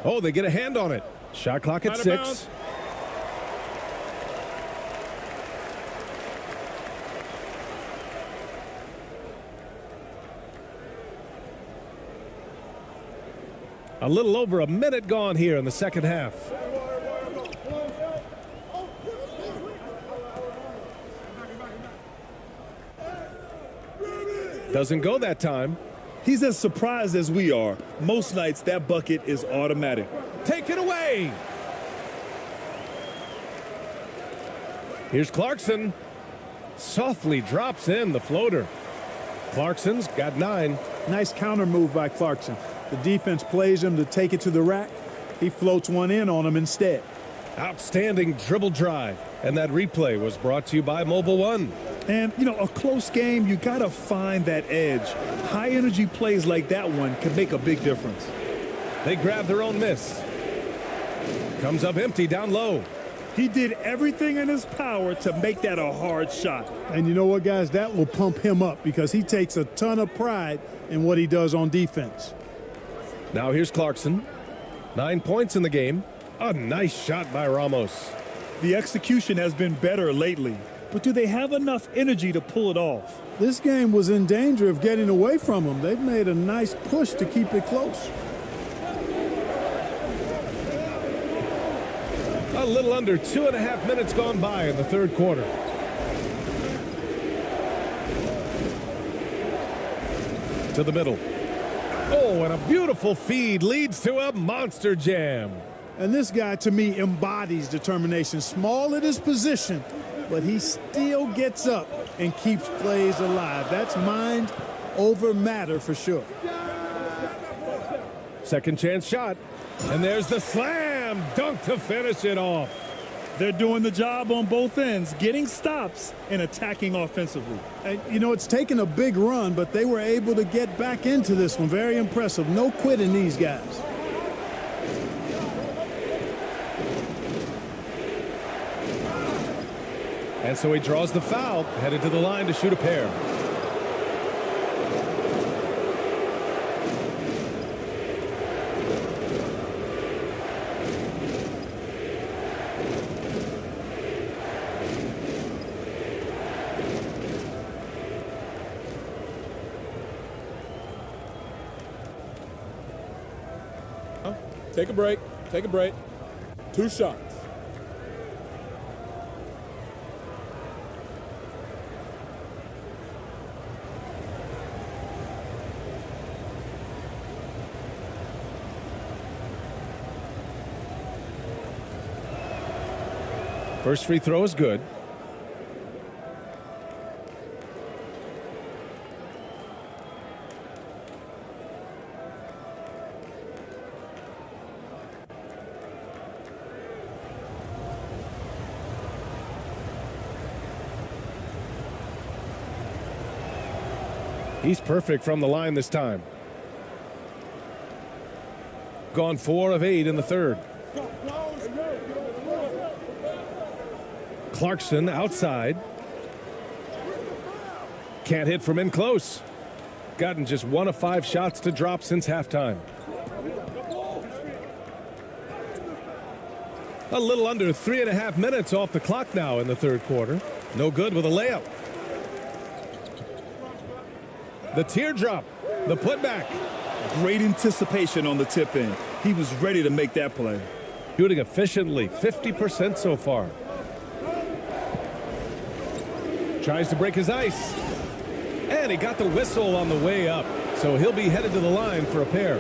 K: Oh, they get a hand on it. Shot clock at 6. A little over a minute gone here in the second half. Doesn't go that time.
M: He's as surprised as we are. Most nights, that bucket is automatic.
K: Take it away. Here's Clarkson. Softly drops in the floater. Clarkson's got 9.
L: Nice counter move by Clarkson. The defense plays him to take it to the rack. He floats one in on him instead.
K: Outstanding dribble drive. And that replay was brought to you by Mobile One.
M: And, you know, a close game, you got to find that edge. High-energy plays like that one can make a big difference.
K: They grab their own miss. Comes up empty down low.
M: He did everything in his power to make that a hard shot.
L: And you know what, guys? That will pump him up because he takes a ton of pride in what he does on defense.
K: Now here's Clarkson. 9 points in the game. A nice shot by Ramos.
M: The execution has been better lately, but do they have enough energy to pull it off?
L: This game was in danger of getting away from them. They've made a nice push to keep it close.
K: A little under 2.5 minutes gone by in the third quarter. To the middle. Oh, and a beautiful feed leads to a monster jam.
L: And this guy, to me, embodies determination. Small at his position, but he still gets up and keeps plays alive. That's mind over matter for sure.
K: Second chance shot. And there's the slam dunk to finish it off.
M: They're doing the job on both ends, getting stops and attacking offensively.
L: And, you know, it's taken a big run, but they were able to get back into this one. Very impressive. No quitting these guys.
K: And so he draws the foul, headed to the line to shoot a pair.
E: Take a break. Take a break. 2 shots.
K: First free throw is good. He's perfect from the line this time. Gone 4 of 8 in the third. Clarkson outside. Can't hit from in close. Gotten just 1 of 5 shots to drop since halftime. A little under 3.5 minutes off the clock now in the third quarter. No good with a layup. The teardrop, the putback.
M: Great anticipation on the tip in. He was ready to make that play.
K: Shooting efficiently, 50% so far. Tries to break his ice. And he got the whistle on the way up. So he'll be headed to the line for a pair.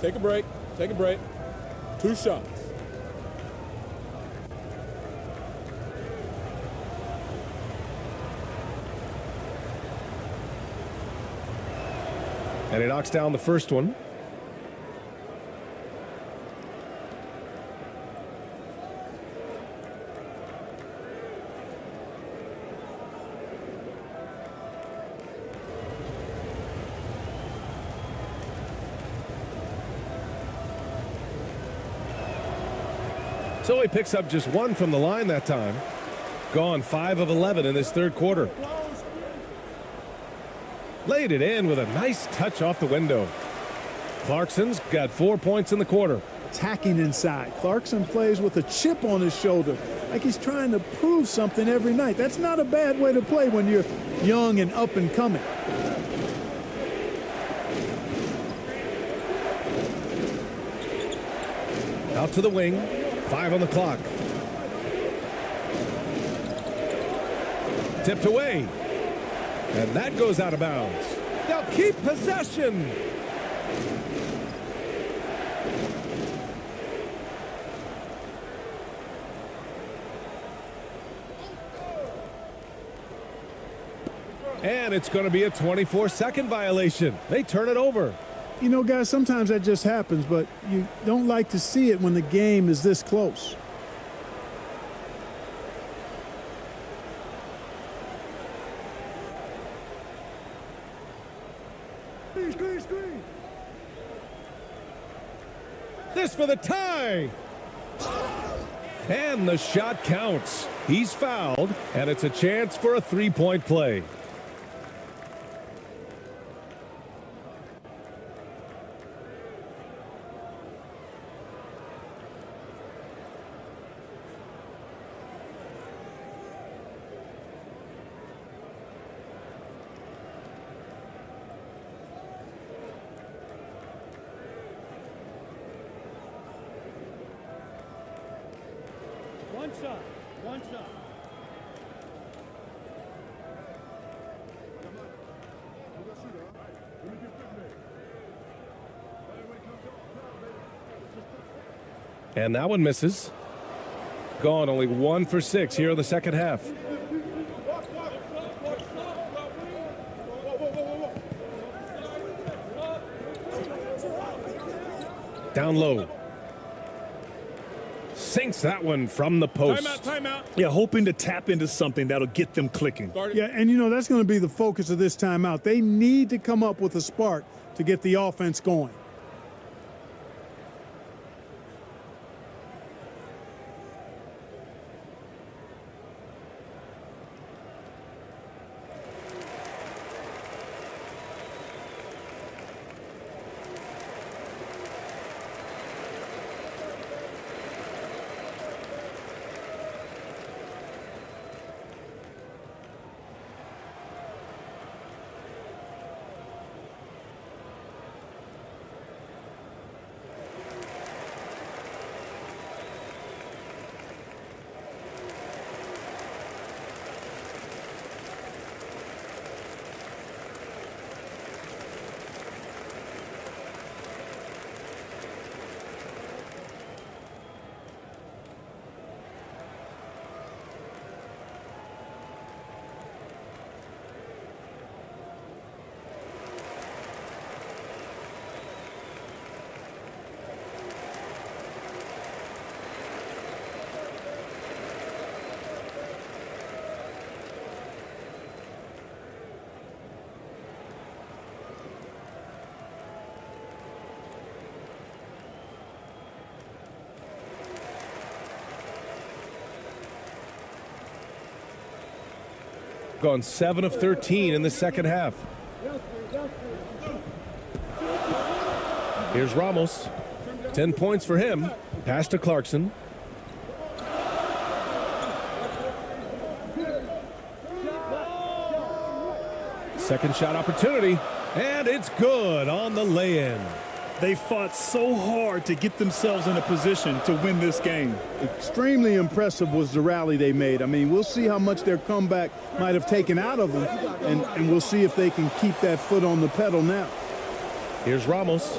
E: Take a break. Take a break. 2 shots.
K: And he knocks down the first one. So he picks up just 1 from the line that time. Gone 5 of 11 in this third quarter. Laid it in with a nice touch off the window. Clarkson's got 4 points in the quarter.
L: Attacking inside. Clarkson plays with a chip on his shoulder, like he's trying to prove something every night. That's not a bad way to play when you're young and up and coming.
K: Out to the wing. 5 on the clock. Tipped away. And that goes out of bounds. They'll keep possession. And it's going to be a 24-second violation. They turn it over.
L: You know, guys, sometimes that just happens, but you don't like to see it when the game is this close.
K: This for the tie. And the shot counts. He's fouled, and it's a chance for a three-point play.
J: One shot. One shot.
K: And that one misses. Gone only 1 for 6 here in the second half. Down low. Sinks that one from the post.
M: Timeout. Yeah, hoping to tap into something that'll get them clicking.
L: Yeah, and you know, that's going to be the focus of this timeout. They need to come up with a spark to get the offense going.
K: Gone 7 of 13 in the second half. Here's Ramos. 10 points for him. Pass to Clarkson. Second shot opportunity. And it's good on the lay-in.
M: They fought so hard to get themselves in a position to win this game.
L: Extremely impressive was the rally they made. I mean, we'll see how much their comeback might have taken out of them, and we'll see if they can keep that foot on the pedal now.
K: Here's Ramos.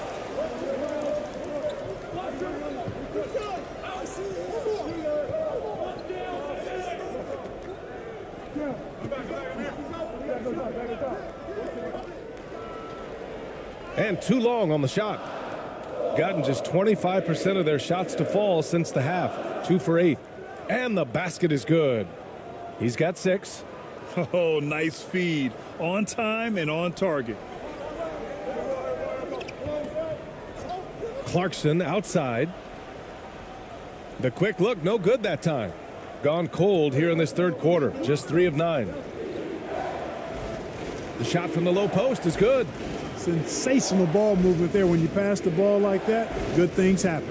K: And too long on the shot. Gotten just 25% of their shots to fall since the half. 2 for 8. And the basket is good. He's got 6.
M: Oh, nice feed. On time and on target.
K: Clarkson outside. The quick look, no good that time. Gone cold here in this third quarter. Just 3 of 9. The shot from the low post is good.
L: Sensational ball movement there. When you pass the ball like that, good things happen.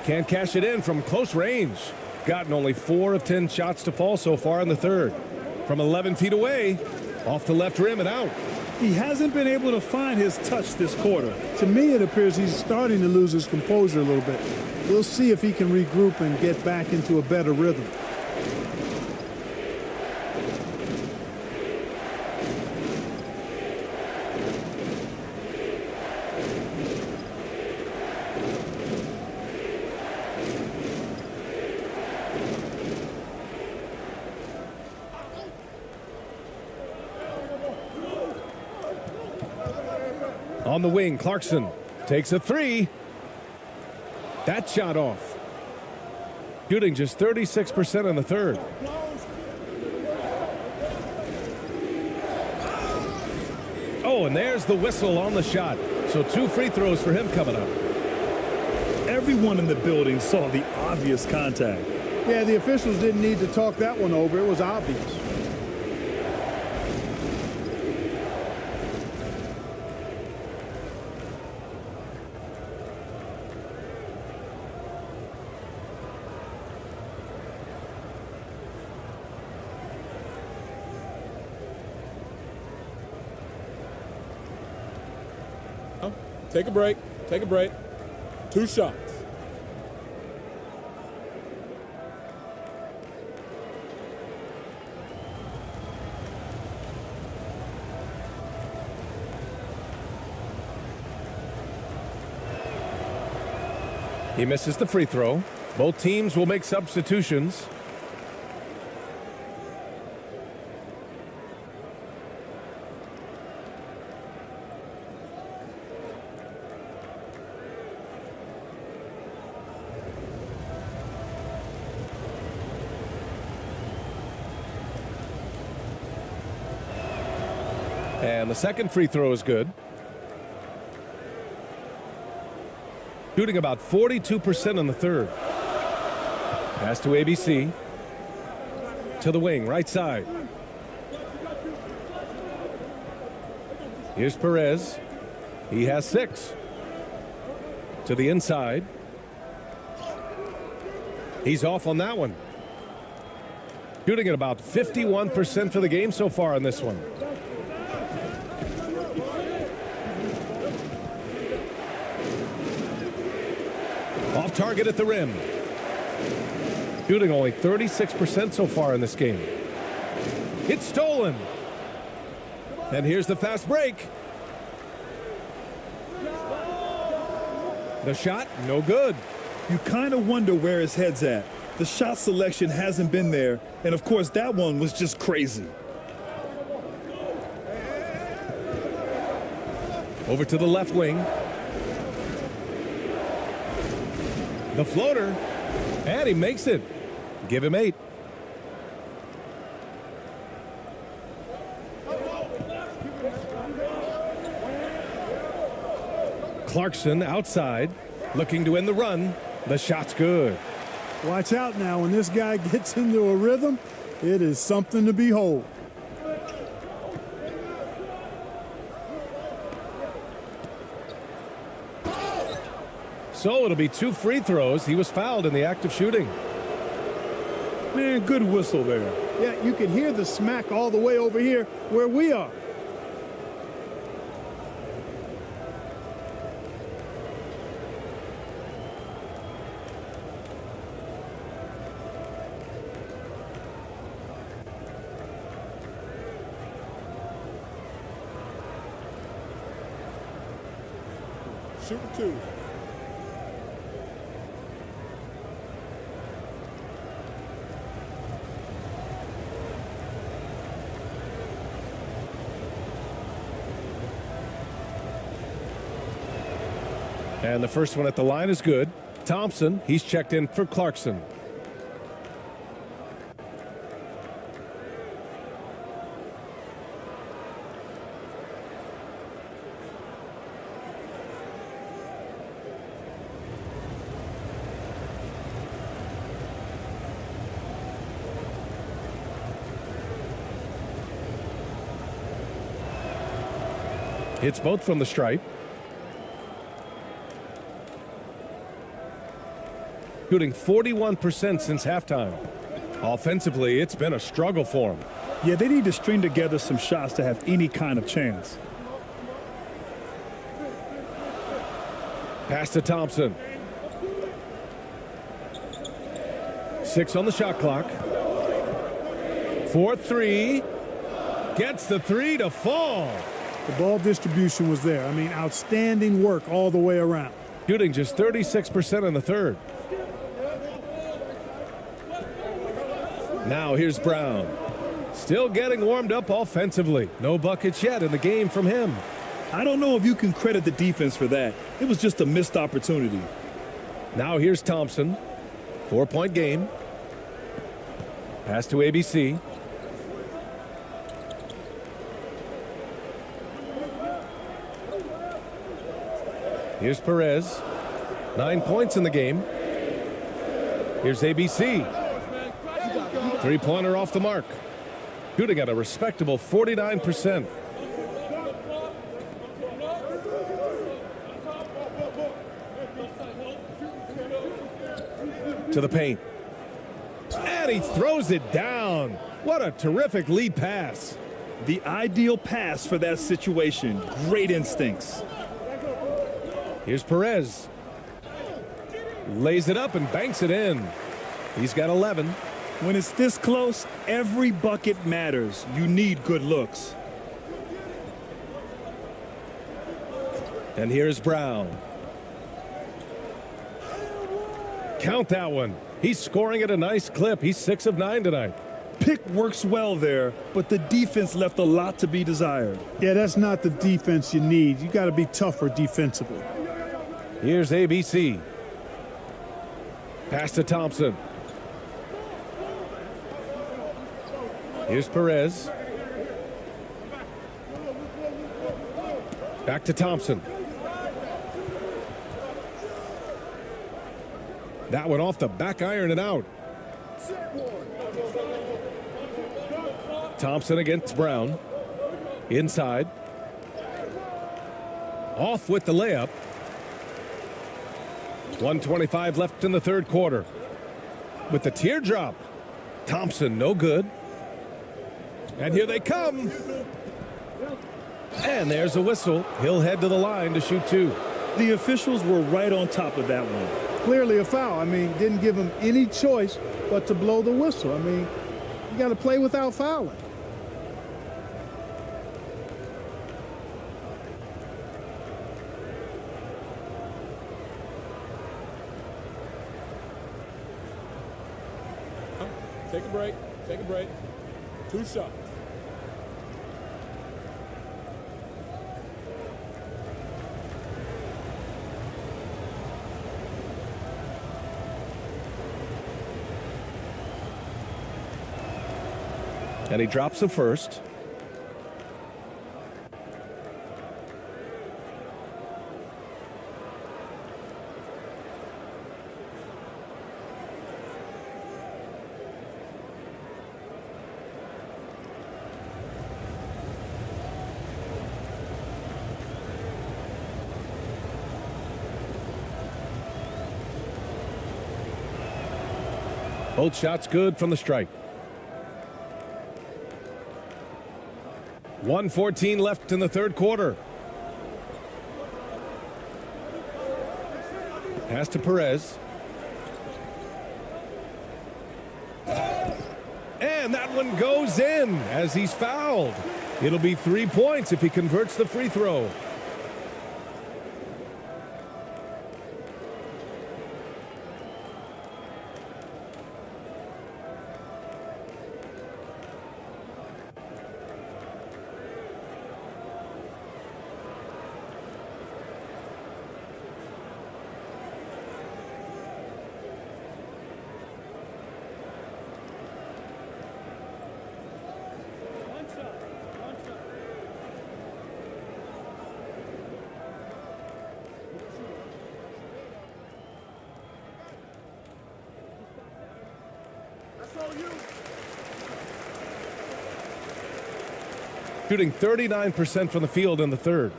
K: Can't cash it in from close range. Gotten only 4 of 10 shots to fall so far in the third. From 11 feet away, off the left rim and out.
L: He hasn't been able to find his touch this quarter. To me, it appears he's starting to lose his composure a little bit. We'll see if he can regroup and get back into a better rhythm.
K: On the wing, Clarkson takes a three. That shot off. Shooting just 36% in the third. Oh, and there's the whistle on the shot. So 2 free throws for him coming up.
M: Everyone in the building saw the obvious contact.
L: Yeah, the officials didn't need to talk that one over. It was obvious.
E: Take a break. Take a break. 2 shots.
K: He misses the free throw. Both teams will make substitutions. And the second free throw is good. Shooting about 42% in the third. Pass to ABC. To the wing, right side. Here's Perez. He has 6. To the inside. He's off on that one. Shooting at about 51% for the game so far in this one. Off target at the rim. Shooting only 36% so far in this game. It's stolen. And here's the fast break. The shot, no good.
M: You kind of wonder where his head's at. The shot selection hasn't been there, and of course that one was just crazy.
K: Over to the left wing. The floater, and he makes it. Give him 8. Clarkson outside, looking to end the run. The shot's good.
L: Watch out now. When this guy gets into a rhythm, it is something to behold.
K: So it'll be 2 free throws. He was fouled in the act of shooting.
M: Man, good whistle there.
L: Yeah, you can hear the smack all the way over here where we are.
E: Shoot 2.
K: And the first one at the line is good. Thompson, he's checked in for Clarkson. Hits both from the stripe. Shooting 41% since halftime. Offensively, it's been a struggle for him.
M: Yeah, they need to string together some shots to have any kind of chance.
K: Pass to Thompson. 6 on the shot clock. 4-3. Gets the 3 to fall.
L: The ball distribution was there. I mean, outstanding work all the way around.
K: Shooting just 36% in the third. Now here's Brown. Still getting warmed up offensively. No buckets yet in the game from him.
M: I don't know if you can credit the defense for that. It was just a missed opportunity.
K: Now here's Thompson. 4-point game. Pass to ABC. Here's Perez. 9 points in the game. Here's ABC. Three-pointer off the mark. Shooting at a respectable 49%. To the paint. And he throws it down. What a terrific lead pass.
M: The ideal pass for that situation. Great instincts.
K: Here's Perez. Lays it up and banks it in. He's got 11.
M: When it's this close, every bucket matters. You need good looks.
K: And here's Brown. Count that one. He's scoring at a nice clip. He's 6 of 9 tonight.
M: Pick works well there, but the defense left a lot to be desired.
L: Yeah, that's not the defense you need. You got to be tougher defensively.
K: Here's ABC. Pass to Thompson. Here's Perez. Back to Thompson. That one off the back iron and out. Thompson against Brown. Inside. Off with the layup. 1:25 left in the third quarter. With the teardrop. Thompson no good. And here they come. And there's a whistle. He'll head to the line to shoot 2.
M: The officials were right on top of that one.
L: Clearly a foul. I mean, didn't give him any choice but to blow the whistle. I mean, you got to play without fouling.
E: Take a break. Take a break. 2 shots.
K: And he drops the first. Both shots good from the strike. 1:14 left in the third quarter. Pass to Perez. And that one goes in as he's fouled. It'll be 3 points if he converts the free throw. Shooting 39% from the field in the third.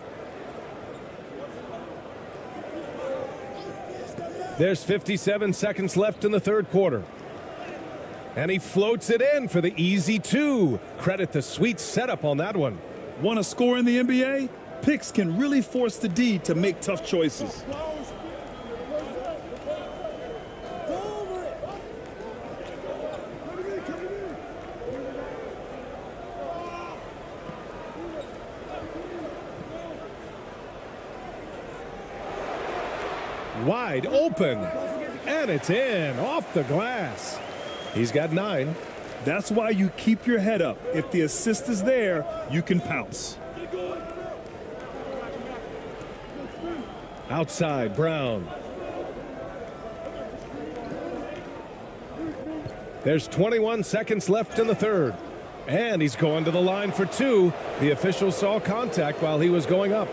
K: There's 57 seconds left in the third quarter. And he floats it in for the easy 2. Credit the sweet setup on that one.
M: Want to score in the NBA? Picks can really force the D to make tough choices.
K: Wide open, and it's in, off the glass. He's got 9.
M: That's why you keep your head up. If the assist is there, you can pounce.
K: Outside, Brown. There's 21 seconds left in the third. And he's going to the line for two. The official saw contact while he was going up.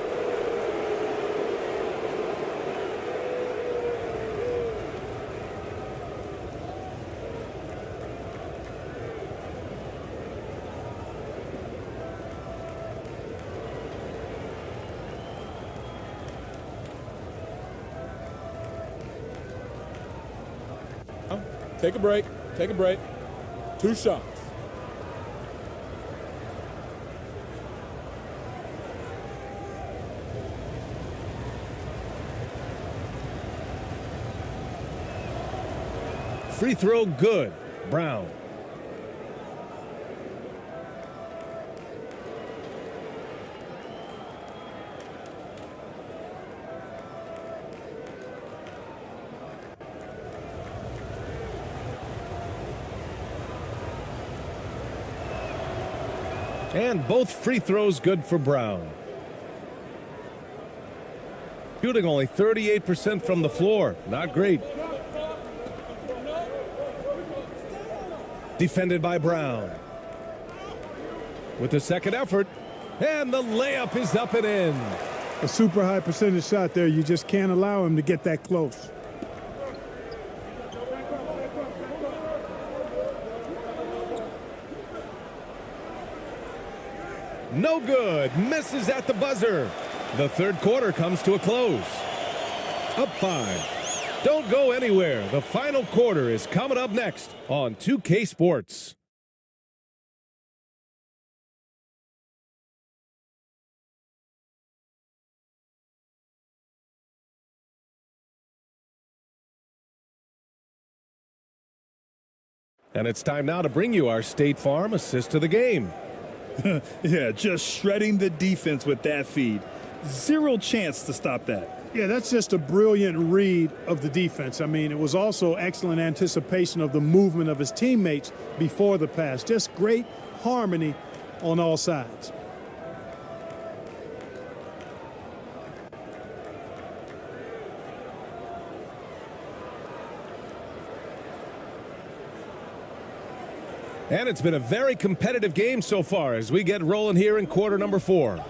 E: Take a break. Take a break. 2 shots.
K: Free throw good. Brown. And both free throws good for Brown. Shooting only 38% from the floor. Not great. Defended by Brown. With the second effort. And the layup is up and in.
L: A super high percentage shot there. You just can't allow him to get that close.
K: No good. Misses at the buzzer. The third quarter comes to a close. Up 5. Don't go anywhere. The final quarter is coming up next on 2K Sports. And it's time now to bring you our State Farm assist of the game.
M: Yeah, just shredding the defense with that feed. Zero chance to stop that.
L: Yeah, that's just a brilliant read of the defense. I mean, it was also excellent anticipation of the movement of his teammates before the pass. Just great harmony on all sides.
K: And it's been a very competitive game so far as we get rolling here in quarter number 4.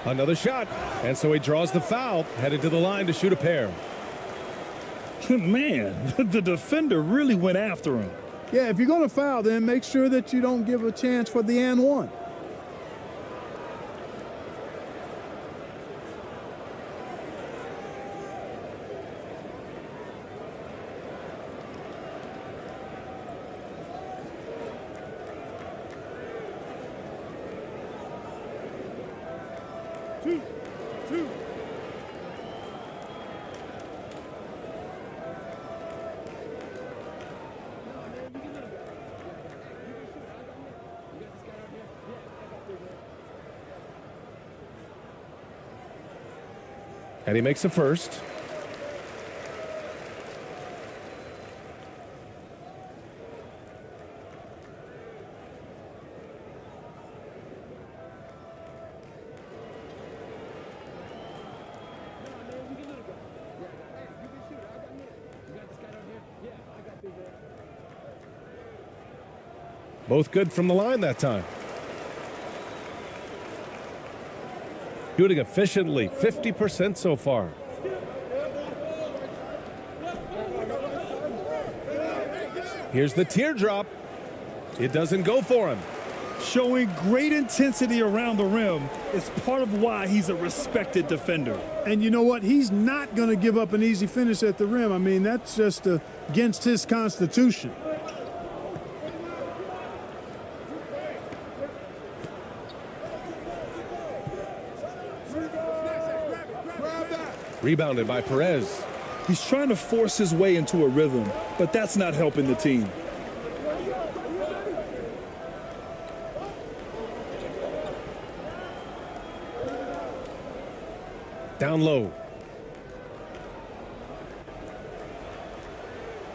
K: Another shot. And so he draws the foul, headed to the line to shoot a pair.
M: Man, the defender really went after him.
L: Yeah, if you're going to foul, then make sure that you don't give a chance for the and one.
J: Two.
K: And he makes the first. Both good from the line that time. Shooting efficiently, 50% so far. Here's the teardrop. It doesn't go for him.
M: Showing great intensity around the rim is part of why he's a respected defender.
L: And you know what? He's not going to give up an easy finish at the rim. I mean, that's just against his constitution.
K: Rebounded by Perez.
M: He's trying to force his way into a rhythm, but that's not helping the team.
K: Down low.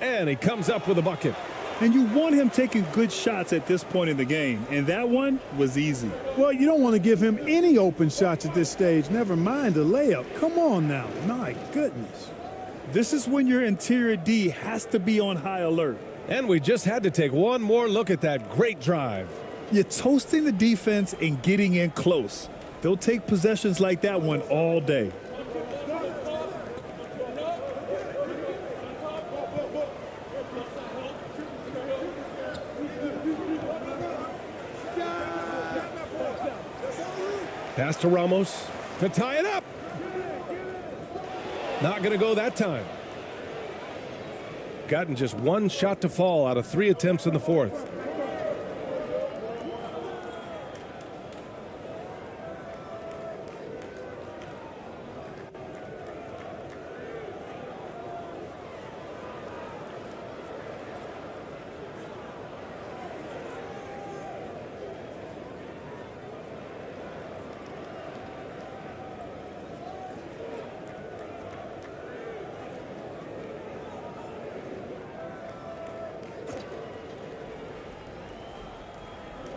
K: And he comes up with a bucket.
M: And you want him taking good shots at this point in the game, and that one was easy.
L: Well, you don't want to give him any open shots at this stage, never mind a layup. Come on now. My goodness.
M: This is when your interior D has to be on high alert.
K: And we just had to take one more look at that great drive.
M: You're toasting the defense and getting in close. They'll take possessions like that one all day.
K: Pass to Ramos to tie it up. Not going to go that time. Gotten just one shot to fall out of 3 attempts in the fourth.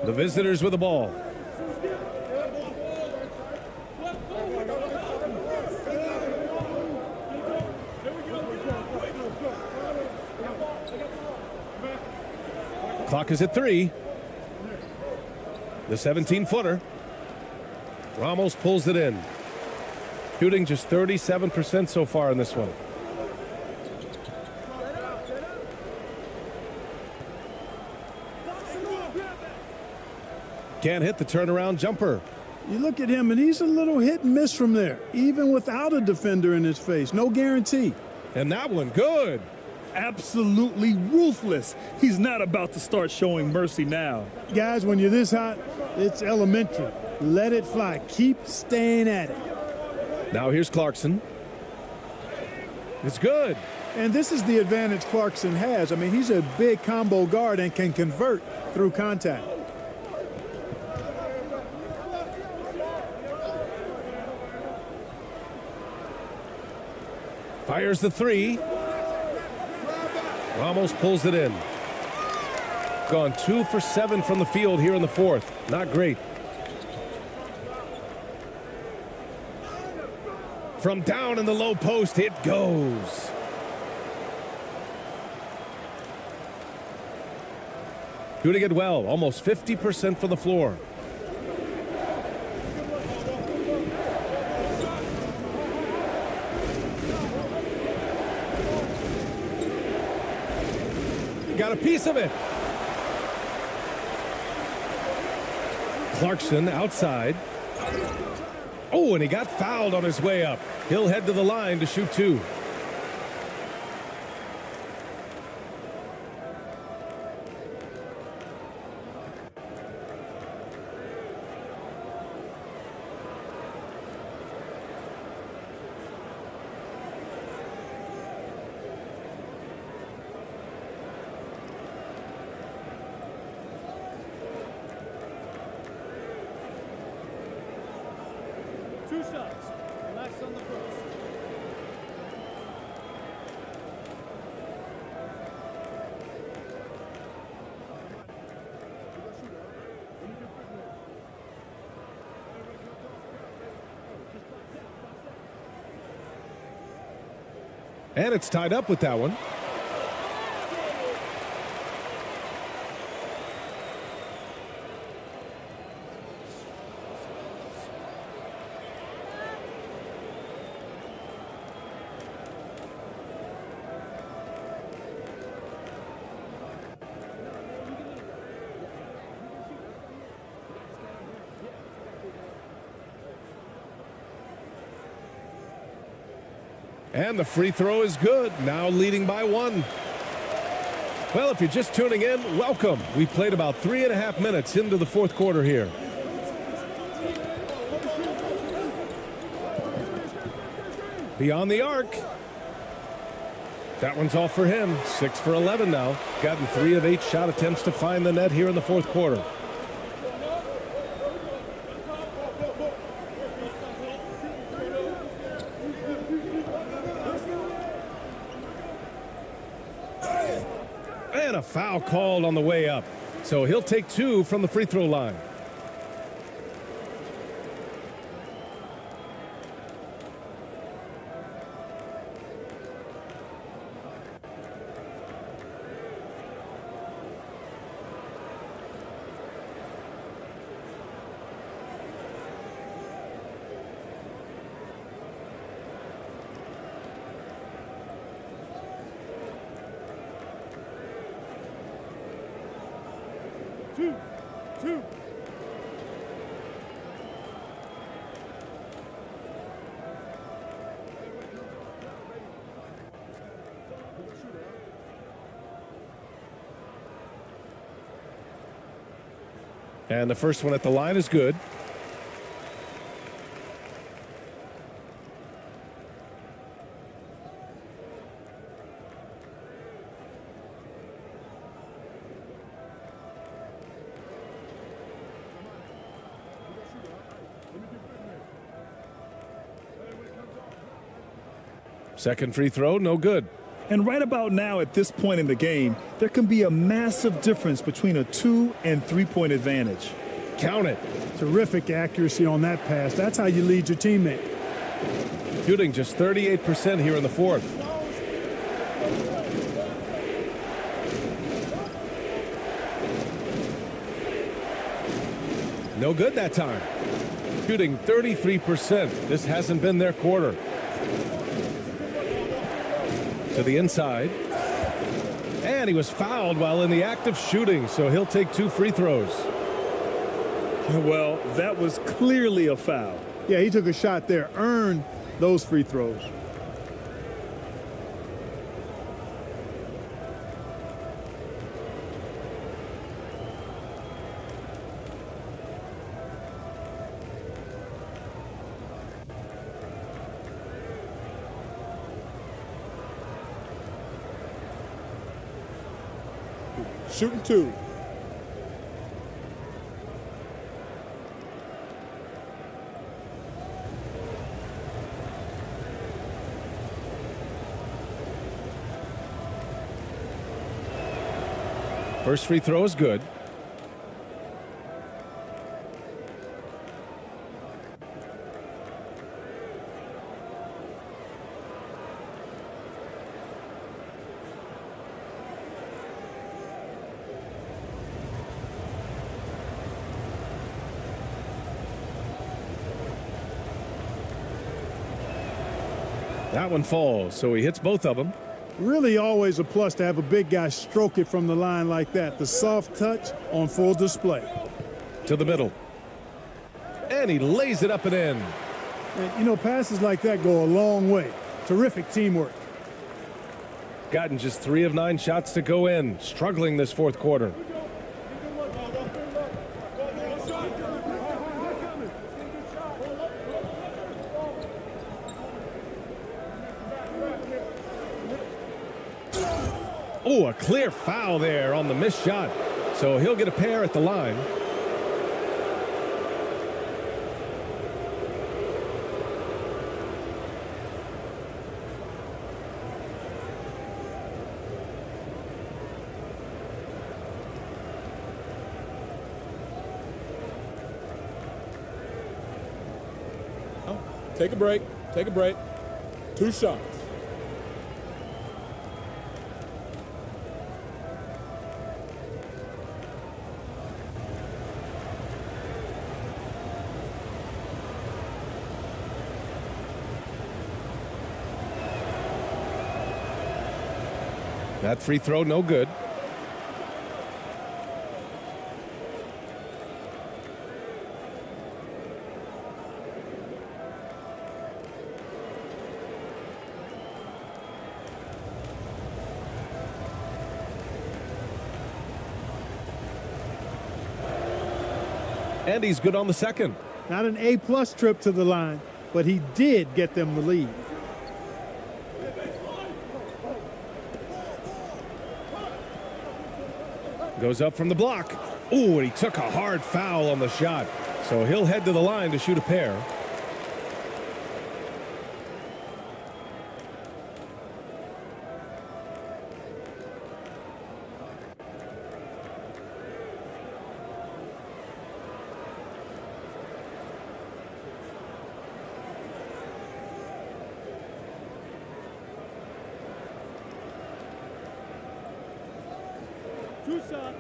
K: The visitors with the ball. Clock is at 3. The 17-footer. Ramos pulls it in. Shooting just 37% so far in this one. Can't hit the turnaround jumper.
L: You look at him, and he's a little hit and miss from there, even without a defender in his face. No guarantee.
K: And that one, good.
M: Absolutely ruthless. He's not about to start showing mercy now.
L: Guys, when you're this hot, it's elementary. Let it fly. Keep staying at it.
K: Now here's Clarkson. It's good.
L: And this is the advantage Clarkson has. I mean, he's a big combo guard and can convert through contact.
K: Fires the 3. Ramos pulls it in. Gone 2 for 7 from the field here in the fourth. Not great. From down in the low post, it goes. Shooting it well, almost 50% from the floor. Got a piece of it. Clarkson outside. Oh, and he got fouled on his way up. He'll head to the line to shoot 2.
J: Two shots. Relax on the first.
K: And it's tied up with that one. And the free throw is good, now leading by 1. Well, if you're just tuning in, welcome. We played about 3.5 minutes into the fourth quarter here. Beyond the arc. That one's off for him. 6 for 11 now. Gotten 3 of 8 shot attempts to find the net here in the fourth quarter. And a foul called on the way up. So he'll take 2 from the free throw line.
J: Two.
K: And the first one at the line is good. Second free throw, no good.
M: And right about now, at this point in the game, there can be a massive difference between a 2- and 3-point advantage.
K: Count it.
L: Terrific accuracy on that pass. That's how you lead your teammate.
K: Shooting just 38% here in the fourth. No good that time. Shooting 33%. This hasn't been their quarter. To the inside. And he was fouled while in the act of shooting, so he'll take 2 free throws.
M: Well, that was clearly a foul.
L: Yeah, he took a shot there, earned those free throws.
I: Shooting 2.
K: First free throw is good. That one falls, so he hits both of them.
L: Really always a plus to have a big guy stroke it from the line like that. The soft touch on full display.
K: To the middle. And he lays it up and in.
L: And, you know, passes like that go a long way. Terrific teamwork.
K: Gotten just 3 of 9 shots to go in. Struggling this fourth quarter. Oh, a clear foul there on the missed shot. So he'll get a pair at the line.
E: Take a break. Take a break. 2 shots.
K: That free throw, no good. And he's good on the second.
L: Not an A-plus trip to the line, but he did get them the lead.
K: Goes up from the block. Ooh, and he took a hard foul on the shot. So he'll head to the line to shoot a pair.
J: Two shots.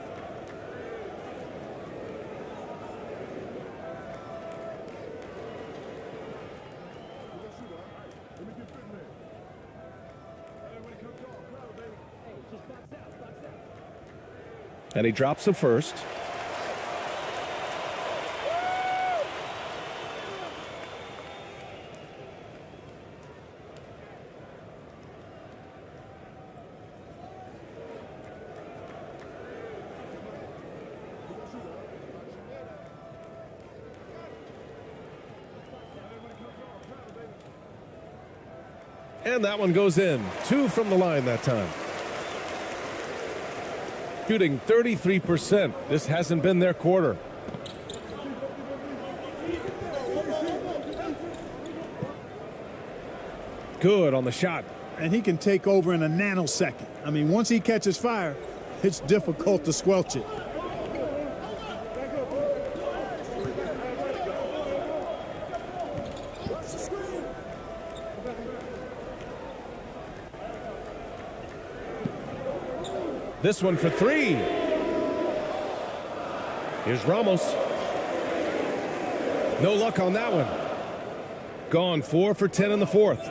K: And he drops the first. And that one goes in. 2 from the line that time. Shooting 33%. This hasn't been their quarter. Good on the shot.
L: And he can take over in a nanosecond. I mean, once he catches fire, it's difficult to squelch it.
K: This one for 3. Here's Ramos. No luck on that one. Gone 4 for 10 in the fourth.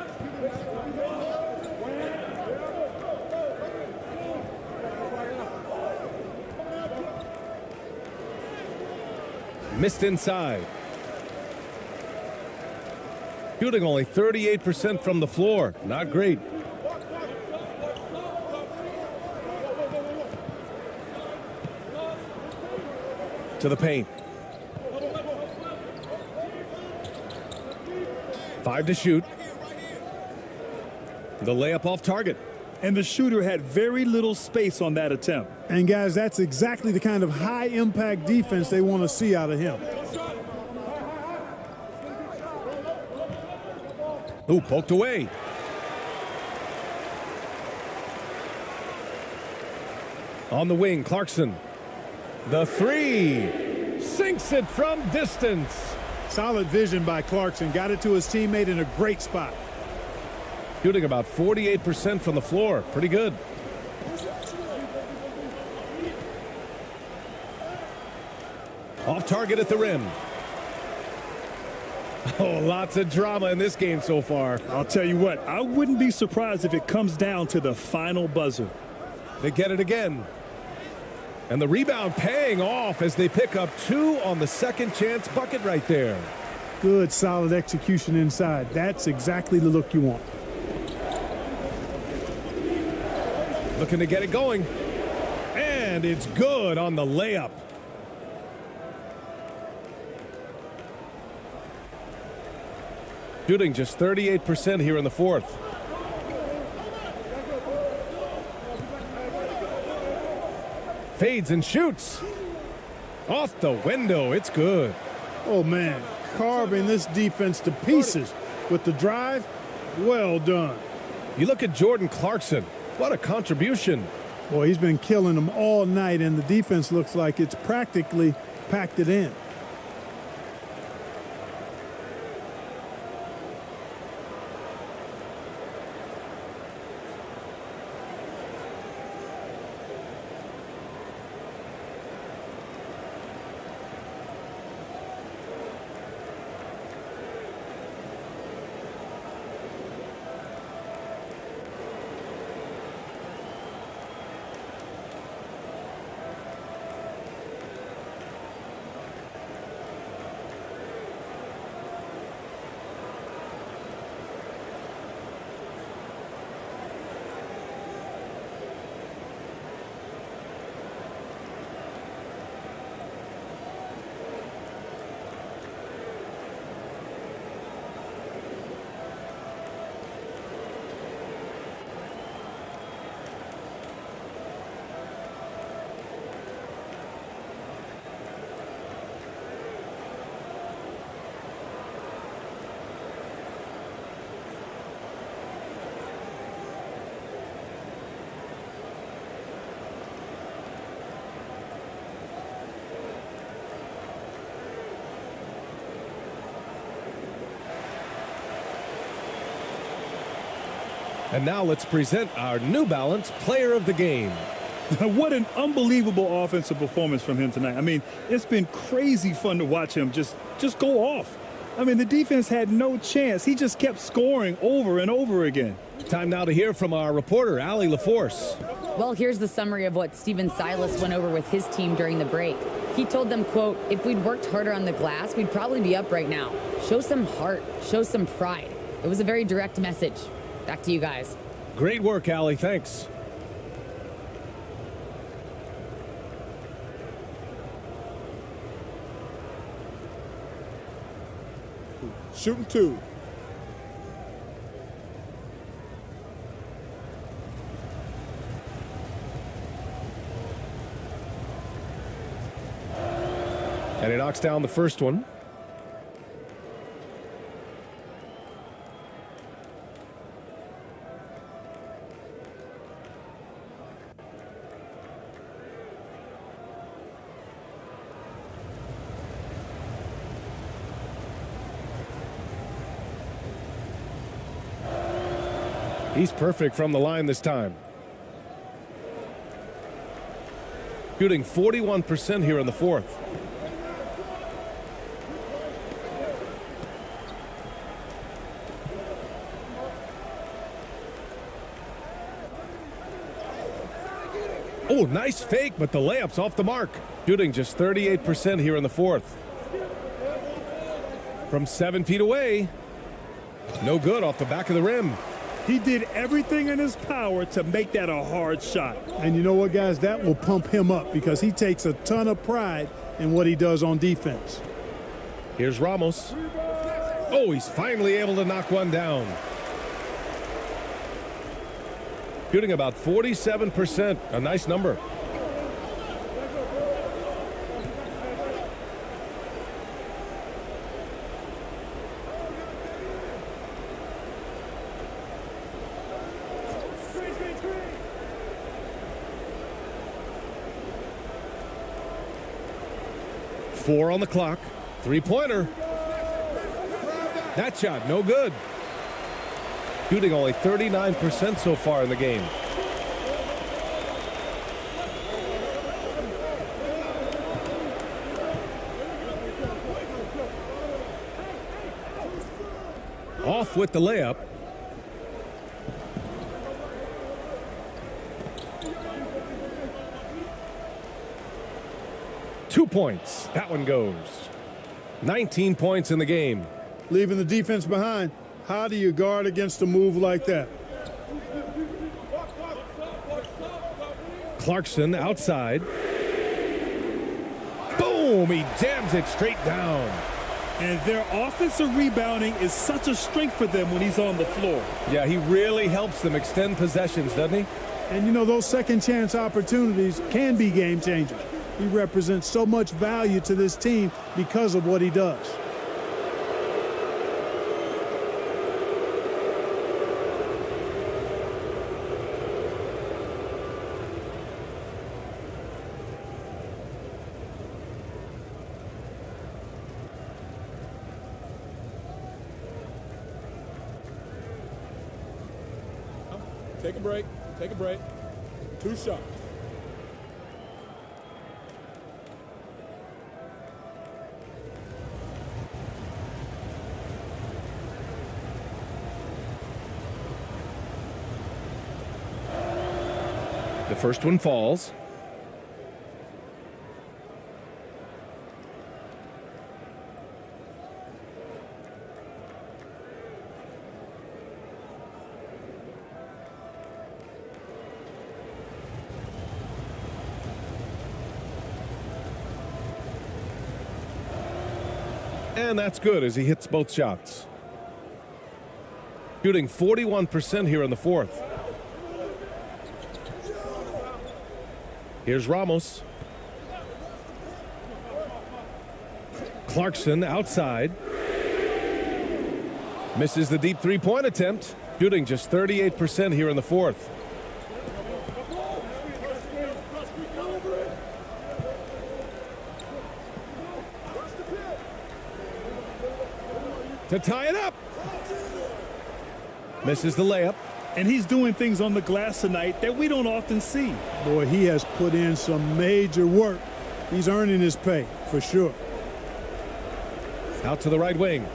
K: Missed inside. Shooting only 38% from the floor. Not great. To the paint. 5 to shoot. The layup off target.
M: And the shooter had very little space on that attempt.
L: And guys, that's exactly the kind of high impact defense they want to see out of him.
K: Ooh, poked away. On the wing, Clarkson. The 3. Sinks it from distance.
L: Solid vision by Clarkson. Got it to his teammate in a great spot.
K: Shooting about 48% from the floor. Pretty good. Off target at the rim. Oh, lots of drama in this game so far.
M: I'll tell you what, I wouldn't be surprised if it comes down to the final buzzer.
K: They get it again. And the rebound paying off as they pick up 2 on the second chance bucket right there.
L: Good, solid execution inside. That's exactly the look you want.
K: Looking to get it going. And it's good on the layup. Shooting just 38% here in the fourth. Fades and shoots. Off the window. It's good.
L: Oh, man. Carving this defense to pieces with the drive. Well done.
K: You look at Jordan Clarkson. What a contribution.
L: Boy, he's been killing them all night, and the defense looks like it's practically packed it in. And now let's present our New Balance Player of the Game.
M: What an unbelievable offensive performance from him tonight. I mean, it's been crazy fun to watch him just go off. I mean, the defense had no chance. He just kept scoring over and over again.
K: Time now to hear from our reporter, Allie LaForce.
N: Well, here's the summary of what Steven Silas went over with his team during the break. He told them, quote, "If we'd worked harder on the glass, we'd probably be up right now. Show some heart, show some pride." It was a very direct message. Back to you guys.
K: Great work, Allie. Thanks.
E: Shooting 2.
K: And he knocks down the first one. He's perfect from the line this time. Shooting 41% here in the fourth. Oh, nice fake, but the layup's off the mark. Shooting just 38% here in the fourth. From 7 feet away. No good off the back of the rim.
L: He did everything in his power to make that a hard shot. And you know what, guys? That will pump him up because he takes a ton of pride in what he does on defense.
K: Here's Ramos. Oh, he's finally able to knock one down. Shooting about 47%, a nice number. Four on the clock. Three-pointer. That shot, no good. Shooting only 39% so far in the game. Off with the layup. Two points. That one goes. 19 points in the game.
L: Leaving the defense behind. How do you guard against a move like that?
K: Clarkson outside. Boom! He jams it straight down.
L: And their offensive rebounding is such a strength for them when he's on the floor.
K: Yeah, he really helps them extend possessions, doesn't he?
L: And you know, those second chance opportunities can be game changers. He represents so much value to this team because of what he does.
E: Take a break. Take a break. 2 shots.
K: The first one falls. And that's good as he hits both shots. Shooting 41% here in the fourth. Here's Ramos. Clarkson outside. Misses the deep three-point attempt. Shooting just 38% here in the fourth. To tie it up. Misses the layup.
M: And he's doing things on the glass tonight that we don't often see.
L: Boy, he has put in some major work. He's earning his pay, for sure.
K: Out to the right wing.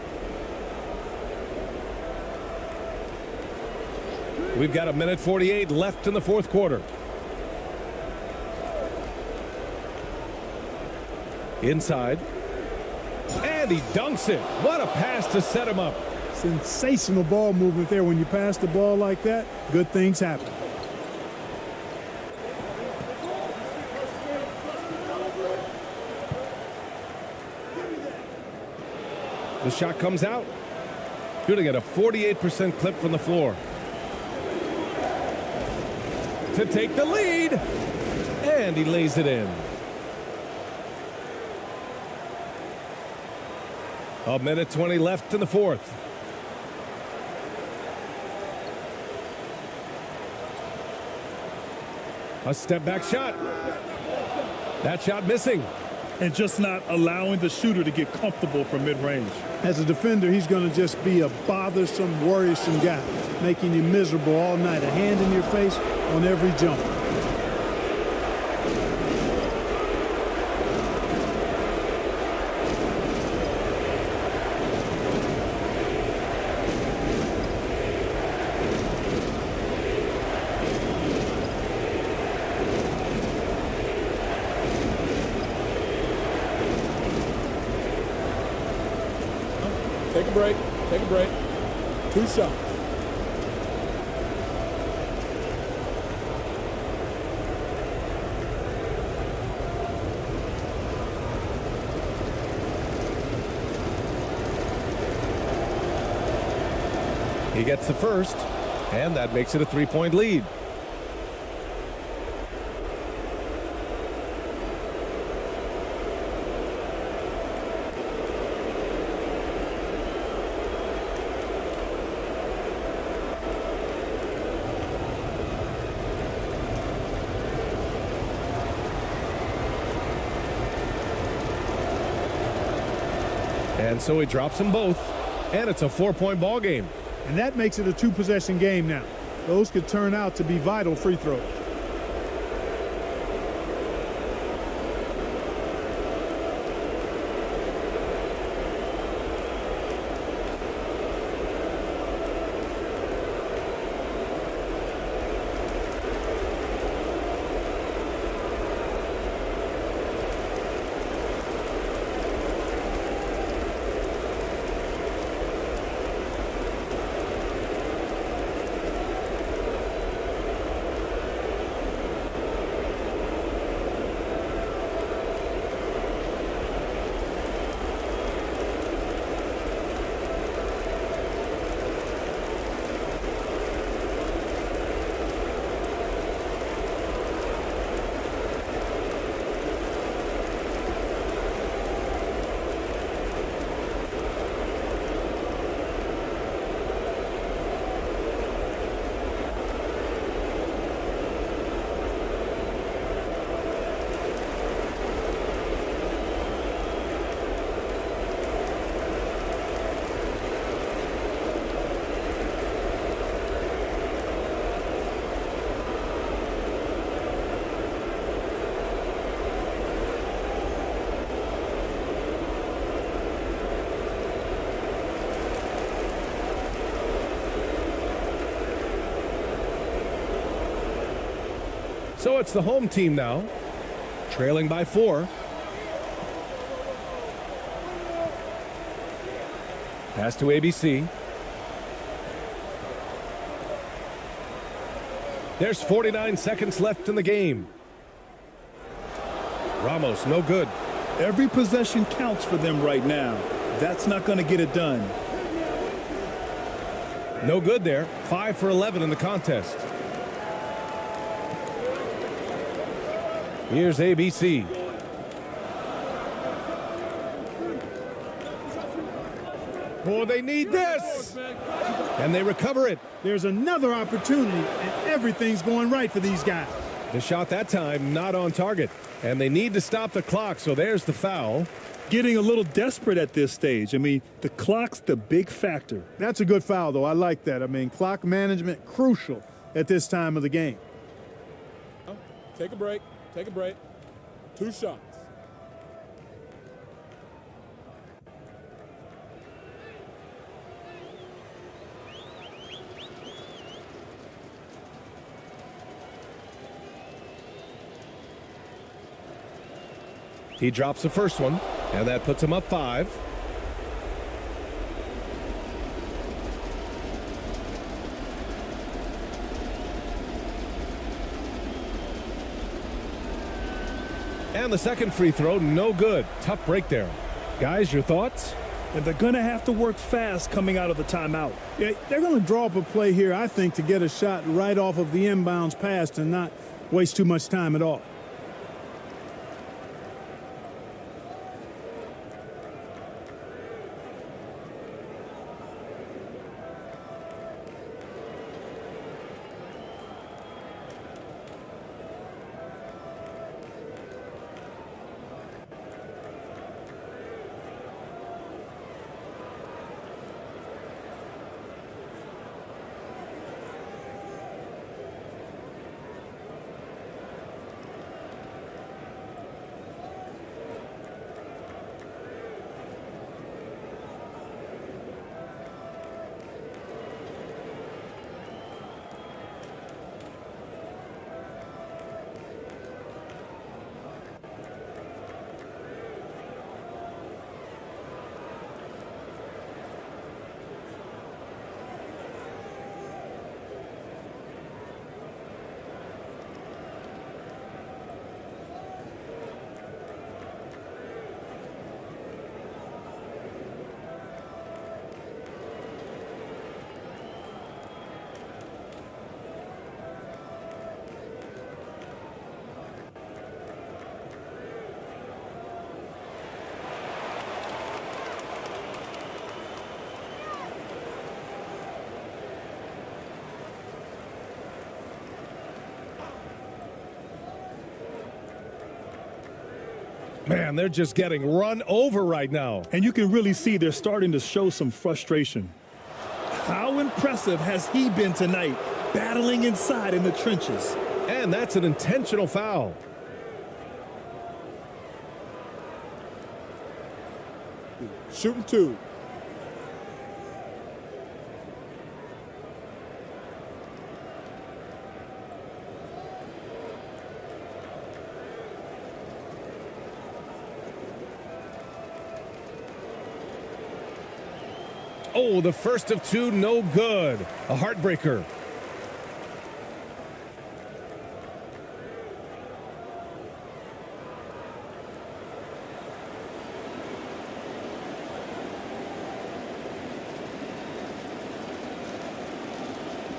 K: We've got 1:48 left in the fourth quarter. Inside. And he dunks it. What a pass to set him up.
L: Sensational ball movement there. When you pass the ball like that, good things happen.
K: The shot comes out. Shooting at a 48% clip from the floor. To take the lead. And he lays it in. 1:20 left in the fourth. A step back shot. That shot missing.
M: And just not allowing the shooter to get comfortable from mid-range.
L: As a defender, he's going to just be a bothersome, worrisome guy, making you miserable all night. A hand in your face on every jump.
E: Take a break. Take a break. 2 shots.
K: He gets the first, and that makes it a 3-point lead. And so he drops them both, and it's a 4-point ball game.
L: And that makes it a 2-possession game now. Those could turn out to be vital free throws.
K: So it's the home team now, trailing by 4. Pass to ABC. There's 49 seconds left in the game. Ramos, no good.
M: Every possession counts for them right now. That's not going to get it done.
K: No good there. 5 for 11 in the contest. Here's ABC. Oh, they need this. And they recover it.
L: There's another opportunity, and everything's going right for these guys.
K: The shot that time not on target. And they need to stop the clock, so there's the foul.
M: getting a little desperate at this stage. I mean, the clock's the big factor.
L: That's a good foul, though. I like that. I mean, clock management crucial at this time of the game.
E: Take a break. Take a break. 2 shots.
K: He drops the first one, and that puts him up 5. And the second free throw, no good. Tough break there. Guys, your thoughts?
M: And they're going to have to work fast coming out of the timeout.
L: Yeah, they're going to draw up a play here, I think, to get a shot right off of the inbounds pass and not waste too much time at all.
K: Man, they're just getting run over right now.
M: And you can really see they're starting to show some frustration. How impressive has he been tonight, battling inside in the trenches?
K: And that's an intentional foul.
E: Shooting 2.
K: Oh, the first of 2, no good. A heartbreaker.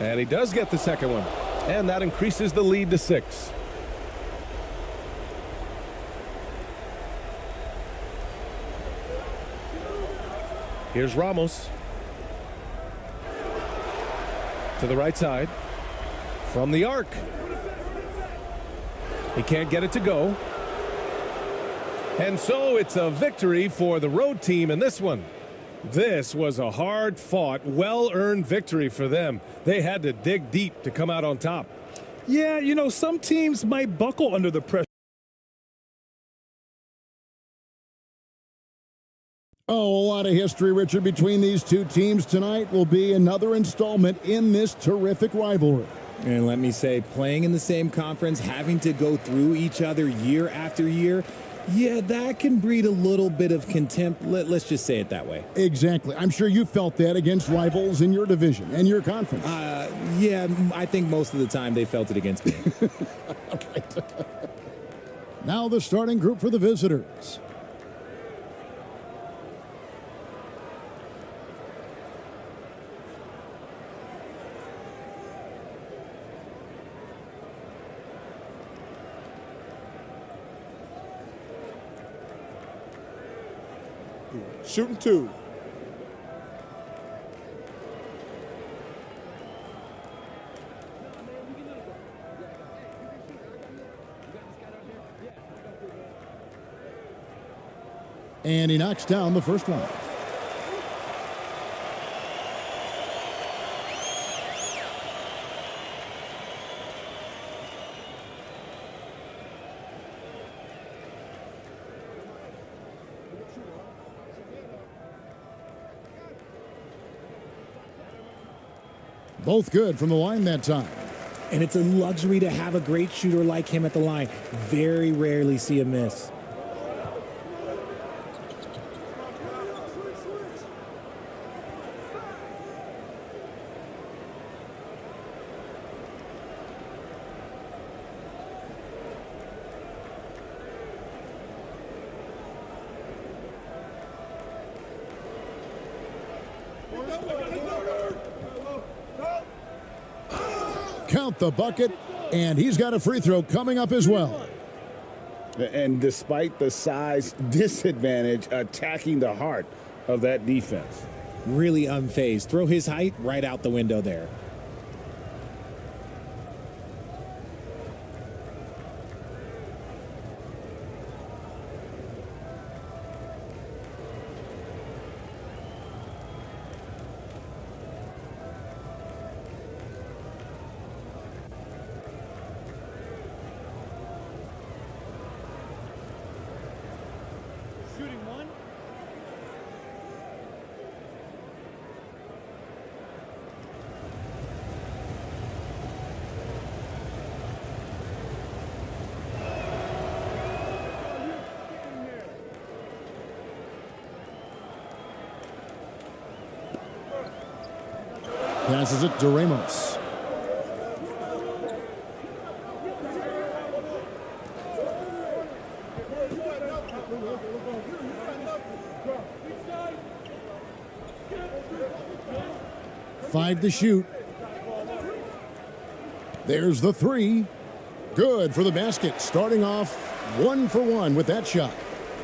K: And he does get the second one. And that increases the lead to 6. Here's Ramos. To the right side. From the arc. He can't get it to go. And so it's a victory for the road team in this one. This was a hard-fought, well-earned victory for them. They had to dig deep to come out on top.
M: Yeah, you know, some teams might buckle under the pressure.
A: Oh, a lot of history, Richard, between these two teams tonight will be another installment in this terrific rivalry.
O: And let me say, playing in the same conference, having to go through each other year after year, yeah, that can breed a little bit of contempt. Let's just say it that way.
A: Exactly. I'm sure you felt that against rivals in your division and your conference.
O: Yeah, I think most of the time they felt it against me.
A: Now the starting group for the visitors.
E: Shooting 2.
A: And he knocks down the first one. Both good from the line that time.
O: And it's a luxury to have a great shooter like him at the line. Very rarely see a miss.
A: Count the bucket, and he's got a free throw coming up as well.
B: And despite the size disadvantage, attacking the heart of that defense.
O: Really unfazed. Throw his height right out the window there.
J: Shooting one.
A: Passes it to Ramos. Five to shoot. There's the three. Good for the basket. Starting off 1 for 1 with that shot.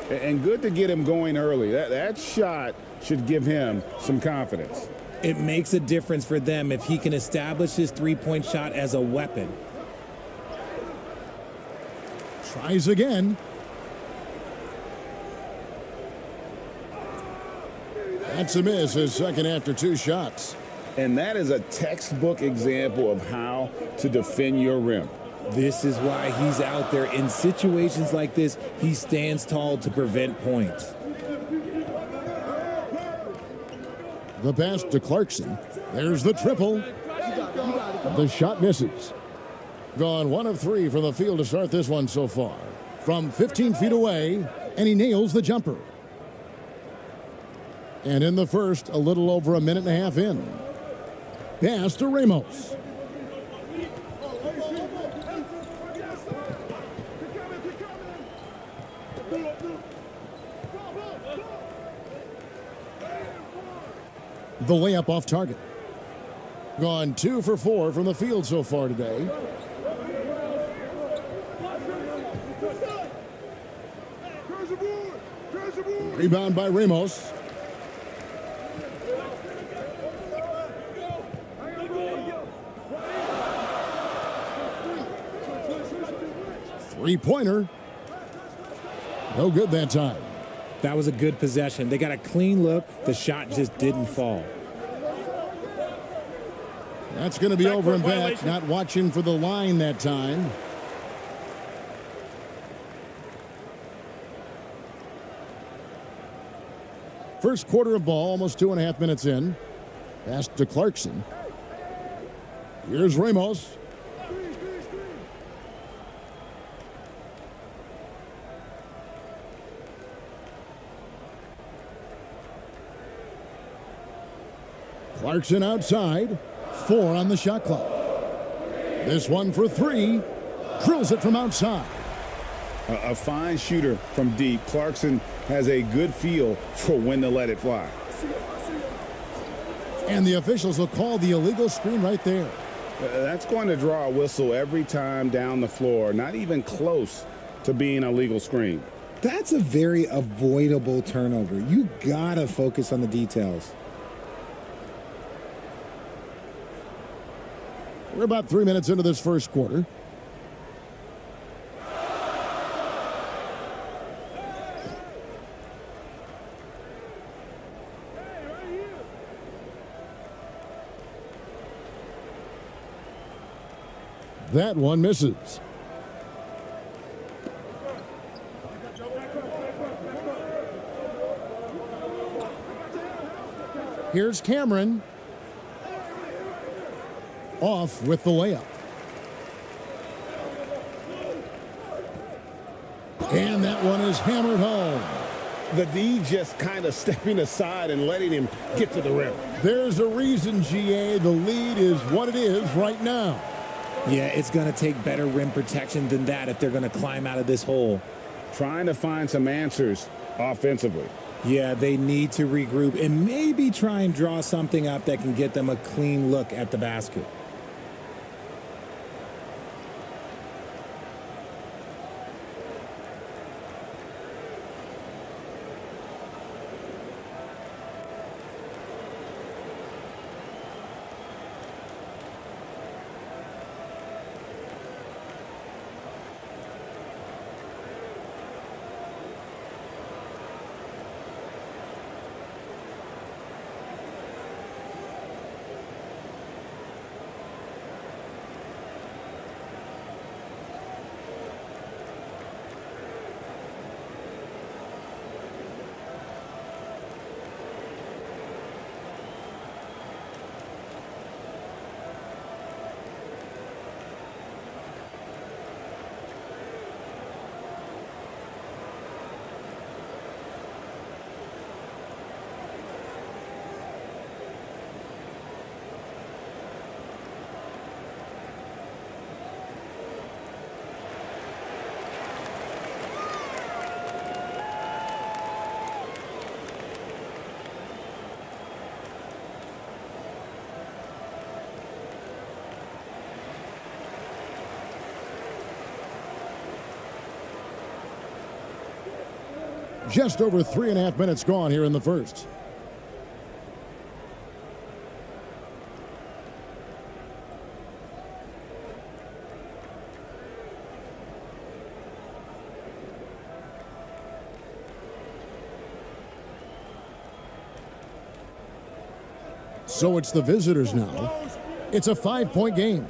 B: And good to get him going early. That shot should give him some confidence.
O: It makes a difference for them if he can establish his three-point shot as a weapon.
A: Tries again. That's a miss, his second after 2 shots.
B: And that is a textbook example of how to defend your rim.
O: This is why he's out there. In situations like this, he stands tall to prevent points.
A: The pass to Clarkson. There's the triple. The shot misses. Gone 1 of 3 from the field to start this one so far. From 15 feet away, and he nails the jumper. And in the first, a little over a minute and a half in. Pass to Ramos. The layup off target. Gone 2 for 4 from the field so far today. Rebound by Ramos. Three-pointer. No good that time.
O: That was a good possession. They got a clean look. The shot just didn't fall.
A: That's going to be over and back. Not watching for the line that time. First quarter of ball, almost 2.5 minutes in. Pass to Clarkson. Here's Ramos. Clarkson outside. 4 on the shot clock. This one for 3. Drills it from outside.
B: A fine shooter from deep. Clarkson has a good feel for when to let it fly.
A: And the officials will call the illegal screen right there.
B: That's going to draw a whistle every time down the floor. Not even close to being a legal screen.
O: That's a very avoidable turnover. You gotta focus on the details.
A: We're about 3 minutes into this first quarter. That one misses. Here's Cameron. Off with the layup. And that one is hammered home.
B: The D just kind of stepping aside and letting him get to the rim.
A: There's a reason, GA, the lead is what it is right now.
O: Yeah, it's going to take better rim protection than that if they're going to climb out of this hole.
B: Trying to find some answers offensively.
O: Yeah, they need to regroup and maybe try and draw something up that can get them a clean look at the basket.
A: Just over 3.5 minutes gone here in the first. So it's the visitors now. It's a 5-point game.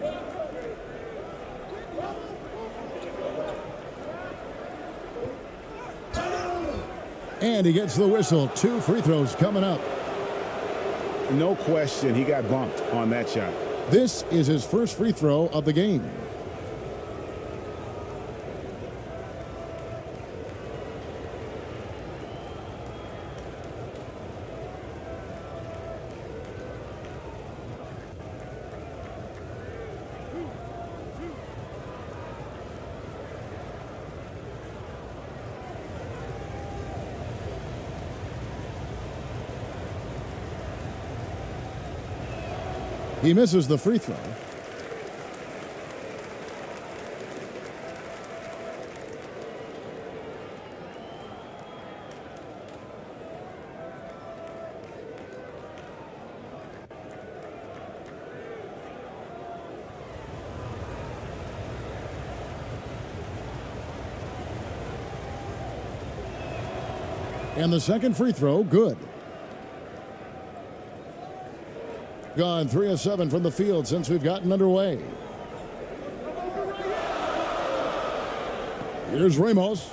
A: And he gets the whistle. 2 free throws coming up.
B: No question, he got bumped on that shot.
A: This is his first free throw of the game. He misses the free throw. And the second free throw, good. Gone 3 of 7 from the field since we've gotten underway. Here's Ramos.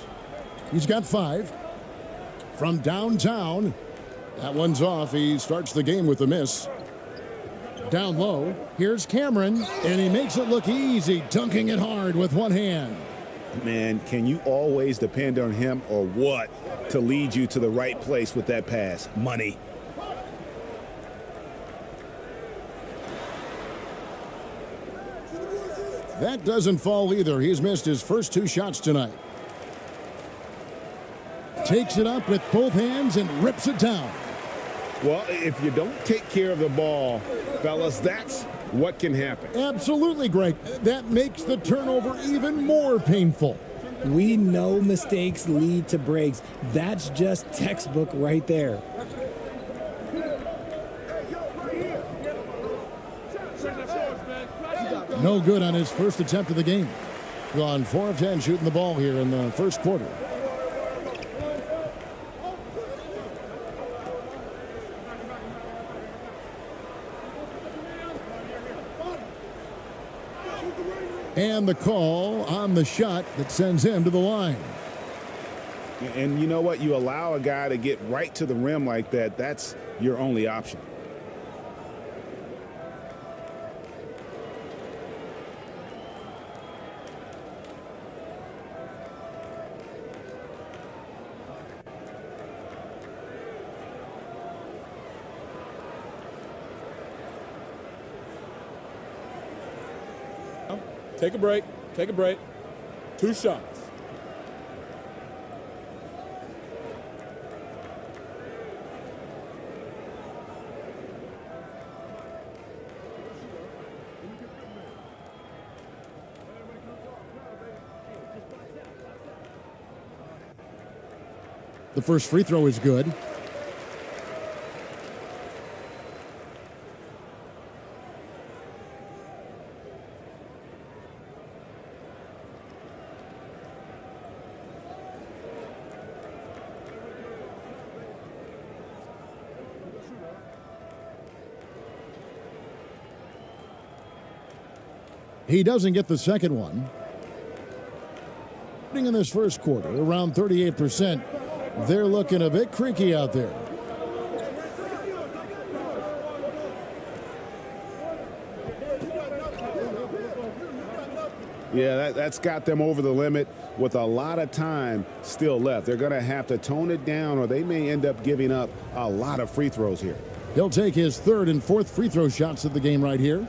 A: He's got 5. From downtown. That one's off. He starts the game with a miss. Down low. Here's Cameron. And he makes it look easy, dunking it hard with one hand.
B: Man, can you always depend on him or what to lead you to the right place with that pass? Money.
A: That doesn't fall either. He's missed his first 2 shots tonight. Takes it up with both hands and rips it down.
B: Well, if you don't take care of the ball, fellas, that's what can happen.
A: Absolutely, Greg. That makes the turnover even more painful.
O: We know mistakes lead to breaks. That's just textbook right there.
A: No good on his first attempt of the game. Gone 4 of 10 shooting the ball here in the first quarter. And the call on the shot that sends him to the line.
B: And you know what? You allow a guy to get right to the rim like that, that's your only option.
E: Take a break. Take a break. 2 shots.
A: The first free throw is good. He doesn't get the second one. In this first quarter, around 38%. They're looking a bit creaky out there.
B: Yeah, that's got them over the limit with a lot of time still left. They're going to have to tone it down, or they may end up giving up a lot of free throws here.
A: He'll take his third and fourth free throw shots of the game right here.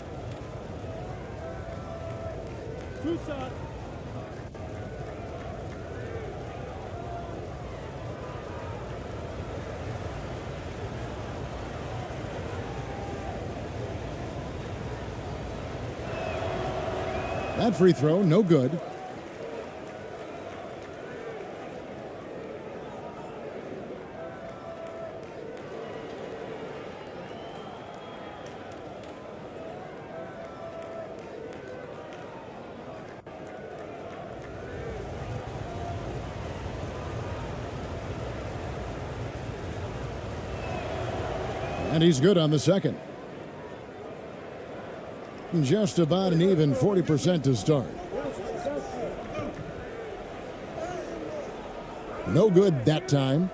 A: That free throw, no good. And he's good on the second. Just about an even 40% to start. No good that time.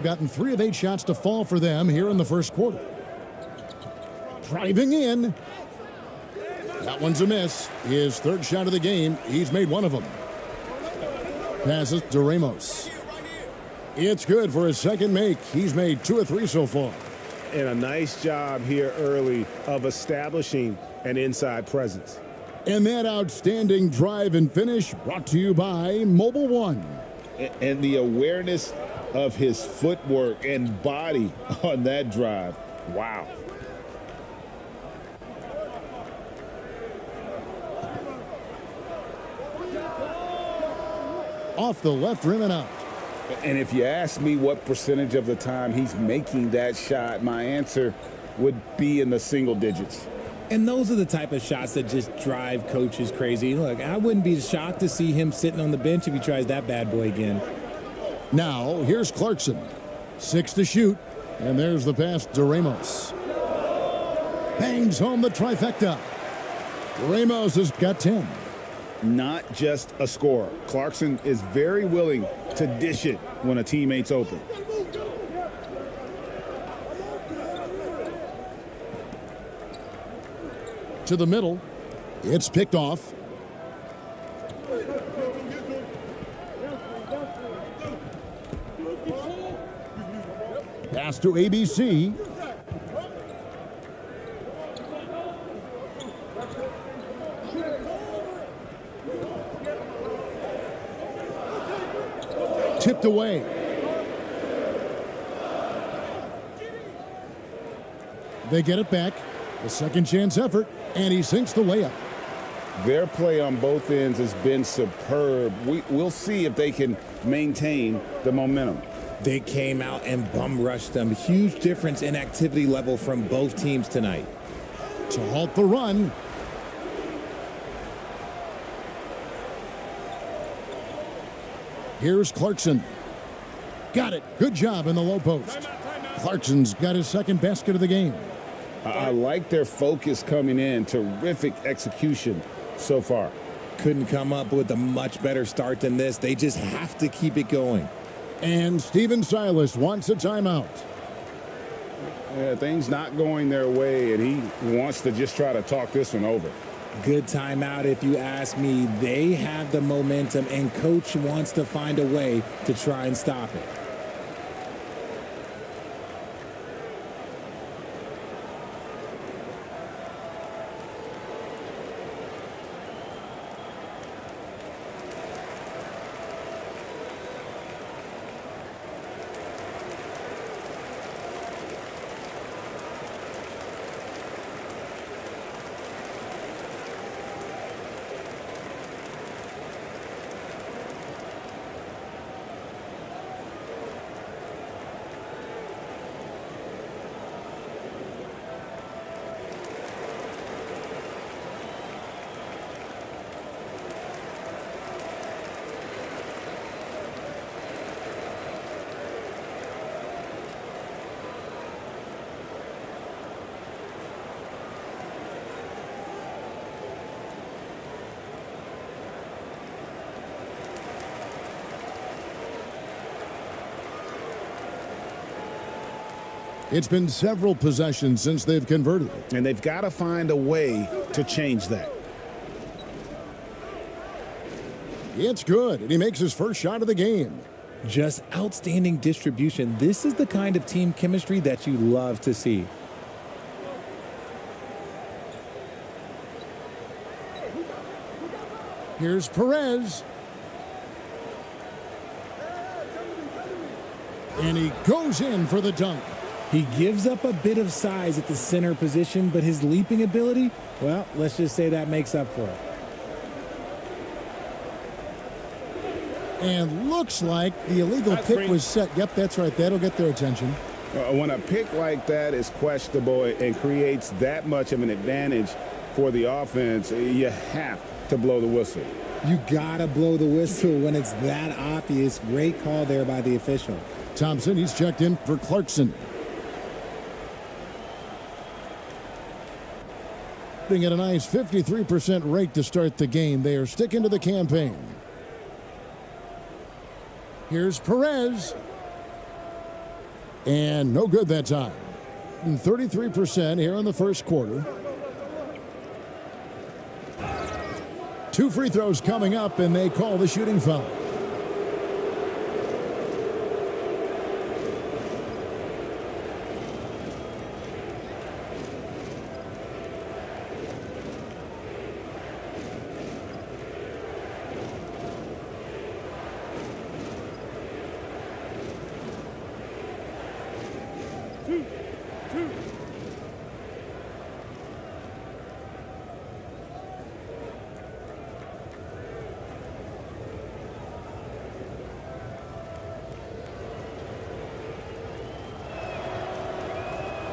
A: Gotten 3 of 8 shots to fall for them here in the first quarter. Driving in. That one's a miss. His third shot of the game. He's made one of them. Passes to Ramos. It's good for his second make. He's made 2 of 3 so far.
B: And a nice job here early of establishing an inside presence.
A: And that outstanding drive and finish brought to you by Mobile One.
B: And the awareness of his footwork and body on that drive. Wow.
A: Off the left rim and out.
B: And if you ask me what percentage of the time he's making that shot, my answer would be in the single digits.
O: And those are the type of shots that just drive coaches crazy. Look, I wouldn't be shocked to see him sitting on the bench if he tries that bad boy again.
A: Now, here's Clarkson. 6 to shoot. And there's the pass to Ramos. Bangs home the trifecta. Ramos has got 10.
B: Not just a scorer. Clarkson is very willing to dish it when a teammate's open.
A: To the middle. It's picked off. Pass to ABC. Tipped away. They get it back. A second chance effort, and he sinks the layup.
B: Their play on both ends has been superb. We'll see if they can maintain the momentum.
O: They came out and bum rushed them. Huge difference in activity level from both teams tonight.
A: To halt the run. Here's Clarkson. Got it. Good job in the low post. Clarkson's got his second basket of the game.
B: I like their focus coming in. Terrific execution so far.
O: Couldn't come up with a much better start than this. They just have to keep it going.
A: And Steven Silas wants a timeout.
B: Yeah, things not going their way, and he wants to just try to talk this one over.
O: Good timeout if you ask me. They have the momentum, and coach wants to find a way to try and stop it.
A: It's been several possessions since they've converted.
B: And they've got to find a way to change that.
A: It's good, and he makes his first shot of the game.
O: Just outstanding distribution. This is the kind of team chemistry that you love to see.
A: Here's Perez. And he goes in for the dunk.
O: He gives up a bit of size at the center position, but his leaping ability, well, let's just say that makes up for it.
A: And looks like the illegal pick was set. Yep, that's right. That'll get their attention.
B: When a pick like that is questionable and creates that much of an advantage for the offense, you have to blow the whistle.
O: You gotta blow the whistle when it's that obvious. Great call there by the official.
A: Thompson, he's checked in for Clarkson. At a nice 53% rate to start the game. They are sticking to the campaign. Here's Perez. And no good that time. 33% here in the first quarter. 2 free throws coming up, and they call the shooting foul.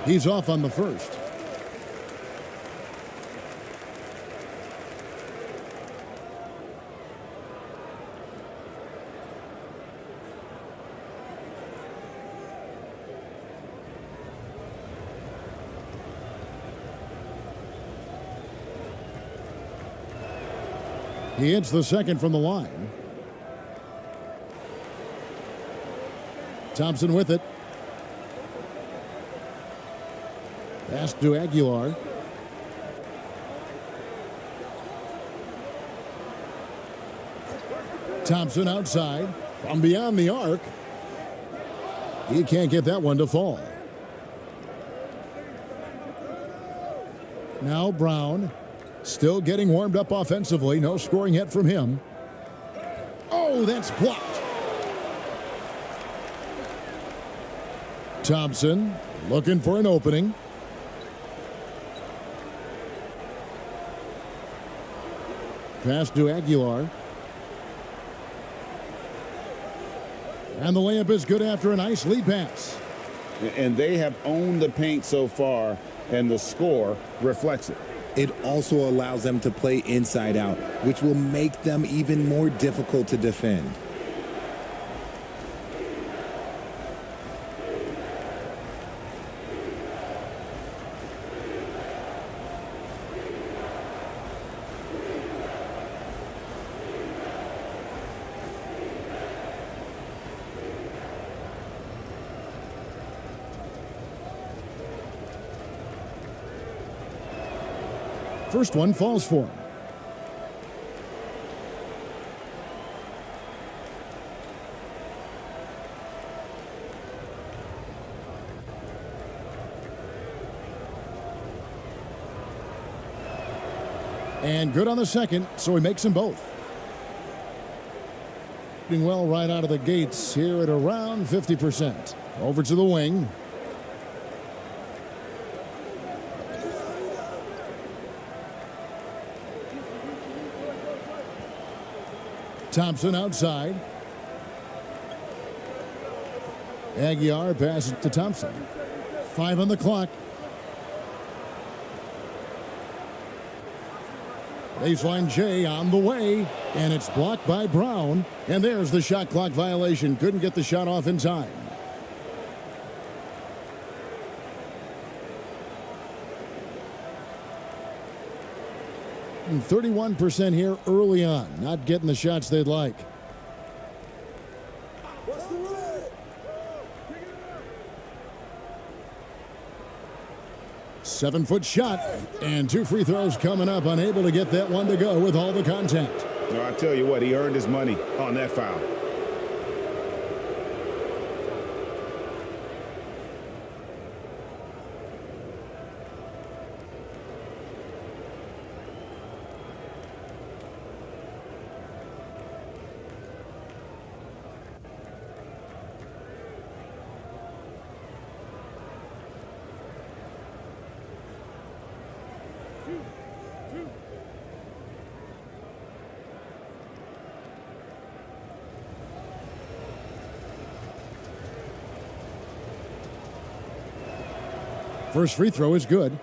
A: He's off on the first. He hits the second from the line. Thompson with it. Pass to Aguilar. Thompson outside from beyond the arc. He can't get that one to fall. Now Brown still getting warmed up offensively. No scoring yet from him. Oh, that's blocked. Thompson looking for an opening. Pass to Aguilar. And the layup is good after a nice lead pass.
B: And they have owned the paint so far, and the score reflects it.
O: It also allows them to play inside out, which will make them even more difficult to defend.
A: First one falls for him. And good on the second, so he makes them both. Doing well right out of the gates here at around 50%. Over to the wing. Thompson outside. Aguiar passes to Thompson. 5 on the clock. Baseline J on the way, and it's blocked by Brown. And there's the shot clock violation. Couldn't get the shot off in time. And 31% here early on, not getting the shots they'd like. Seven-foot shot, and 2 free throws coming up. Unable to get that one to go with all the contact.
B: No, I tell you what, he earned his money on that foul.
A: First free throw is good.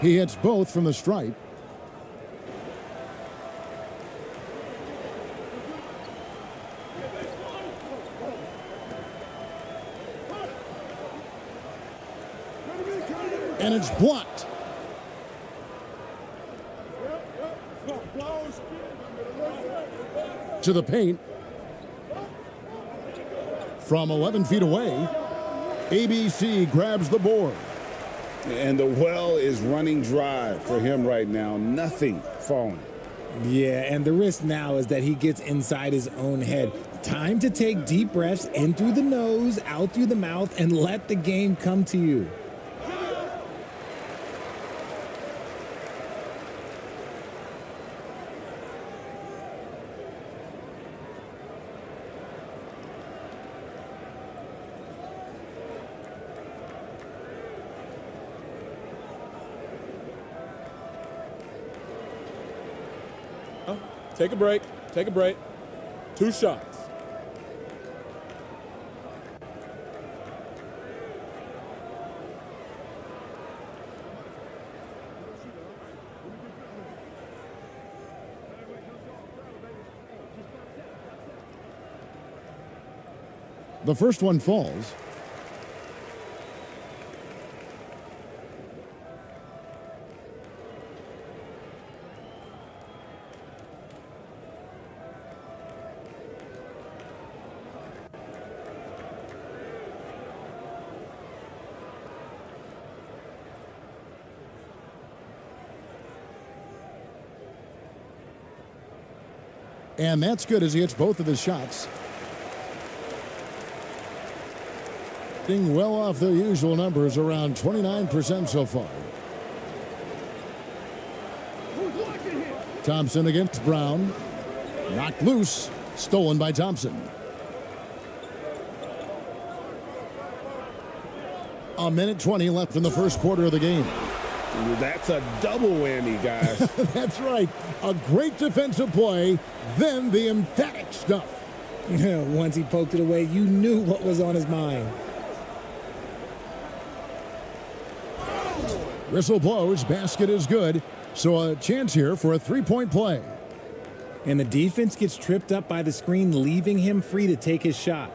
A: He hits both from the stripe. And it's blocked. To the paint. From 11 feet away, ABC grabs the board.
B: And the well is running dry for him right now. Nothing falling.
O: Yeah, and the risk now is that he gets inside his own head. Time to take deep breaths in through the nose, out through the mouth, and let the game come to you.
E: Take a break. Take a break. 2 shots.
A: The first one falls. And that's good as he hits both of his shots. Being well off their usual numbers, around 29% so far. Thompson against Brown. Knocked loose. Stolen by Thompson. A minute 20 left in the first quarter of the game.
B: That's a double whammy, guys.
A: That's right. A great defensive play, then the emphatic stuff.
O: Once he poked it away, you knew what was on his mind.
A: Whistle blows, basket is good, so a chance here for a three-point play.
O: and the defense gets tripped up by the screen, leaving him free to take his shot.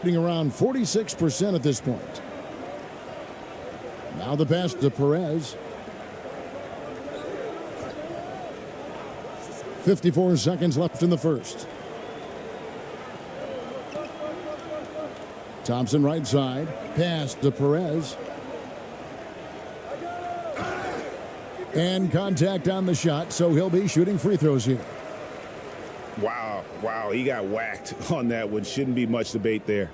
A: Around 46% at this point. Now the pass to Perez. 54 seconds left in the first. Thompson right side. Pass to Perez. And contact on the shot, so he'll be shooting free throws here.
B: Wow, he got whacked on that one. Shouldn't be much debate there.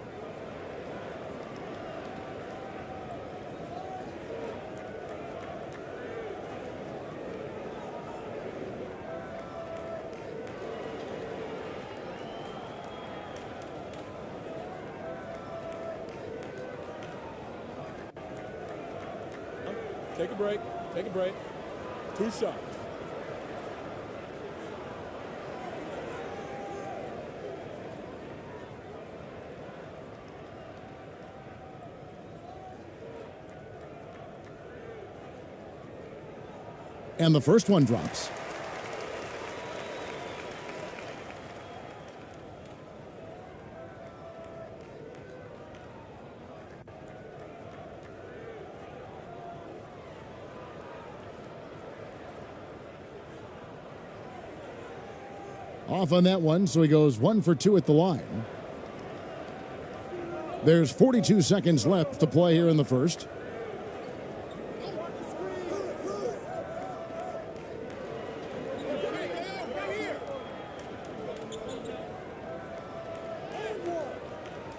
E: Take a break. Take a break. 2 shots.
A: And the first one drops. Off on that one, so he goes 1 for 2 at the line. There's 42 seconds left to play here in the first.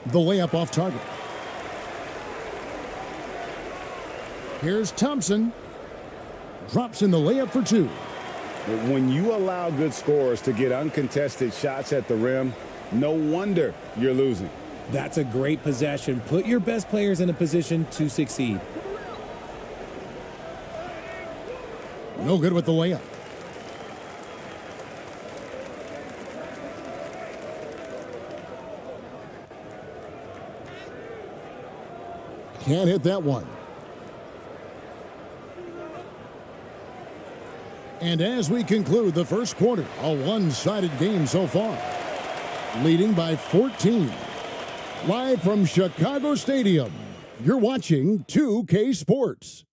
A: The layup off target. Here's Thompson. Drops in the layup for 2.
B: When you allow good scorers to get uncontested shots at the rim, no wonder you're losing.
O: That's a great possession. Put your best players in a position to succeed.
A: No good with the layup. Can't hit that one. And as we conclude the first quarter, a one-sided game so far. Leading by 14. Live from Chicago Stadium, you're watching 2K Sports.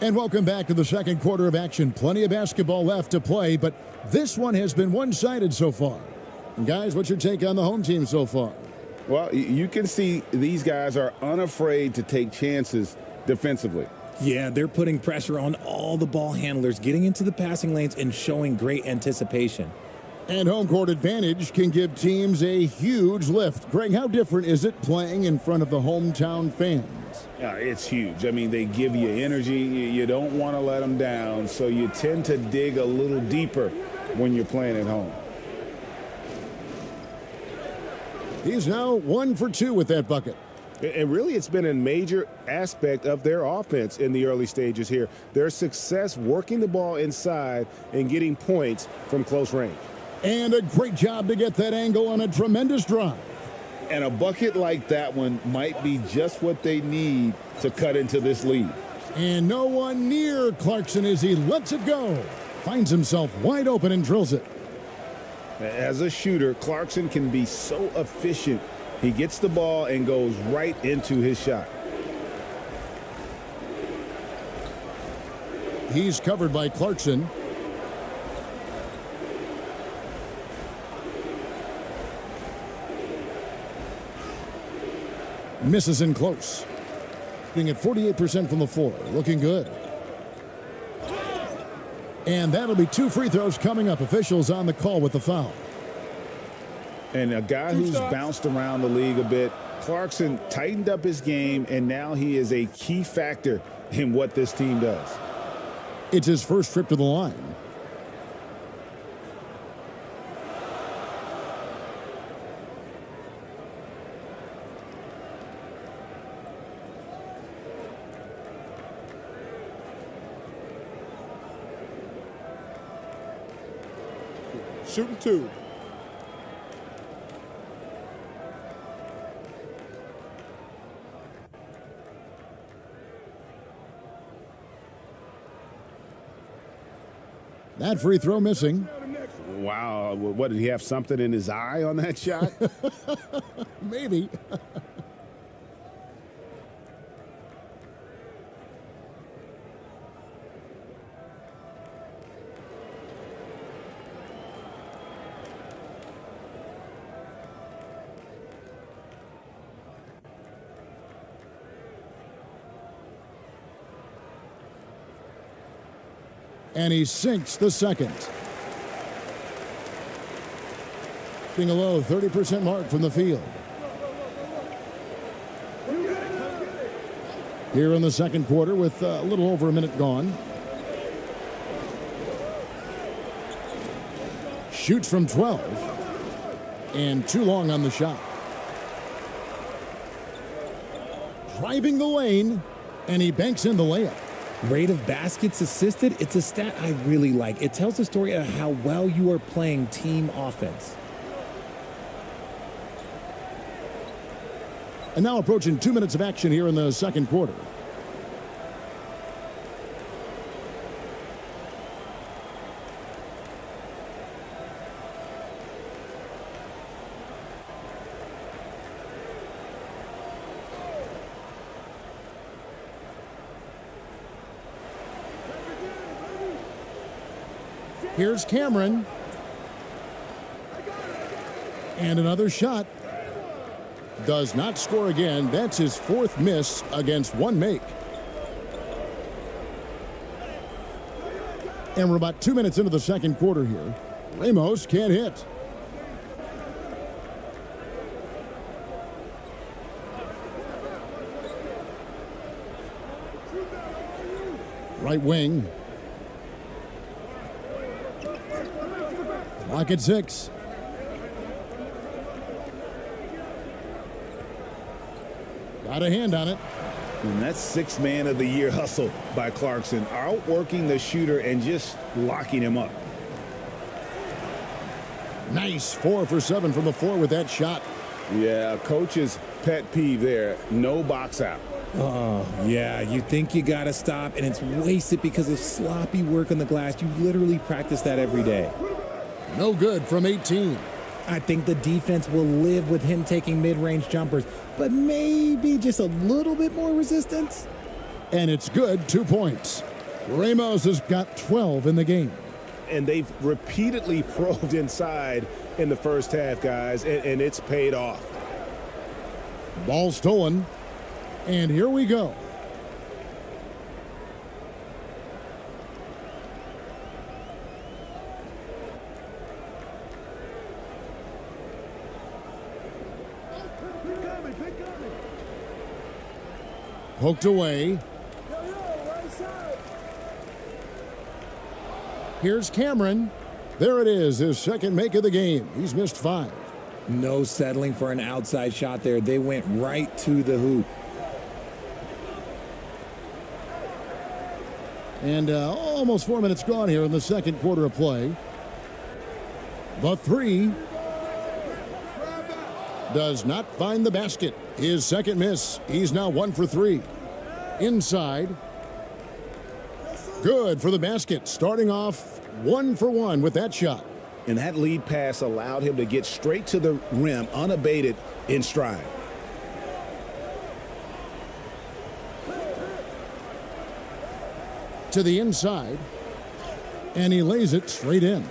A: And welcome back to the second quarter of action. Plenty of basketball left to play, but this one has been one-sided so far. And guys, what's your take on the home team so far?
B: Well, you can see these guys are unafraid to take chances defensively.
O: Yeah, they're putting pressure on all the ball handlers, getting into the passing lanes and showing great anticipation.
A: And home court advantage can give teams a huge lift. Greg, how different is it playing in front of the hometown fans?
B: Yeah, it's huge. I mean, they give you energy. You don't want to let them down, so you tend to dig a little deeper when you're playing at home.
A: He's now 1 for 2 with that bucket.
B: And really, it's been a major aspect of their offense in the early stages here. Their success working the ball inside and getting points from close range.
A: And a great job to get that angle on a tremendous drive.
B: And a bucket like that one might be just what they need to cut into this lead.
A: And no one near Clarkson as he lets it go. Finds himself wide open and drills it.
B: As a shooter, Clarkson can be so efficient. He gets the ball and goes right into his shot.
A: He's covered by Clarkson. Misses in close. Being at 48% from the floor. Looking good. And that'll be 2 free throws coming up. Officials on the call with the foul.
B: And a guy who's bounced around the league a bit, Clarkson tightened up his game, and now he is a key factor in what this team does.
A: It's his first trip to the line.
E: Shooting 2.
A: That free throw missing.
B: Wow. What, did he have something in his eye on that shot?
A: Maybe. And he sinks the second. Being a low 30% mark from the field. Here in the second quarter with a little over a minute gone. Shoots from 12. And too long on the shot. Driving the lane. And he banks in the layup.
O: Rate of baskets assisted, it's a stat I really like. It tells the story of how well you are playing team offense.
A: And now approaching 2 minutes of action here in the second quarter. Here's Cameron. And another shot. Does not score again. That's his 4th miss against 1 make. And we're about 2 minutes into the second quarter here. Ramos can't hit. Right wing. Clock at 6. Got a hand on it.
B: And that's 6th man of the year hustle by Clarkson. Outworking the shooter and just locking him up.
A: Nice 4 for 7 from the floor with that shot.
B: Yeah, coach's pet peeve there. No box out.
O: Oh, yeah, you think you got to stop, and it's wasted because of sloppy work on the glass. You literally practice that every day.
A: No good from 18.
O: I think the defense will live with him taking mid-range jumpers, but maybe just a little bit more resistance.
A: And it's good, 2 points. Ramos has got 12 in the game.
B: And they've repeatedly probed inside in the first half, guys, and it's paid off.
A: Ball stolen. And here we go. Poked away. Here's Cameron. There it is, his 2nd make of the game. He's missed 5.
O: No settling for an outside shot there. They went right to the hoop.
A: And almost 4 minutes gone here in the second quarter of play. The 3 does not find the basket. His 2nd miss. He's now 1 for 3. Inside. Good for the basket. Starting off 1 for 1 with that shot.
B: And that lead pass allowed him to get straight to the rim unabated in stride.
A: To the inside. And he lays it straight in.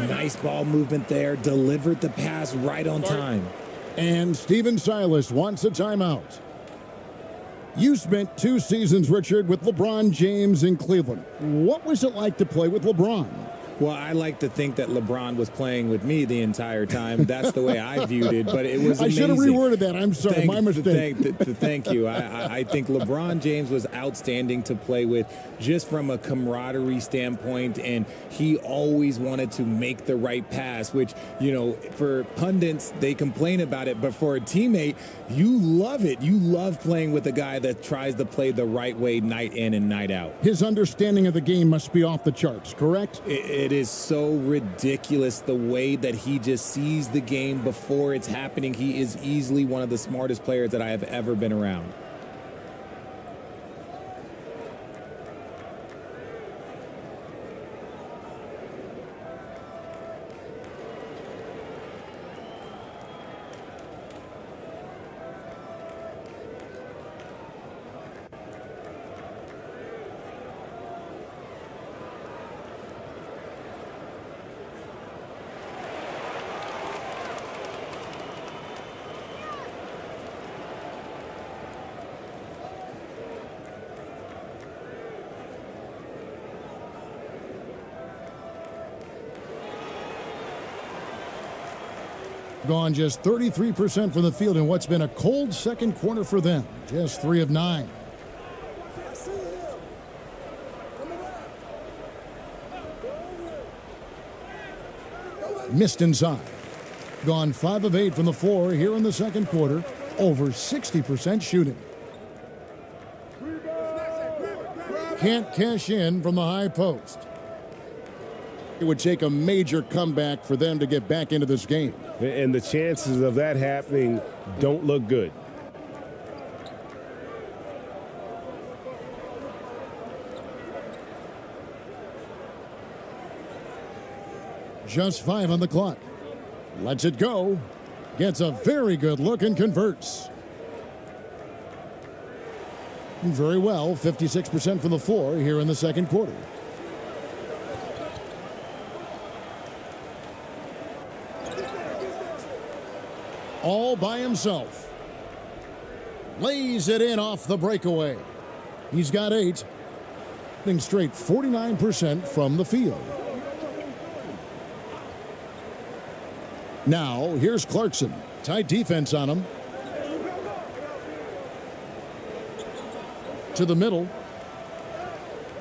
O: Nice ball movement there. Delivered the pass right on time.
A: And Stephen Silas wants a timeout. You spent 2 seasons, Richard, with LeBron James in Cleveland. What was it like to play with LeBron?
O: Well, I like to think that LeBron was playing with me the entire time. That's the way I viewed it, but it was amazing.
A: I should have reworded that. I'm sorry, my mistake.
O: Thank you. I think LeBron James was outstanding to play with just from a camaraderie standpoint, and he always wanted to make the right pass, which, you know, for pundits, they complain about it, but for a teammate, you love it. You love playing with a guy that tries to play the right way night in and night out.
A: His understanding of the game must be off the charts, correct?
O: It is so ridiculous the way that he just sees the game before it's happening. He is easily one of the smartest players that I have ever been around.
A: Gone just 33% from the field in what's been a cold second quarter for them. Just 3 of 9. Missed inside. Gone 5 of 8 from the floor here in the second quarter. Over 60% shooting. Can't cash in from the high post. It would take a major comeback for them to get back into this game.
B: And the chances of that happening don't look good.
A: Just 5 on the clock. Lets it go. Gets a very good look and converts. Very well, 56% from the floor here in the second quarter. All by himself. Lays it in off the breakaway. He's got 8. Hitting straight 49% from the field. Now, here's Clarkson. Tight defense on him. To the middle.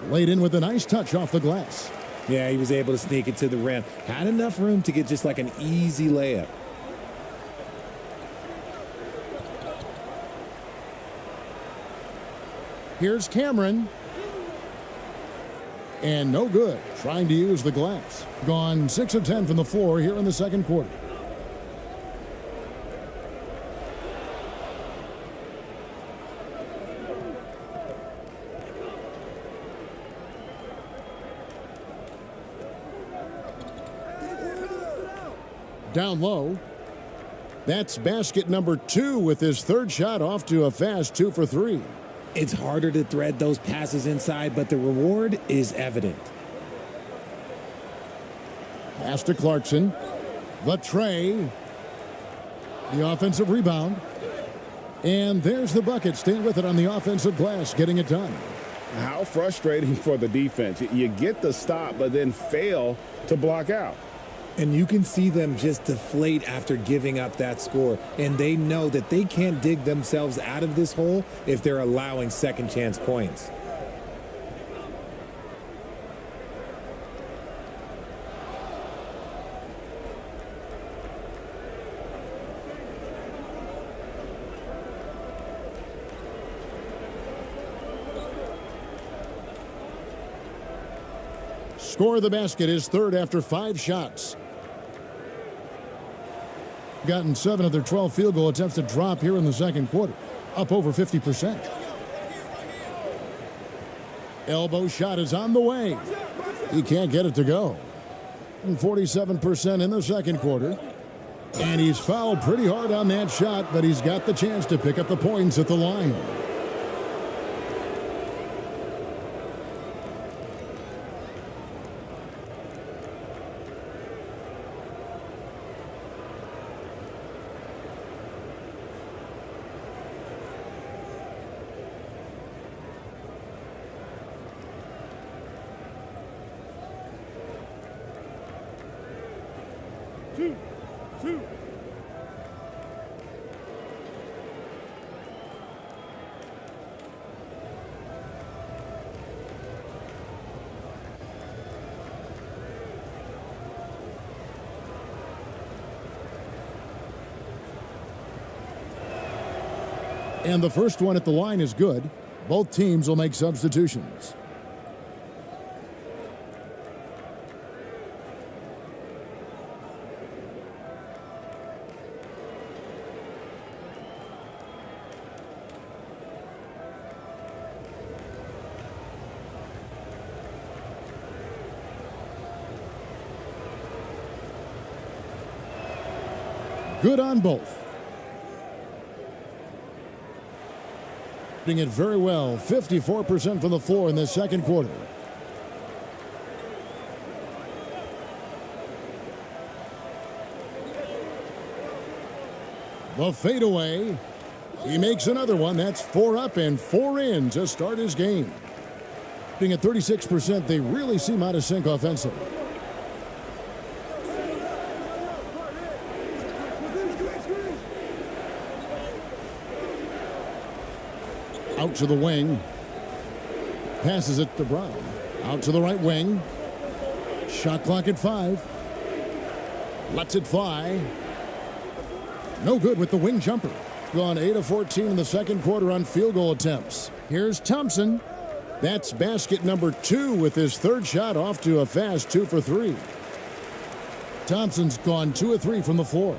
A: Laid in with a nice touch off the glass.
O: Yeah, he was able to sneak it to the rim. Had enough room to get just like an easy layup.
A: Here's Cameron. And no good. Trying to use the glass. Gone 6 of 10 from the floor here in the second quarter. Down low. That's basket number 2 with his third shot off to a fast 2 for 3.
O: It's harder to thread those passes inside, but the reward is evident.
A: Pass to Clarkson. The tray. The offensive rebound. And there's the bucket. Staying with it on the offensive glass, getting it done.
B: How frustrating for the defense. You get the stop, but then fail to block out.
O: And you can see them just deflate after giving up that score. And they know that they can't dig themselves out of this hole if they're allowing second chance points.
A: Score of the basket is third after 5 shots. Gotten 7 of their 12 field goal attempts to drop here in the second quarter. Up over 50%. Elbow shot is on the way. He can't get it to go. 47% in the second quarter. And he's fouled pretty hard on that shot, but he's got the chance to pick up the points at the line.
J: Two.
A: And the first one at the line is good. Both teams will make substitutions. Good on both. Doing it very well. 54% from the floor in the second quarter. The fadeaway. He makes another one. That's 4 up and 4 in to start his game. Being at 36%, they really seem out of sync offensively. Out to the wing. Passes it to Brown. Out to the right wing. Shot clock at 5. Lets it fly. No good with the wing jumper. Gone 8 of 14 in the second quarter on field goal attempts. Here's Thompson. That's basket number 2 with his third shot off to a fast 2 for 3. Thompson's gone 2 of 3 from the floor.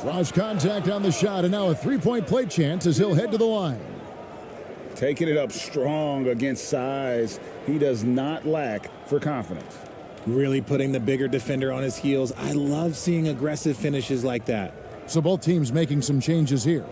A: Draws contact on the shot, and now a three-point play chance as he'll head to the line.
B: Taking it up strong against size. He does not lack for confidence.
O: Really putting the bigger defender on his heels. I love seeing aggressive finishes like that.
A: So both teams making some changes here.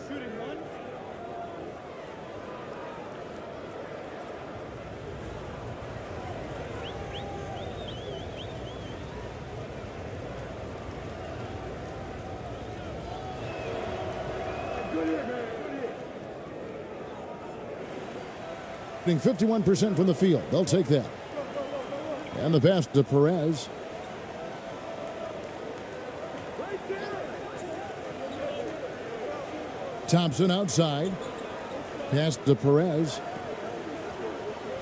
J: Shooting one.
A: Getting 51% from the field. They'll take that. And the pass to Perez. Thompson outside. Pass to Perez.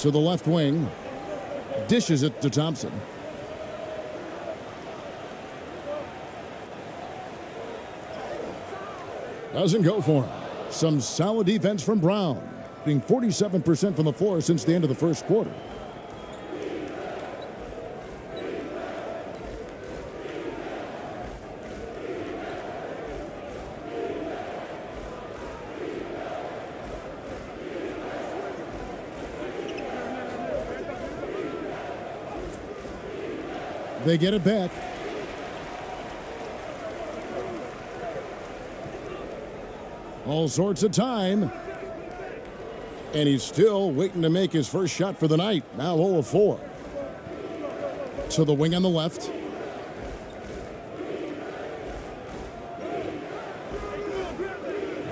A: To the left wing. Dishes it to Thompson. Doesn't go for him. Some solid defense from Brown. Being 47% from the floor since the end of the first quarter. They get it back. All sorts of time. And he's still waiting to make his first shot for the night. Now 0 of 4. To the wing on the left.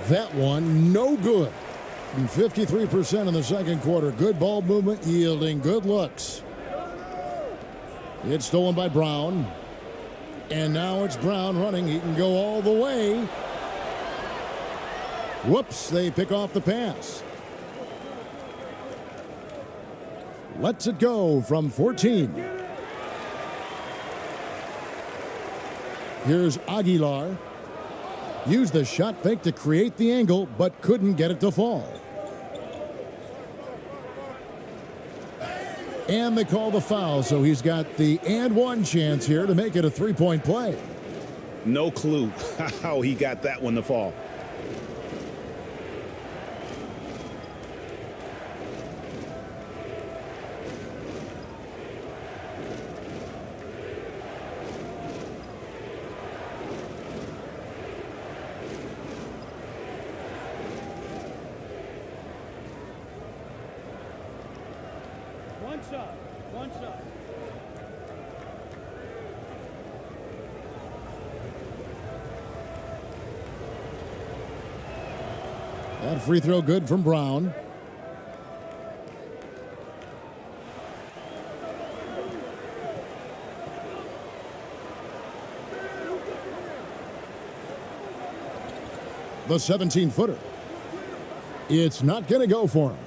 A: That one, no good. And 53% in the second quarter. Good ball movement, yielding good looks. It's stolen by Brown. And now it's Brown running. He can go all the way. Whoops, they pick off the pass. Lets it go from 14. Here's Aguilar. Used the shot fake to create the angle, but couldn't get it to fall. And they call the foul, so he's got the and one chance here to make it a three-point play.
B: No clue how he got that one to fall.
J: One shot. One shot.
A: That free throw good from Brown. The 17-footer. It's not going to go for him.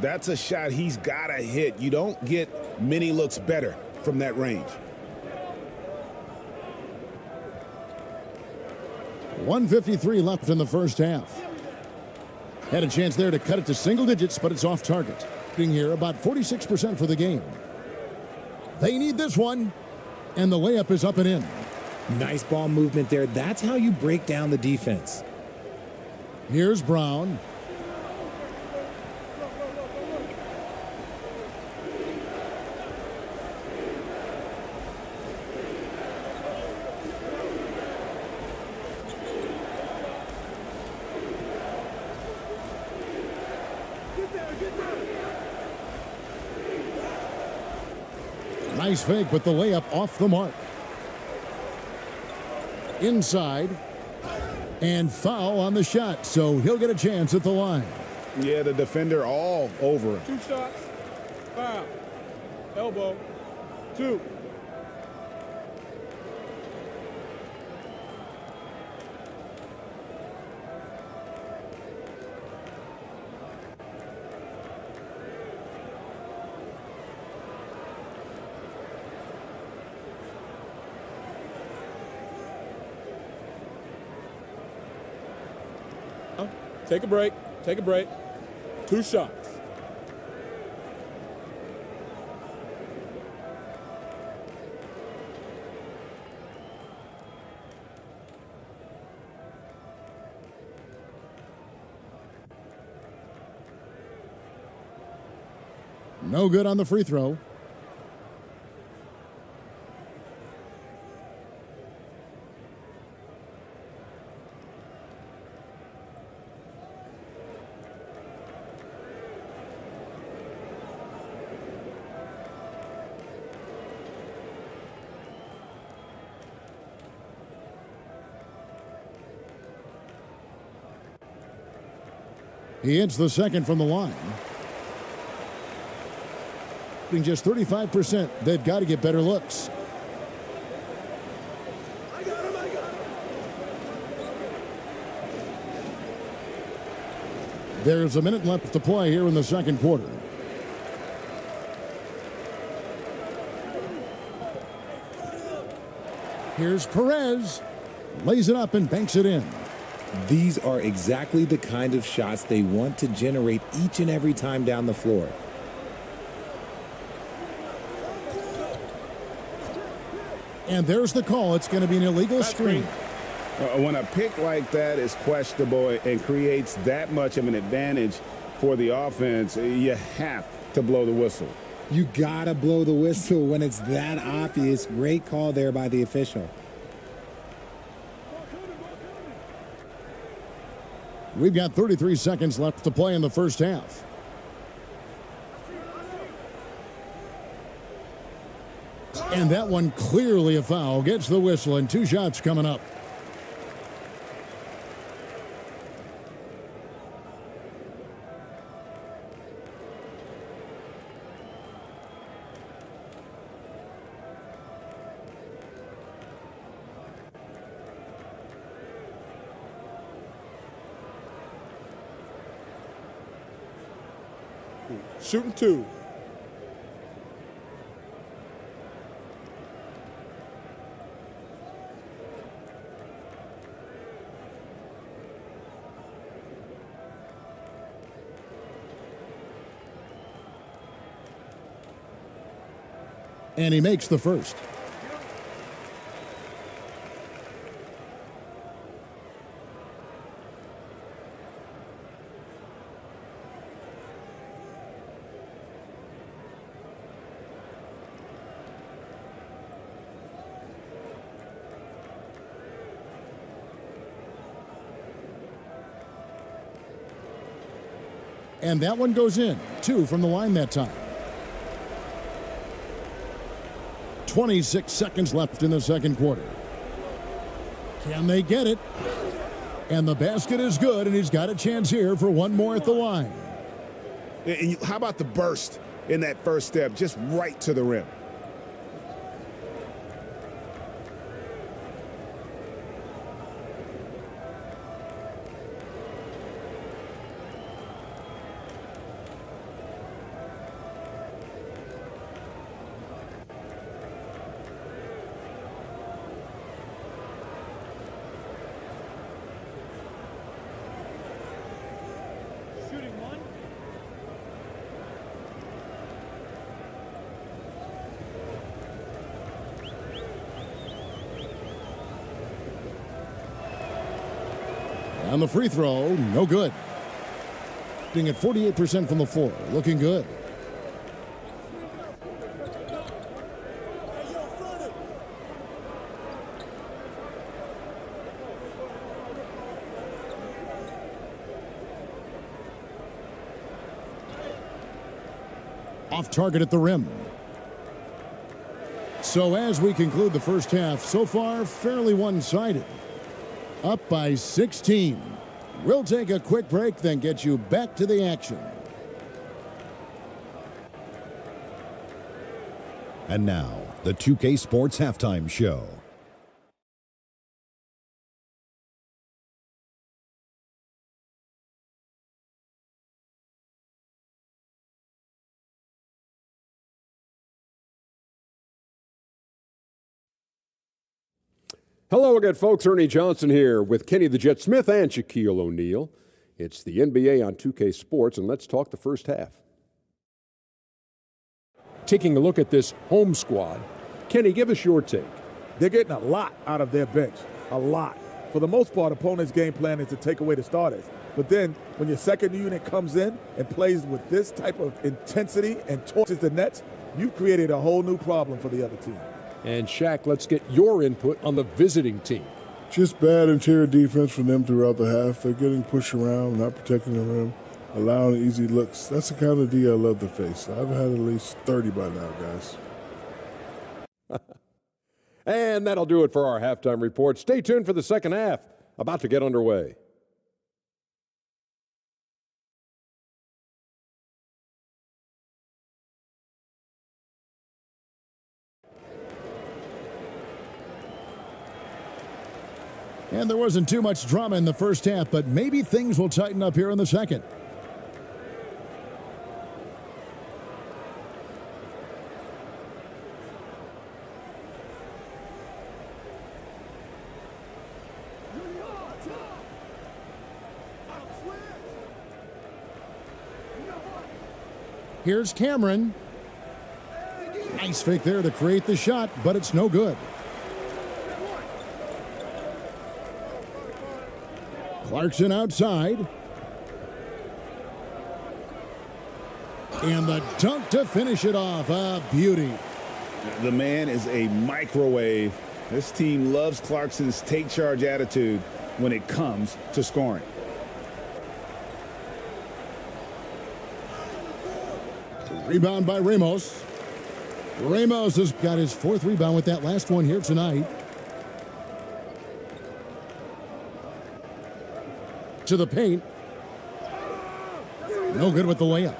B: That's a shot he's got to hit. You don't get many looks better from that range.
A: 1:53 left in the first half. Had a chance there to cut it to single digits, but it's off target. Being here about 46% for the game. They need this one, and the layup is up and in.
O: Nice ball movement there. That's how you break down the defense.
A: Here's Brown. Nice fake, but the layup off the mark. Inside. And foul on the shot, so he'll get a chance at the line.
B: Yeah, the defender all over him.
E: 2 shots. Foul. Elbow. 2. Take a break. Take a break. 2 shots.
A: No good on the free throw. He hits the second from the line. Being just 35%, they've got to get better looks. There's a minute left to play here in the second quarter. Here's Perez. Lays it up and banks it in.
O: These are exactly the kind of shots they want to generate each and every time down the floor.
A: And there's the call. It's going to be an illegal screen.
B: When a pick like that is questionable and creates that much of an advantage for the offense, you have to blow the whistle.
O: You gotta blow the whistle when it's that obvious. Great call there by the official.
A: We've got 33 seconds left to play in the first half. And that one clearly a foul. Gets the whistle and 2 shots coming up.
E: Shooting 2.
A: And he makes the first. And that one goes in. 2 from the line that time. 26 seconds left in the second quarter. Can they get it? And the basket is good, and he's got a chance here for one more at the line.
B: And how about the burst in that first step, just right to the rim?
A: On the free throw, no good. Being at 48% from the floor, looking good. Off target at the rim. So as we conclude the first half, so far fairly one-sided. Up by 16. We'll take a quick break, then get you back to the action.
F: And now, the 2K Sports Halftime Show.
G: Hello again, folks. Ernie Johnson here with Kenny the Jet Smith and Shaquille O'Neal. It's the NBA on 2K Sports, and let's talk the first half. Taking a look at this home squad, Kenny, give us your take.
I: They're getting a lot out of their bench, a lot. For the most part, opponents' game plan is to take away the starters. But then when your second unit comes in and plays with this type of intensity and torches the nets, you've created a whole new problem for the other team.
G: And Shaq, let's get your input on the visiting team.
H: Just bad interior defense from them throughout the half. They're getting pushed around, not protecting the rim, allowing easy looks. That's the kind of D I love to face. I've had at least 30 by now, guys.
G: And that'll do it for our halftime report. Stay tuned for the second half, about to get underway.
A: And there wasn't too much drama in the first half, but maybe things will tighten up here in the second. Here's Cameron. Nice fake there to create the shot, but it's no good. Clarkson outside. And the dunk to finish it off. A beauty.
B: The man is a microwave. This team loves Clarkson's take charge attitude when it comes to scoring.
A: Rebound by Ramos. Ramos has got his fourth rebound with that last one here tonight. To the paint. No good with the layup.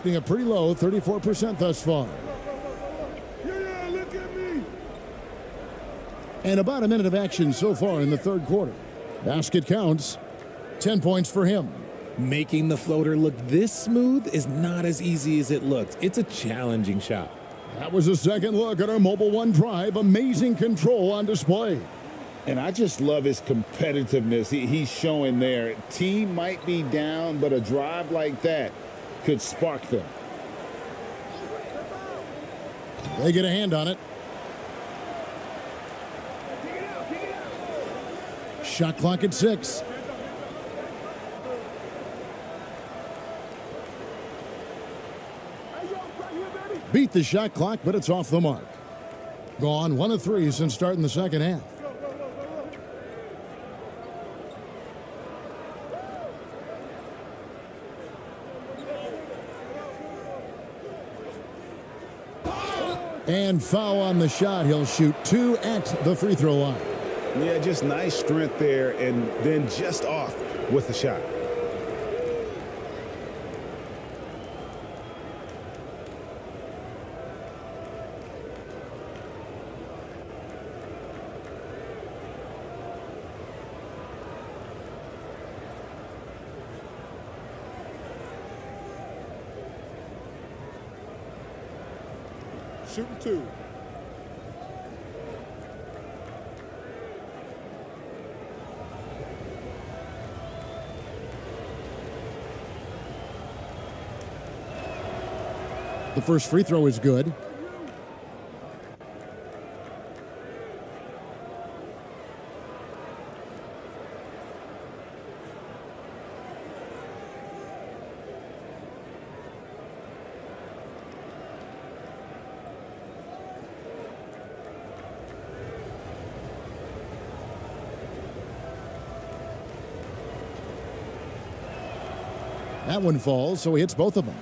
A: Being a pretty low 34% thus far. And about a minute of action so far in the third quarter. Basket counts. 10 points for him.
O: Making the floater look this smooth is not as easy as it looks. It's a challenging shot.
A: That was a second look at our Mobile One drive. Amazing control on display.
B: And I just love his competitiveness he's showing there. Team might be down, but a drive like that could spark them.
A: They get a hand on it. Shot clock at 6. Beat the shot clock, but it's off the mark. Gone 1 of 3 since starting the second half. And foul on the shot. He'll shoot 2 at the free throw line.
B: Yeah, just nice strength there, and then just off with the shot.
E: Shooting 2.
A: The first free throw is good. That one falls, so he hits both of them.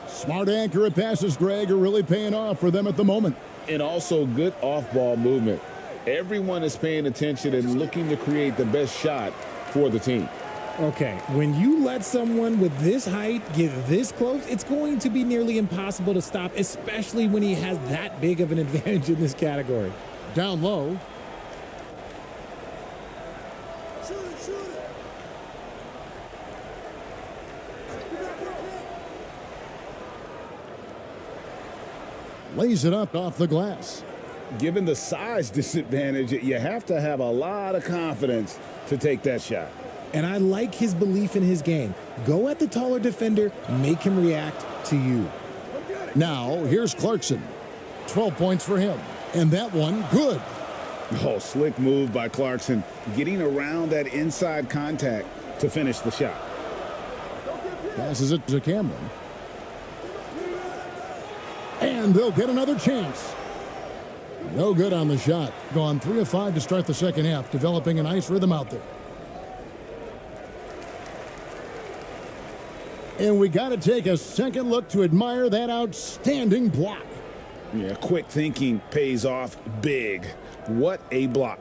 A: Smart, accurate passes, Greg, are really paying off for them at the moment.
B: And also good off-ball movement. Everyone is paying attention and looking to create the best shot for the team.
O: Okay, when you let someone with this height get this close, it's going to be nearly impossible to stop, especially when he has that big of an advantage in this category.
A: Down low. Lays it up off the glass.
B: Given the size disadvantage, you have to have a lot of confidence to take that shot.
O: And I like his belief in his game. Go at the taller defender, make him react to you.
A: Now, here's Clarkson. 12 points for him. And that one, good.
B: Oh, slick move by Clarkson, getting around that inside contact to finish the shot.
A: Passes it to Cameron. And they'll get another chance. No good on the shot. Gone 3 of 5 to start the second half, developing a nice rhythm out there. And we got to take a second look to admire that outstanding block.
B: Yeah, quick thinking pays off big. What a block.